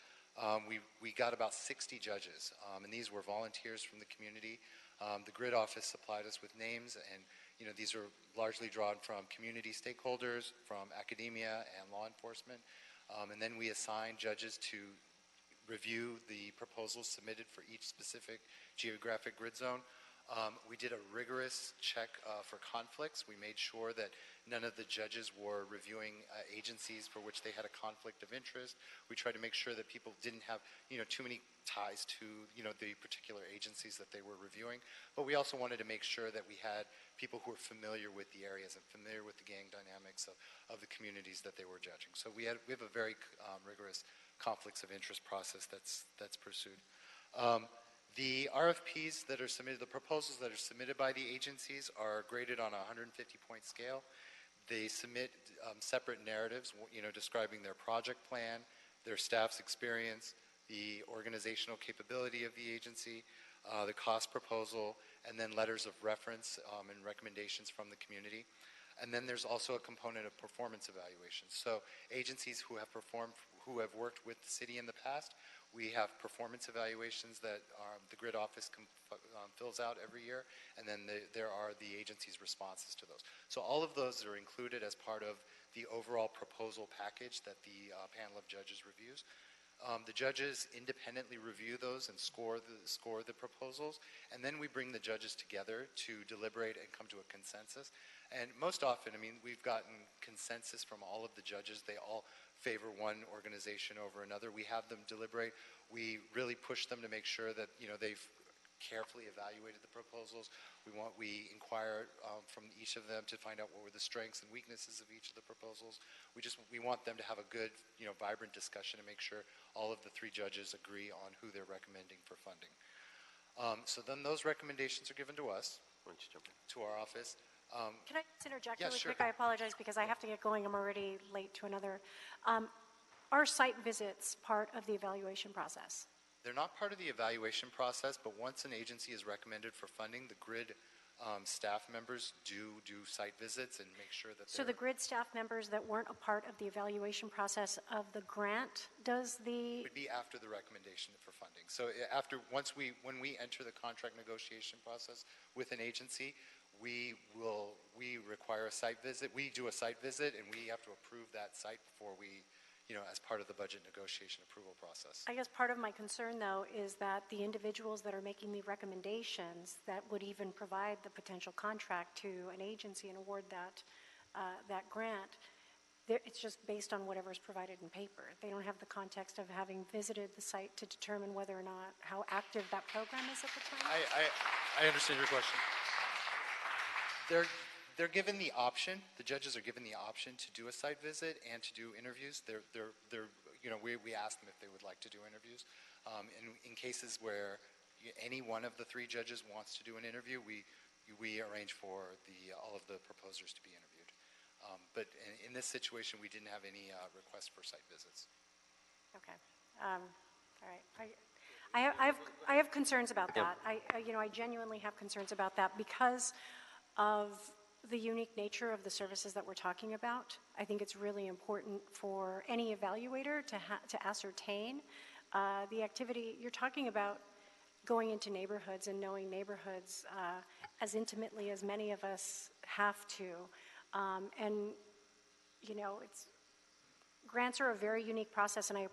We got about 60 judges, and these were volunteers from the community. The grid office supplied us with names, and these are largely drawn from community stakeholders, from academia and law enforcement. And then we assigned judges to review the proposals submitted for each specific geographic grid zone. We did a rigorous check for conflicts. We made sure that none of the judges were reviewing agencies for which they had a conflict of interest. We tried to make sure that people didn't have, too many ties to, the particular agencies that they were reviewing. But we also wanted to make sure that we had people who were familiar with the areas and familiar with the gang dynamics of the communities that they were judging. So we have a very rigorous conflicts of interest process that's pursued. The RFPs that are submitted, the proposals that are submitted by the agencies are graded on a 150-point scale. They submit separate narratives, describing their project plan, their staff's experience, the organizational capability of the agency, the cost proposal, and then letters of reference and recommendations from the community. And then there's also a component of performance evaluations. So agencies who have worked with the city in the past, we have performance evaluations that the grid office fills out every year, and then there are the agency's responses to those. So all of those are included as part of the overall proposal package that the panel of judges reviews. The judges independently review those and score the proposals, and then we bring the judges together to deliberate and come to a consensus. And most often, we've gotten consensus from all of the judges. They all favor one organization over another. We have them deliberate. We really push them to make sure that they've carefully evaluated the proposals. We inquire from each of them to find out what were the strengths and weaknesses of each of the proposals. We want them to have a good, vibrant discussion to make sure all of the three judges agree on who they're recommending for funding. So then those recommendations are given to us, to our office. Can I just interject Yeah, really sure. quick? I apologize because I have to get going. I'm already late to another. Are site visits part of the evaluation process? They're not part of the evaluation process, but once an agency is recommended for funding, the grid staff members do site visits and make sure that So the grid staff members that weren't a part of the evaluation process of the grant would be after the recommendation for funding. So when we enter the contract negotiation process with an agency, we require a site visit. We do a site visit, and we have to approve that site before we, as part of the budget negotiation approval process. I guess part of my concern, though, is that the individuals that are making the recommendations that would even provide the potential contract to an agency and award that grant, it's just based on whatever is provided in paper. They don't have the context of having visited the site to determine whether or not how active that program is at the time. I understand your question. They're given the option. The judges are given the option to do a site visit and to do interviews. We ask them if they would like to do interviews. In cases where any one of the three judges wants to do an interview, we arrange for all of the proposers to be interviewed. But in this situation, we didn't have any requests for site visits. Okay. All right. I have concerns about that. I genuinely have concerns about that because of the unique nature of the services that we're talking about. I think it's really important for any evaluator to ascertain the activity. You're talking about going into neighborhoods and knowing neighborhoods as intimately as many of us have to. It's grants are a very unique process, and I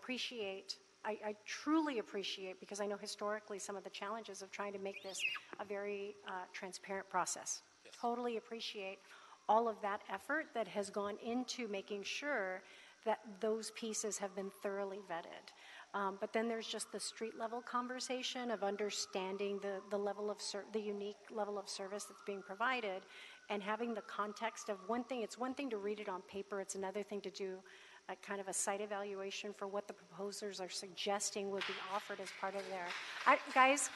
truly appreciate, because I know historically some of the challenges of trying to make this a very transparent process. Yes. Totally appreciate all of that effort that has gone into making sure that those pieces have been thoroughly vetted. But then there's just the street level conversation of understanding the level of the unique level of service that's being provided, and having the context of one thing. It's one thing to read it on paper. It's another thing to do a kind of a site evaluation for what the proposers are suggesting would be offered as part of their. Guys.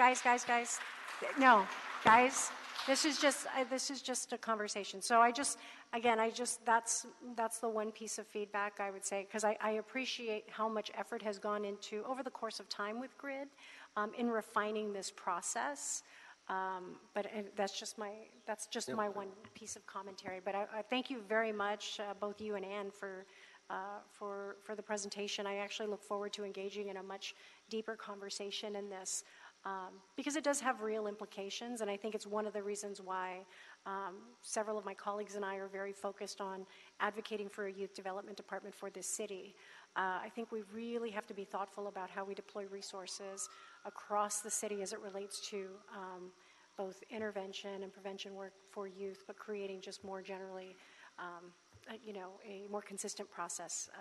No, guys. This is just a conversation. So that's the one piece of feedback I would say, because I appreciate how much effort has gone into over the course of time with GRID in refining this process. But that's just my one piece of commentary. But I thank you very much, both you and Ann, for the presentation. I actually look forward to engaging in a much deeper conversation in this. Because it does have real implications, and I think it's one of the reasons why several of my colleagues and I are very focused on advocating for a youth development department for this city. I think we really have to be thoughtful about how we deploy resources across the city as it relates to both intervention and prevention work for youth, but creating just more generally a more consistent process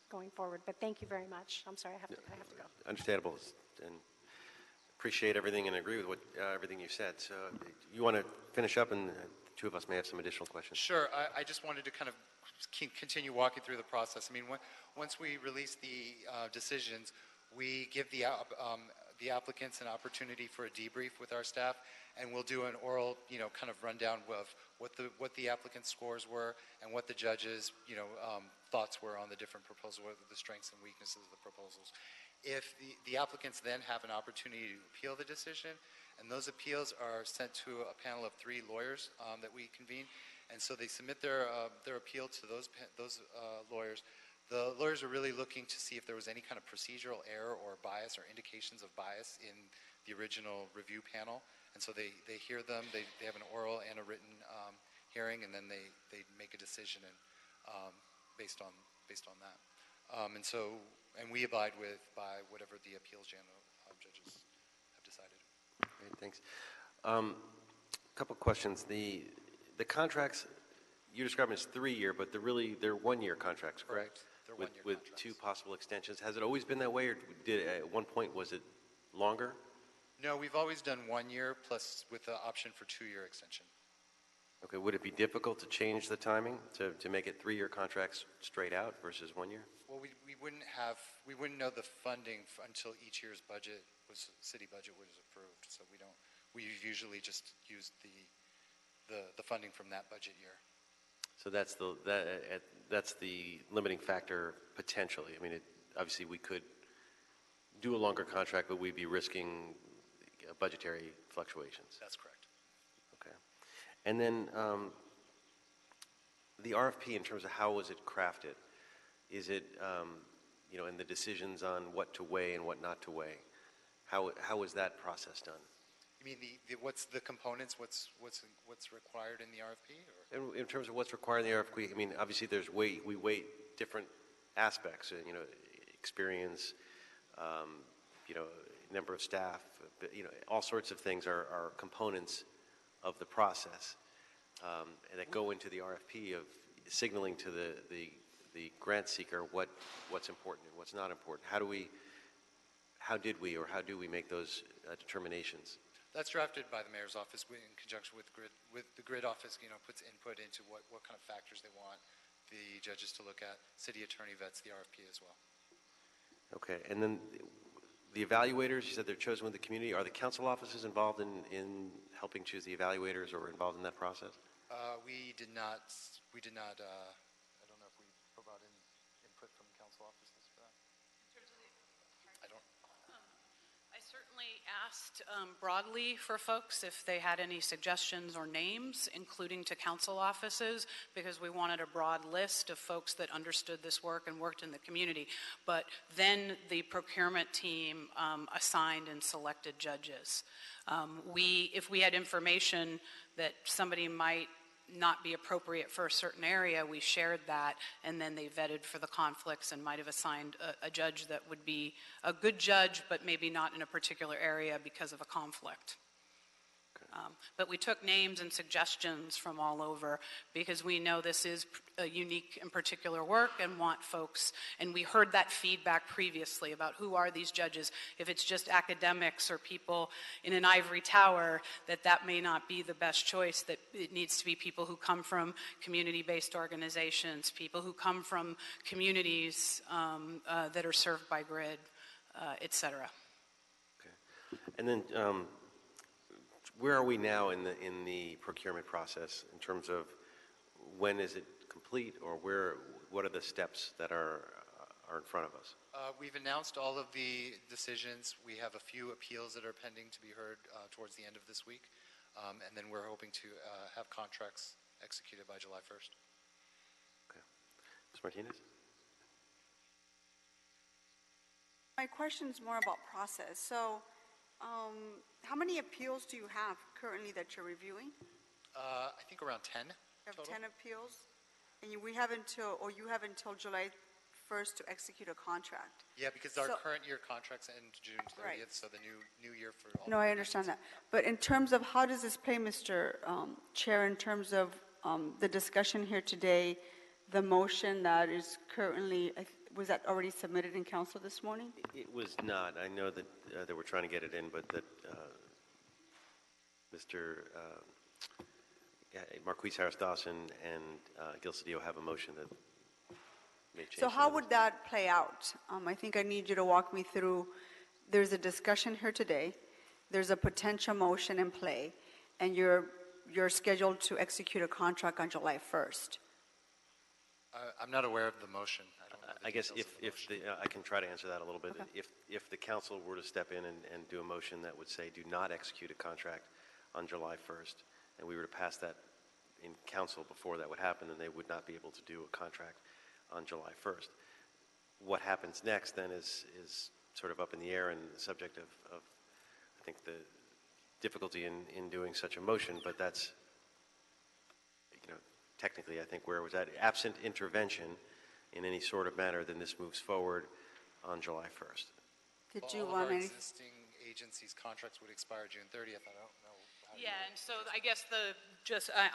going forward. But thank you very much. I'm sorry, I have to go. Understandable, and appreciate everything and agree with everything you said. So you want to finish up, and two of us may have some additional questions. Sure. I just wanted to kind of continue walking through the process. I mean, once we release the decisions, we give the applicants an opportunity for a debrief with our staff, and we'll do an oral, kind of rundown of what the applicant scores were and what the judges, thoughts were on the different proposals, what the strengths and weaknesses of the proposals. If the applicants then have an opportunity to appeal the decision, and those appeals are sent to a panel of 3 lawyers that we convene, and so they submit their appeal to those lawyers. The lawyers are really looking to see if there was any kind of procedural error or bias or indications of bias in the original review panel, and so they hear them. They have an oral and a written hearing, and then they make a decision based on that. And we abide by whatever the appeals judges have decided. Great, thanks. Couple questions. The contracts you describe them as 3-year, but they're 1-year contracts, correct? They're 1-year with contracts. 2 possible extensions. Has it always been that way, or at one point was it longer? No, we've always done 1 year plus with the option for 2-year extension. Okay, would it be difficult to change the timing to make it 3-year contracts straight out versus 1 year? Well, we wouldn't know the funding until each year's city budget was approved. So we usually just use the funding from that budget year. So that's the limiting factor potentially. I mean, obviously we could do a longer contract, but we'd be risking budgetary fluctuations. That's correct. Okay. And then the RFP, in terms of how was it crafted, is it, in the decisions on what to weigh and what not to weigh, how was that process done? You mean what's the components? What's required in the RFP? Or? In terms of what's required in the RFP, I mean, obviously we weight different aspects, experience, number of staff, all sorts of things are components of the process and that go into the RFP of signaling to the grant seeker what's important and what's not important. How do we make those determinations? That's drafted by the mayor's office in conjunction with GRID. The GRID office, puts input into what kind of factors they want the judges to look at. City attorney vets the RFP as well. Okay, and then the evaluators, you said they're chosen with the community. Are the council offices involved in helping choose the evaluators or involved in that process? We did not. I don't know if we brought in input from council offices for that. I don't. I certainly asked broadly for folks if they had any suggestions or names, including to council offices, because we wanted a broad list of folks that understood this work and worked in the community. But then the procurement team assigned and selected judges. If we had information that somebody might not be appropriate for a certain area, we shared that, and then they vetted for the conflicts and might have assigned a judge that would be a good judge, but maybe not in a particular area because of a conflict. But we took names and suggestions from all over because we know this is a unique and particular work and want folks, and we heard that feedback previously about who are these judges. If it's just academics or people in an ivory tower, that may not be the best choice, that it needs to be people who come from community-based organizations, people who come from communities that are served by GRID, et cetera. Okay. And then where are we now in the procurement process in terms of when is it complete, or what are the steps that are in front of us? We've announced all of the decisions. We have a few appeals that are pending to be heard towards the end of this week, and then we're hoping to have contracts executed by July 1st. Okay. Ms. Martinez? My question is more about process. So, how many appeals do you have currently that you're reviewing? I think around 10. You have total. 10 appeals, and you have until July 1st to execute a contract. Yeah, because our current year contracts end June 30th, Right. so the new year for all. No, I understand that. But in terms of how does this play, Mr. Chair, in terms of the discussion here today, the motion that is currently, was that already submitted in council this morning? It was not. I know that they were trying to get it in, but that Mr. Marquise Harris-Dawson and Gil Cedillo have a motion that may change. So how would that play out? I think I need you to walk me through. There's a discussion here today. There's a potential motion in play, and you're scheduled to execute a contract on July 1st. I'm not aware of the motion. I don't know the I guess details of the motion. I can try to answer that a little bit. Okay. If the council were to step in and do a motion that would say do not execute a contract on July 1st, and we were to pass that in council before that would happen, then they would not be able to do a contract on July 1st. What happens next then is sort of up in the air and the subject of I think the difficulty in doing such a motion, but that's, technically I think where it was at. Absent intervention in any sort of manner, then this moves forward on July 1st. Did Well, you all of want our any? existing agencies' contracts would expire June 30th. I don't know. Yeah, and so I guess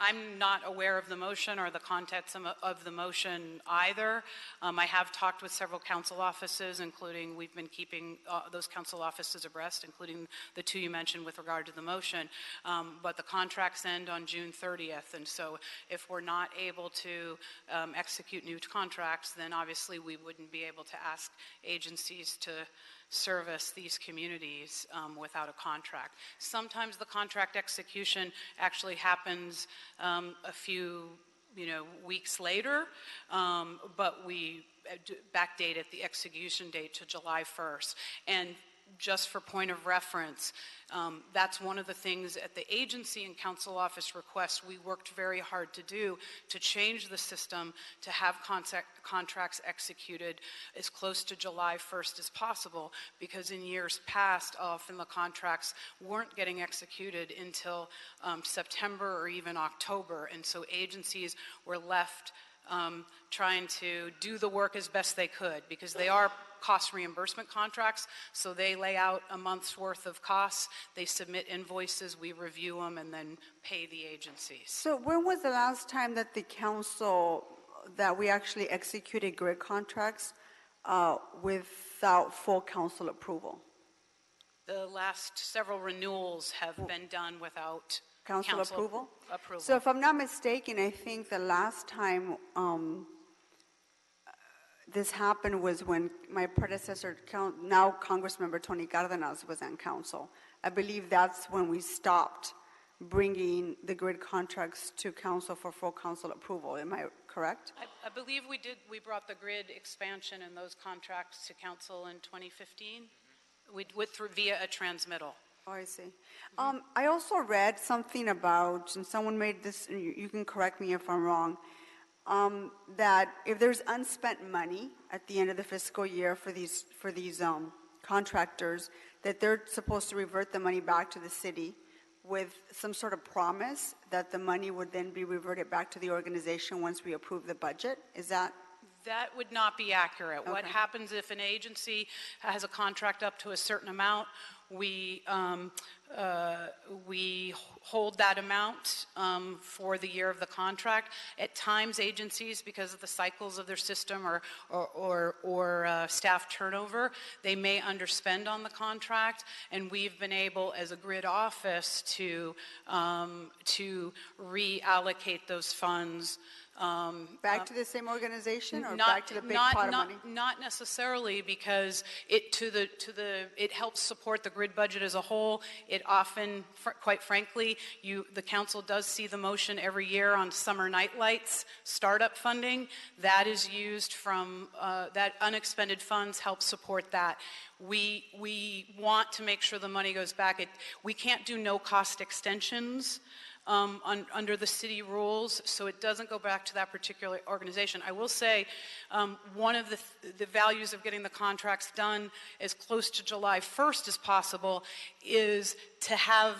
I'm not aware of the motion or the contents of the motion either. I have talked with several council offices, including we've been keeping those council offices abreast, including the two you mentioned with regard to the motion. But the contracts end on June 30th, and so if we're not able to execute new contracts, then obviously we wouldn't be able to ask agencies to service these communities without a contract. Sometimes the contract execution actually happens a few weeks later, but we backdate at the execution date to July 1st. And just for point of reference, that's one of the things at the agency and council office request we worked very hard to do, to change the system to have contracts executed as close to July 1st as possible, because in years past often the contracts weren't getting executed until September or even October, and so agencies were left trying to do the work as best they could, because they are cost reimbursement contracts, so they lay out a month's worth of costs, they submit invoices, we review them, and then pay the agencies. So when was the last time that that we actually executed grid contracts without full council approval? The last several renewals have been done without Council approval? approval. So if I'm not mistaken, I think the last time this happened was when my predecessor, now Congressmember Tony Cardenas, was on council. I believe that's when we stopped bringing the grid contracts to council for full council approval. Am I correct? I believe we brought the grid expansion and those contracts to council in 2015. We went through via a transmittal. Oh, I see. I also read something about, and someone made this, you can correct me if I'm wrong, that if there's unspent money at the end of the fiscal year for these contractors, that they're supposed to revert the money back to the city with some sort of promise that the money would then be reverted back to the organization once we approve the budget? Is that? That would not be accurate. What Okay. happens if an agency has a contract up to a certain amount, we hold that amount for the year of the contract. At times, agencies, because of the cycles of their system or staff turnover, they may underspend on the contract, and we've been able, as a grid office, to reallocate those funds. Back to the same organization or back to the big pot of money? Not necessarily, because it helps support the grid budget as a whole. It often, quite frankly, the council does see the motion every year on summer night lights startup funding. That is used from that unexpended funds help support that. We want to make sure the money goes back. We can't do no cost extensions under the city rules, so it doesn't go back to that particular organization. I will say one of the values of getting the contracts done as close to July 1st as possible is to have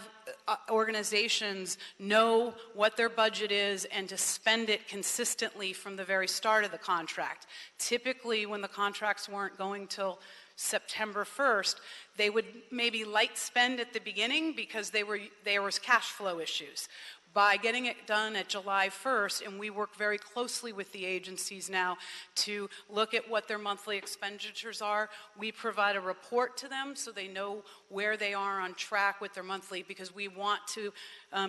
organizations know what their budget is and to spend it consistently from the very start of the contract. Typically, when the contracts weren't going till September 1st, they would maybe light spend at the beginning because there was cash flow issues. By getting it done at July 1st, and we work very closely with the agencies now to look at what their monthly expenditures are, we provide a report to them so they know where they are on track with their monthly, because we want to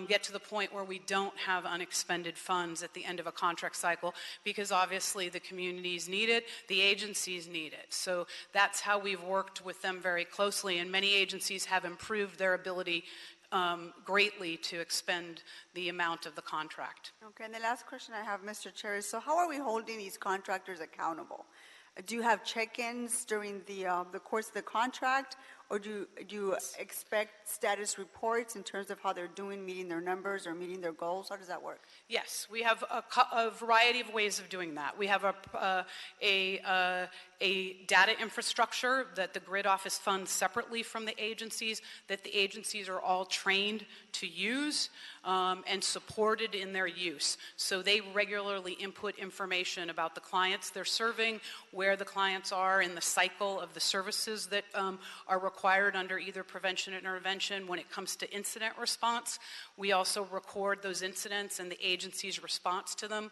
get to the point where we don't have unexpended funds at the end of a contract cycle, because obviously the communities need it, the agencies need it. So that's how we've worked with them very closely, and many agencies have improved their ability greatly to expend the amount of the contract. Okay, and the last question I have, Mr. Chair, is so how are we holding these contractors accountable? Do you have check-ins during the course of the contract, or do you expect status reports in terms of how they're doing, meeting their numbers or meeting their goals? How does that work? Yes, we have a variety of ways of doing that. We have a data infrastructure that the grid office funds separately from the agencies, that the agencies are all trained to use and supported in their use. So they regularly input information about the clients they're serving, where the clients are in the cycle of the services that are required under either prevention and intervention. When it comes to incident response, we also record those incidents and the agency's response to them.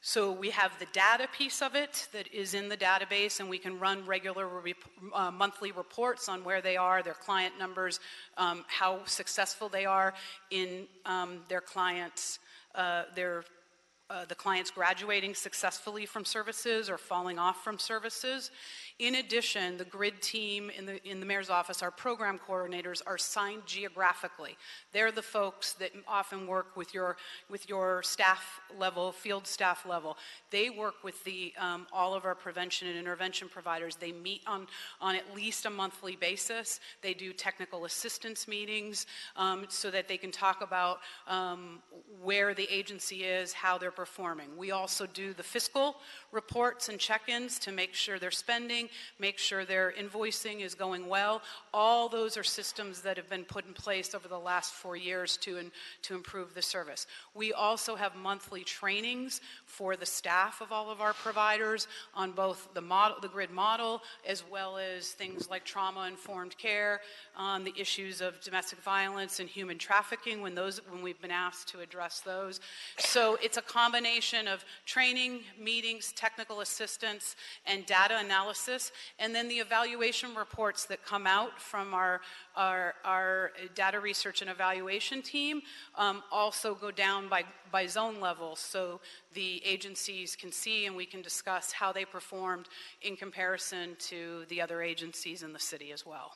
So we have the data piece of it that is in the database, and we can run regular monthly reports on where they are, their client numbers, how successful they are in their clients, the clients graduating successfully from services or falling off from services. In addition, the grid team in the mayor's office, our program coordinators, are assigned geographically. They're the folks that often work with your staff level, field staff level. They work with all of our prevention and intervention providers. They meet on at least a monthly basis. They do technical assistance meetings so that they can talk about where the agency is, how they're performing. We also do the fiscal reports and check-ins to make sure they're spending, make sure their invoicing is going well. All those are systems that have been put in place over the last 4 years to improve the service. We also have monthly trainings for the staff of all of our providers on both the grid model, as well as things like trauma-informed care, on the issues of domestic violence and human trafficking when we've been asked to address those. So it's a combination of training, meetings, technical assistance, and data analysis, and then the evaluation reports that come out from our data research and evaluation team also go down by zone level, so the agencies can see and we can discuss how they performed in comparison to the other agencies in the city as well.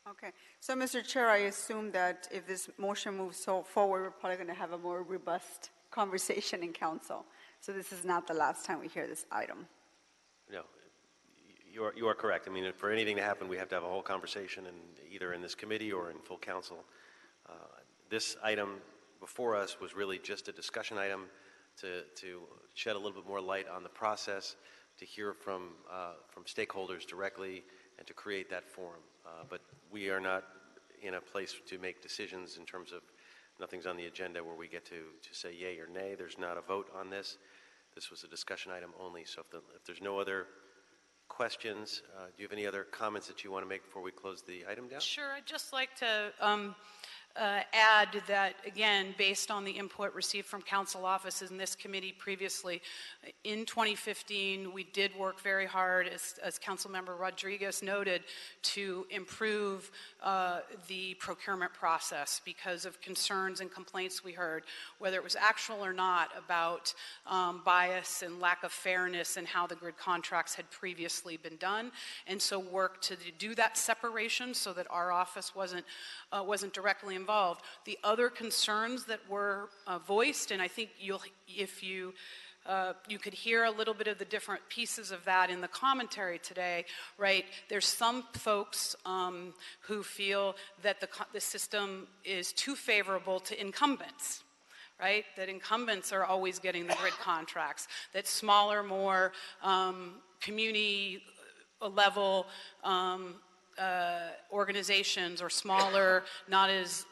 Okay, so Mr. Chair, I assume that if this motion moves so forward, we're probably going to have a more robust conversation in council. So this is not the last time we hear this item. No, you are correct. I mean, for anything to happen, we have to have a whole conversation, and either in this committee or in full council. This item before us was really just a discussion item to shed a little bit more light on the process, to hear from stakeholders directly, and to create that forum. But we are not in a place to make decisions in terms of Nothing's on the agenda where we get to say yay or nay. There's not a vote on this. This was a discussion item only. So if there's no other questions, do you have any other comments that you want to make before we close the item down? Sure, I'd just like to add that, again, based on the input received from council offices in this committee previously, in 2015, we did work very hard, as Councilmember Rodriguez noted, to improve the procurement process because of concerns and complaints we heard, whether it was actual or not, about bias and lack of fairness in how the grid contracts had previously been done. And so worked to do that separation so that our office wasn't directly involved. The other concerns that were voiced, and I think if you could hear a little bit of the different pieces of that in the commentary today, right? There's some folks who feel that the system is too favorable to incumbents, right? That incumbents are always getting the grid contracts, that smaller, more community level organizations or smaller, not as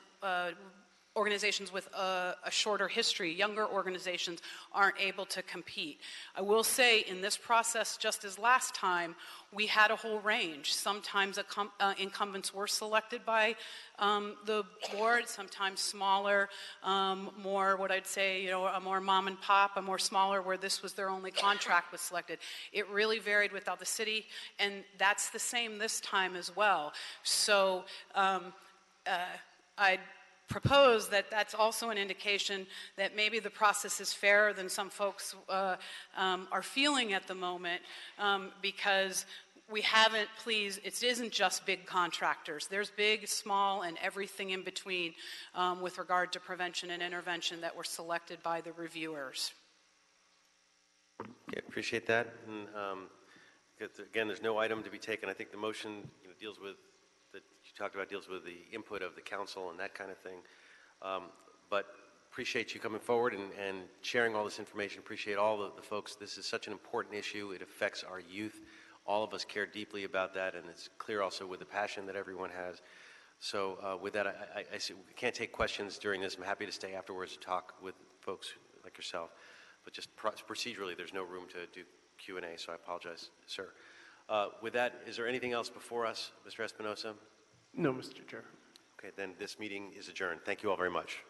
organizations with a shorter history, younger organizations aren't able to compete. I will say in this process, just as last time, we had a whole range. Sometimes incumbents were selected by the board, sometimes smaller, more what I'd say, a more mom and pop, a more smaller where this was their only contract was selected. It really varied without the city, and that's the same this time as well. So I'd propose that that's also an indication that maybe the process is fairer than some folks are feeling at the moment, because we haven't, it isn't just big contractors. There's big, small, and everything in between with regard to prevention and intervention that were selected by the reviewers. Okay, appreciate that. And, again, there's no item to be taken. I think the motion deals with that you talked about deals with the input of the council and that kind of thing. But appreciate you coming forward and sharing all this information. Appreciate all the folks. This is such an important issue. It affects our youth. All of us care deeply about that, and it's clear also with the passion that everyone has. So with that, I see we can't take questions during this. I'm happy to stay afterwards to talk with folks like yourself. But just procedurally, there's no room to do Q&A, so I apologize, sir. With that, is there anything else before us, Mr. Espinosa? No, Mr. Chair. Okay, then this meeting is adjourned. Thank you all very much.